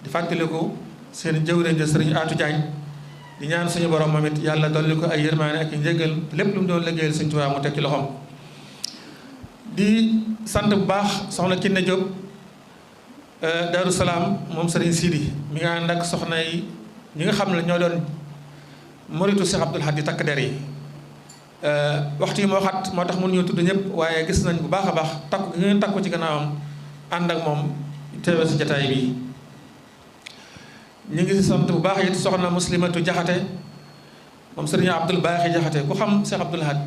di fàttaliku seen jëwriñ de sëriñ Atou Diagne di ñaan suñu borom moom it yàlla dolli ko ay yërmaane ak njéggal lépp lu mu doon liggéeyal Sëriñ Tuubaa mu teg ci loxoom di sant bu baax soxna Kiné Diop Darou Salaam moom sëriñ Sidi mi nga ànd ak soxna yi ñi nga xam ne ñoo doon moritu Cheikh Abdoul Ahad di takk der yi waxtu yi moo xat moo tax mënuñoo tudd ñëpp waaye gis nañ bu baax a baax takku gi ngeen takku ci gannaawam ànd ak moom teewee si jataay bi ñu ngi sant bu baax it soxna Muslimatu Jaxate moom sëriñ Abdul Baaxi Jaxate ku xam Cheikh Abdoul Ahad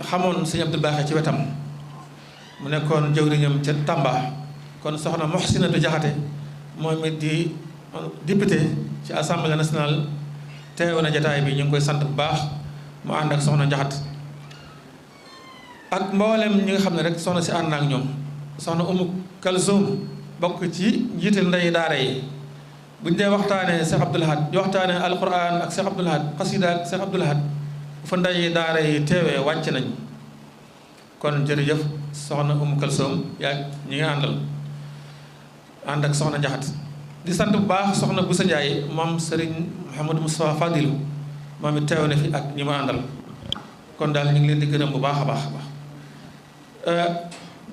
xamoon sëriñ Abdul Baaxi ci wetam mu nekkoon jëwriñam ca Tamba kon soxna Muhsinatu Jaxate moom it di député ci assemblée nationale teew na jataay bi ñu ngi koy sant bu baax mu ànd ak soxna Jaxate ak mboolem ñi nga xam ne rek soxna si ànd na ak ñoom soxna Umu Kalsoum bokk ci njiital ndeyi daara yi bu ñu dee waxtaanee Cheikh Abdoul Ahad di waxtaanee alquran ak Cheikh Abdoul Ahad xasida ak Cheikh Abdoul Ahad bu fa ndeyi daara yi teewee wàcc nañ kon jërëjëf soxna Umu Kalsoum yaa ñi nga ànd ak soxna Jaxate di sant bu baax soxna Boussa Ndiaye moom Serigne Mouhamadou Moustapha Fadilu moom it teew na fi ak ñi ma àndal kon daal ñu ngi leen di gërëm bu baax a baax a baax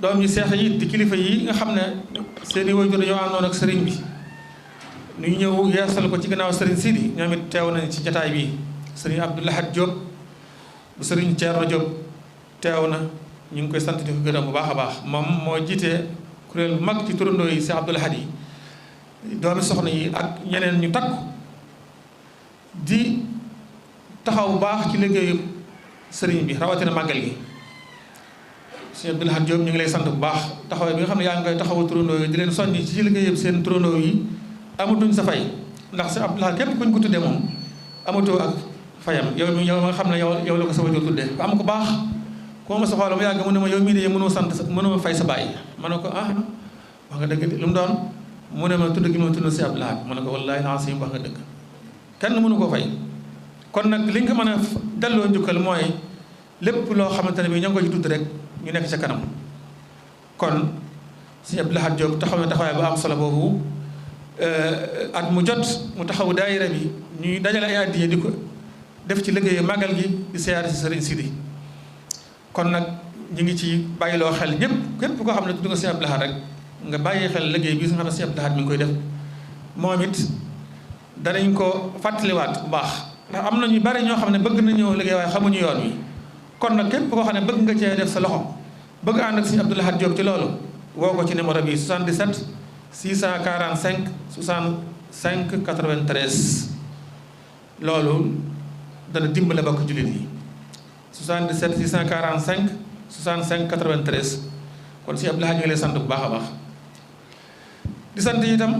doom yi seex yi di kilifa yi nga xam ne seen i waajur ñoo àndoon ak sëriñ bi ñu ñëw yeesal ko ci gannaaw sëriñ Sidi ñoom it teew nañ ci jataay bi sëriñ Abdou Lahad Diop bu sëriñ Thierno Diop teew na ñu ngi koy sant di ko gërëm bu baax a baax moom moo jiite kuréel bu mag ci turandoo yi Cheikh Abdoul Ahad yi doomi soxna yi ak ñeneen ñu takku di taxaw bu baax ci liggéeyu sëriñ bi rawatina màggal gi sëriñ Abdoul Ahad Diop ñu ngi lay sant bu baax taxawaay bi nga xam ne yaa ngi koy taxawu turandoo yi di leen soññi ci liggéeyam seen turandoo yi amatuñ sa fay ndax Cheikh Abdoul Ahad képp kuñ ko tuddee moom amatoo ak fayam yow nga xam ne yow la ko sa wajur tuddee am ko baax koo ma sa xoolam yàgg mu ne ma yow mii de mënoo fay sa bàyyi ma ne ko wax nga dëgg lu mu doon mu ne ma tudd gi ma tudd si Abdoul Ahad ma ne ko wallaahi laasim wax nga dëgg kenn mënu koo fay kon nag li nga mën a delloo njukkal mooy lépp loo xamante ne bi ñoo ngi ko ci tudd rek ñu nekk ca kanam kon si Abdoul Ahad Diop taxaw na taxawaay bu am solo boobu at mu jot mu taxaw daayira bi ñuy dajale ay addiya di ko def ci liggéeyu màggal gi di siyaare si sëriñ Sidi kon nag ñu ngi ci bàyyiloo xel ñëpp képp koo xam ne tudd nga si Abdoul Ahad rek nga bàyyi xel liggéey bi nga xam ne si Abdoul Ahad mi ngi koy def moom it danañ ko fàttaliwaat bu baax ndax am na ñu bari ñoo xam ne bëgg nañoo liggéey waaye xamuñu yoon wi kon nag képp koo xam ne bëgg nga cee def sa loxo bëgg ànd ak si Abdoul Ahad Diop ci loolu woo ko ci numéro bi 77 645 65 93 loolu dana dimbale bokk jullit yi 77 645 65 93 kon si Abdoul Ahad ñu ngi lay sant bu baax a baax di sant itam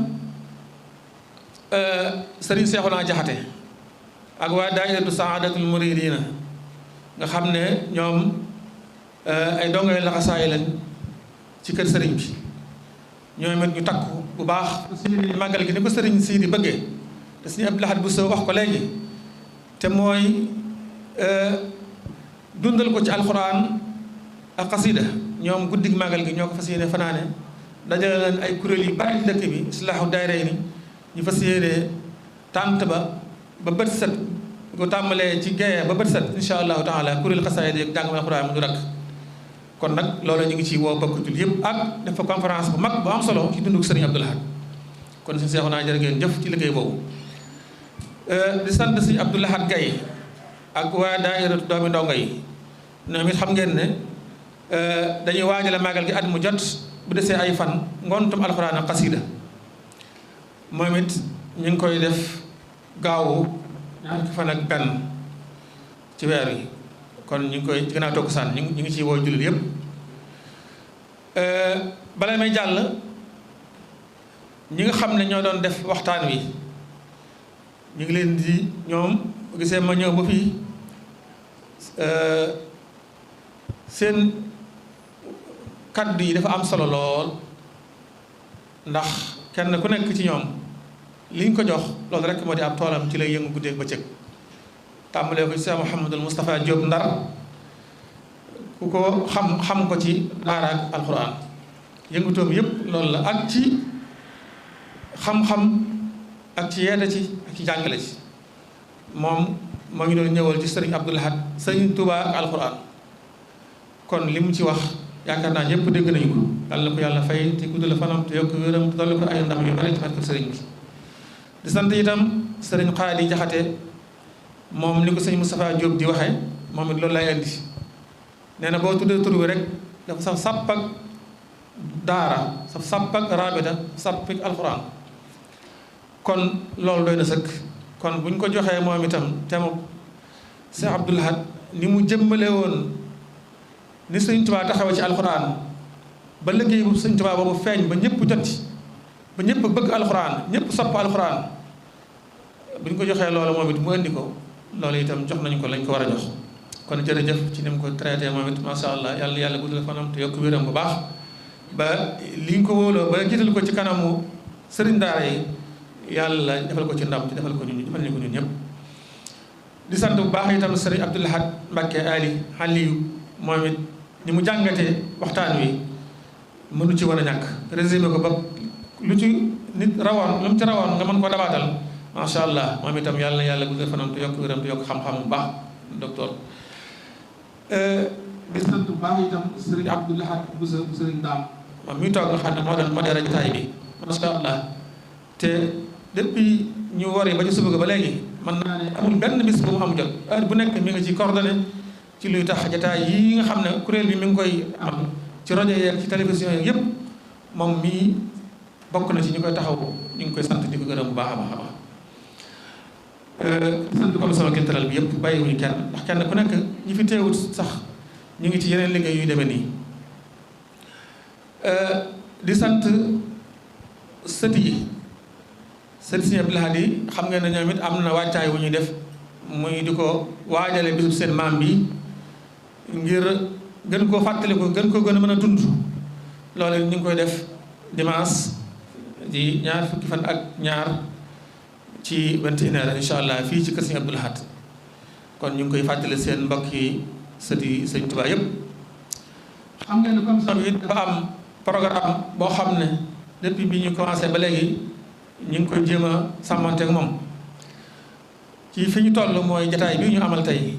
Serigne Cheikhouna Jaxate ak waa daayiratu Saadatul Muridina nga xam ne ñoom ay dongay laxasaay lañ ci kër sëriñ bi ñoom it ñu takku bu baax si màggal gi ni ko sëriñ sii di bëggee te suñu Abdoul Ahad bu soo wax ko léegi te mooy dundal ko ci alxuraan ak xasida ñoom guddig màggal gi ñoo ko fas yéene fanaane dajale leen ay kuréel yu bari ci dëkk bi islaahu daayira ni ñu fas yéene tànt ba bët set ko tàmbalee ci gaye ba bët set insha allahu taala kuréel xasaayid yi jàngam alxuraan mu du rakk kon nag loolu ñu ngi ci woo bokk jul yëpp ak def fa conférence bu mag bu am solo ci dunduk sëriñ Abdoul Ahad kon si Seexuna jërë ngeen jëf ci liggéey boobu di sant si Abdoul Ahad Gaye ak waa daayiratu doomi ndongo yi ñoom it xam ngeen ne dañuy waajale màggal gi at mu jot bu desee ay fan ngontum alxuraan ak xasida moom it ñu ngi koy def gaawu ñaar fukki fan ak benn ci weer wi kon ñu ngi koy gën a tokkusaan ñu ngi ciy woo jullit yëpp bala may jàll ñi nga xam ne ñoo doon def waxtaan wi ñu ngi leen di ñoom gisee ma ñëw ba fii seen kaddu yi dafa am solo lool ndax kenn ku nekk ci ñoom liñ ko jox loolu rek moo di ab toolam ci lay yëngu guddeeg bëccëg tàmbalee ko ci Cheikh Mouhamadul Moustapha Diop Ndar ku ko xam ko ci daara ak alxuraan yëngutoom yëpp loolu la ak ci xam-xam ak ci yeete ci ak ci jàngale ci moom moo ngi doon ñëwal ci sëriñ Abdoul Ahad sëriñ Touba ak alxuraan kon li mu ci wax yaakaar naa ñëpp dégg nañu ko yàlla na ko yàlla fay te guddal fanam te yokk wéram te dolli ko ay ndam yu bari ci barke sëriñ bi di sant itam sëriñ Xaadi Jaxate moom ni ko sëñ Moustapha Diop di waxee moom it loolu lay indi nee na boo tuddee tur bi rek dafa saf sàpp ak daara saf sàpp ak rabita sàpp ak alxuraan kon loolu doy na sëkk kon bu ñu ko joxee moom itam te mu Cheikh Abdoul Ahad ni mu jëmmale woon ni sëñ Tuubaa taxawee ci alxuraan ba liggéey bu sëñ Tuubaa boobu feeñ ba ñëpp jot ci ba ñëpp bëgg alxuraan ñëpp sopp alxuraan bu ñu ko joxee loolu moom it mu indi ko loolu itam jox nañu ko lañ ko war a jox kon jërëjëf ci ni mu ko traité moom it macha allah yàlla guddal fanam te yokk wéram bu baax ba li ñu ko wóoloo ba jiital ko ci kanamu sëriñ daara yi yàlla defal ko ci ndam ci defal ko ñun ñëpp. di sant bu baax itam sëriñ Abdoul Ahad Mbacké Aliou moom it ni mu jàngatee waxtaan wi mënu ci war a ñàkk résumé ko ba lu ci nit rawoon lu mu ci rawoon nga mën ko dabaatal macha allah moom itam yàlla na yàlla guddal fanam te yokk wéram te yokk xam-xam bu baax docteur. di sant bu baax itam sëriñ Abdoul Ahad bu sëriñ Daam moom mi toog nga xam ne moo doon modéré jotaay bi macha allah te depuis ñu wari ba ci suba ba léegi mën naa ne amul benn bis bu mu am jot heure bu nekk mi nga ci coordonné ci luy tax jotaay yi nga xam ne kuréel bi mi ngi koy am ci rajo yeeg ci télévision yeeg yëpp moom mii bokk na ci ñu koy taxaw ñu ngi koy sant di ko gërëm bu baax a baax a baax. di sant commission culturelle bi yëpp bàyyiwuñu kenn ndax kenn ku nekk ñi fi teewut sax ñu ngi ci yeneen liggéey yu demee nii. di sant sët yi sët Sëriñ Abdoul Ahad yi xam ngeen ne ñoom it am na wàccaay wu ñuy def muy di ko waajale bisub seen maam bi ngir gën koo fàttaliku gën ko gën a mën a dund loolu ñu ngi koy def dimanche di ñaar fukki fan ak ñaar ci 21h incha allah fii ci kër Sëriñ Abdoul Ahad kon ñu ngi koy fàttali seen mbokk yi sët yi Sëriñ Tuubaa yëpp. xam ngeen ne commission bi dafa am programme boo xam ne depuis bi ñu commencé ba léegi ñu ngi koy jéem a sàmmanteeg moom ci fi ñu toll mooy jataay bi ñu amal tey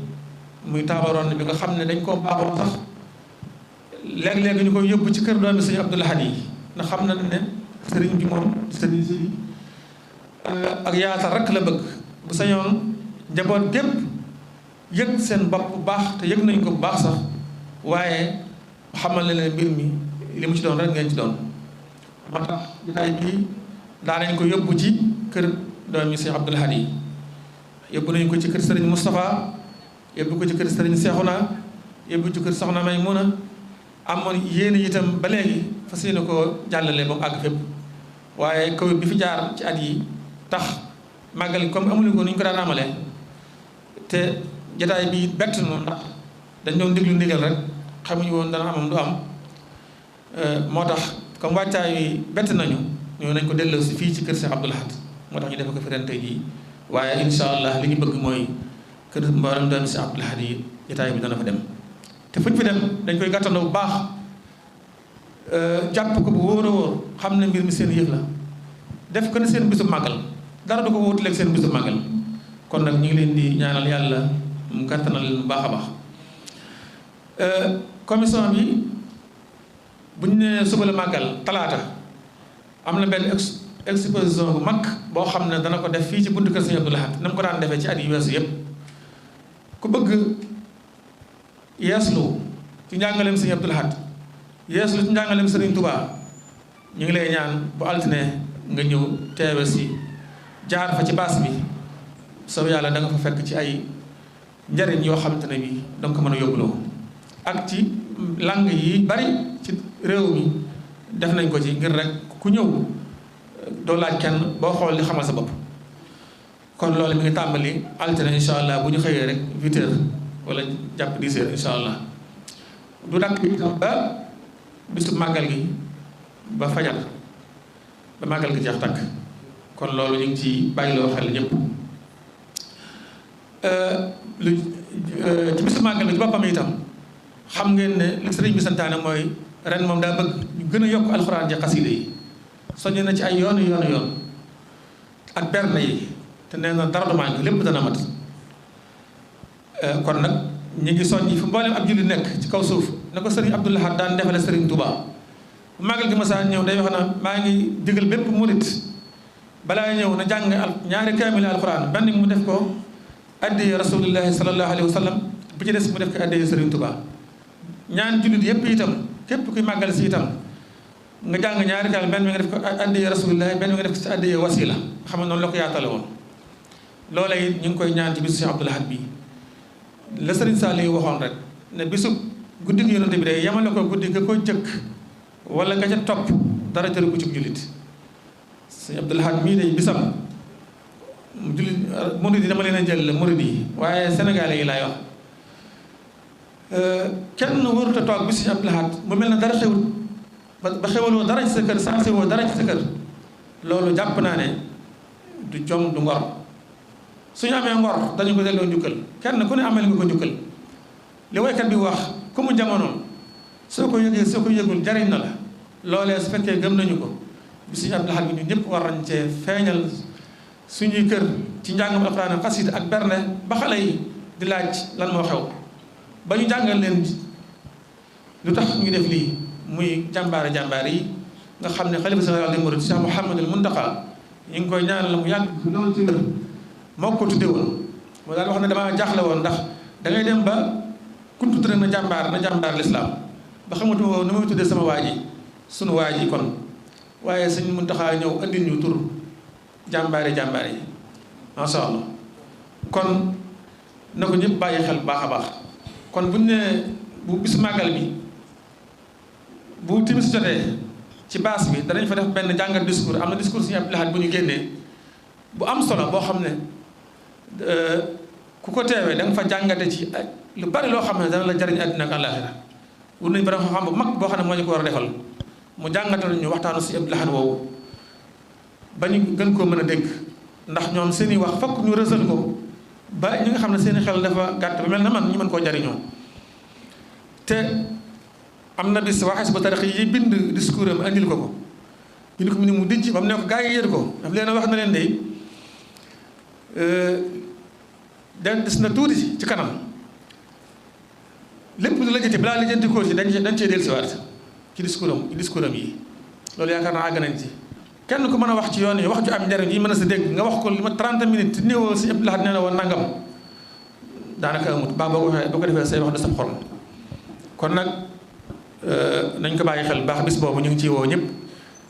muy taabaroon bi nga xam ne dañ koo baaxoo sax léeg-léeg ñu koy yóbbu ci kër doomi Sëriñ Abdoul Ahad yi ndax xam na ne sëriñ bi moom sëriñ si ak yaatal rek la bëgg bu sañoon njaboot gépp yëg seen bopp bu baax te yëg nañ ko bu baax sax waaye xamal ne leen mbir mi li mu ci doon rek ngeen ci doon moo tax jotaay bi daanañ ko yóbbu ci kër doomi Cheikh Abdoul Ahad yi yóbbu nañ ko ci kër sëriñ Moustapha yóbbu ko ci kër sëriñ Cheikhouna yóbbu ci kër Soxna Maymuna amoon yéen itam ba léegi fas yéene koo jàllale ba mu àgg fépp waaye Covid bi fi jaar ci at yi tax màggal comme amuñu ko ni ñu ko daan amalee te jotaay bi bett noonu ndax dañ doon déglu ndigal rek xamuñu woon dana amam du am moo tax comme wàccaay yi bett nañu ñoo nañ ko delloo si fii ci kër Cheikh Abdoul Ahad moo tax ñu defe ko fi ren tey jii waaye insha allah li ñu bëgg mooy kër mboolem doomi Cheikh Abdoul Ahad yi jotaay bi dana fa dem te fuñ fi dem dañ koy gàttandoo bu baax jàpp ko bu wóor a wóor xam ne mbir mi seen yëf la def ko ne seen bisu màggal dara du ko wóotuleeg seen bisu màggal kon nag ñu ngi leen di ñaanal yàlla mu gàttanal leen bu baax a baax commission bi bu ñu nee suba la màggal talaata am na benn exposition bu mag boo xam ne dana ko def fii ci buntu kër Sëriñ Abdoul Ahad na mu ko daan defee ci at yu weesu yëpp ku bëgg yeeslu ci njàngaleem Sëriñ Abdoul Ahad yeeslu ci njàngaleem Sëriñ Tuubaa ñu ngi lay ñaan bu altine nga ñëw teewe si jaar fa ci baas bi soo yàlla da nga fa fekk ci ay njariñ yoo xamante ne bi da nga ko mën a yóbbuloo ak ci langue yi bari ci réew mi def nañ ko ci ngir rek ku ñëw doo laaj kenn boo xool li xamal sa bopp kon loolu mi ngi tàmbali altine incha allah bu ñu xëyee rek 8 heures wala jàpp 10 heures incha allah du dakk itam ba bisu màggal gi ba fajar ba màggal gi jeex takk kon loolu ñu ngi ci bàyyiloo xel ñëpp ci bisu màggal gi ci boppam itam xam ngeen ne li sëriñ bi santaane mooy ren moom daa bëgg ñu gën a yokk alxuraan ji xasida yi soññe na ci ay yoon ak berne yi te nee na dara du manqué lépp dana mat kon nag ñu ngi soññi fu mboolem ab julli nekk ci kaw suuf na ko sëriñ Abdoul Ahad daan defale sëriñ Touba bu màggal gi masaan ñëw day wax na maa ngi digal bépp murit balaa ñëw na jàng ñaari kaamil alxuraan benn mu def ko addiya rasulillahi sallallahu alayhi wa sallam bu ci des mu def ko addiya Sëriñ Tuubaa ñaan jullit yépp itam képp kuy màggal si itam nga jàng ñaari kaal benn bi nga def ko addiya rasulillahi benn bi nga def ko si addiya wasila xam ne noonu la ko yaatale woon loola it ñu ngi koy ñaan ci bisu Cheikh Abdoul Ahad bi la Sëriñ Saliou waxoon rek ne bisu guddi gi yonante bi day yemale ko guddi ga ko jëkk wala nga ca topp dara jëru ko ci jullit Sëriñ Abdoul Ahad mii day bisam jullit murid yi dama leen a jël murid yi waaye sénégalais yi laay wax kenn warut a toog bi Sëriñ Abdoul Ahad mu mel na dara xewut ba xewaloo dara ci sa kër sansé woo dara ci sa kër loolu jàpp naa ne du jom du ngor suñu amee ngor dañu ko delloo njukkal kenn ku ne amel nga ko njukkal li waykat bi wax ku mu jamonoom soo ko yëgee soo ko yëgul jariñ na la loolee su fekkee gëm nañu ko bi Sëriñ Abdoul Ahad bi ñu ñëpp war nañ cee feeñal suñuy kër ci njàngam alxuraan xasida ak berne ba xale yi di laaj lan moo xew ba ñu jàngal leen lu tax ñu def lii muy jàmbaare yi nga xam ne xalifa général des mourides Cheikh Mouhamadul Mountakha ñu ngi koy ñaanal la mu yàgg loolu ci wér moo ko tudde woon moo daal wax ne damaa jaaxle woon ndax da ngay dem ba kuntu tëre na jàmbaar lislaam ba xamatu woo nu muy tuddee sama waa ji sunu waa ji kon waaye sëñ Mountakha ñëw andil ñu tur jàmbaare yi masha Allah kon na ko ñëpp bàyyi xel bu baax a baax kon buñ ne bu bisu màggal bi bu timis jotee ci baas bi danañ fa def benn jàngat discours am na discours Sëriñ Abdoul Ahad bu ñu génnee bu am solo boo xam ne ku ko teewee da nga fa jàngate ci lu bari loo xam ne dana la jariñ àddina ak àllaaxira wut nañu borom xam-xam bu mag boo xam ne moo ñu ko war a defal mu jàngatal ñu waxtaanu Sëriñ Abdoul Ahad woowu ba ñu gën koo mën a dégg ndax ñoom seen i wax fokk ñu rësal ko ba ñi nga xam ne seen i xel dafa gàtt ba mel na man ñu mën koo jariñoo te am na bis waxee si ba tarix yi bind discours am andil ko bind ko mu ni mu dijj ba mu ne ko gaa yi yër ko daf leen wax na leen day des na tuuti ci kanam lépp lu lajjati balaa lijjanti ko ci dañ cee dellusiwaat ci discours am yi loolu yaakaar naa àgg nañ ci kenn ku mën a wax ci yoon yi wax ju am njariñ yi mën a sa dégg nga wax ko li ma 30 minutes néewoo Sëriñ Abdoul Ahad nee na woon nangam daanaka amut baa boo ko defee say wax da sab xorom kon nag nañ ko bàyyi xel baax bis boobu ñu ngi ciy woo ñëpp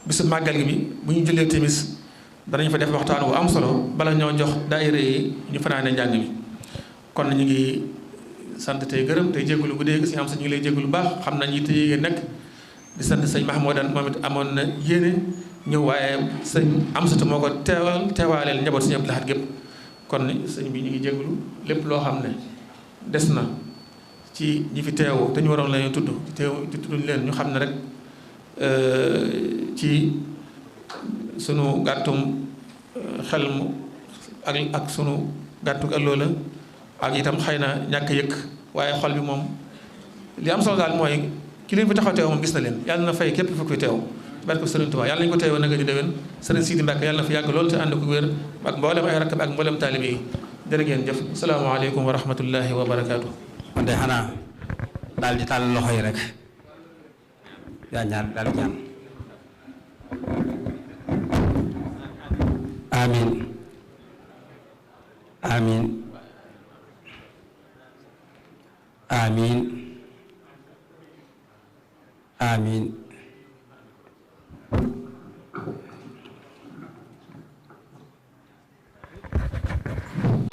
bisu màggal gi bi bu ñu jullee timis danañ fa def waxtaan wu am solo bala ñoo jox daayira yi ñu fanaane njàng mi kon ñu ngi sant tey gërëm tey jégalu bu dee si am sa ñu ngi lay jégalu baax xam nañ yitte yi nekk di sant sëñ Mahmoudan moom it amoon na yéene ñëw waaye sëñ Amsatu moo ko teewaaleel njaboot Sëriñ Abdoul Ahad gépp kon sëñ bi ñu ngi jégalu lépp loo xam ne des na ci ñi fi teewu te ñu waroon la ñu tudd tudduñ leen ñu xam ne rek ci sunu gàttum xel mu ak sunu gàttu ëlloo la ak itam xëy na ñàkk yëkk waaye xol bi moom li am solo daal mooy ki leen fi taxaw teew moom gis na leen yàlla na fay képp fa koy teew barke Sëriñ Tuubaa yàlla nañu ko teewoon nanga di déwén Sëriñ Sidi Mbàkke yàlla na fi yàgg loolu te ànd ko wér ak mboolem ay rakkam ak mboolem taalibe yi jërë ngeen jëf asalaamaaleykum wa rahmatullahi wa barakaatu. kon de xanaa daal di tàll loxo yi rek yaa ñaar daal di ñaan amin amin amin amin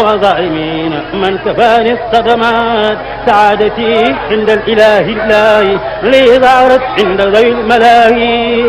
وظالمين من كفاني الصدمات سعادتي عند الإله لي ظهرت عند ذوي الملاهي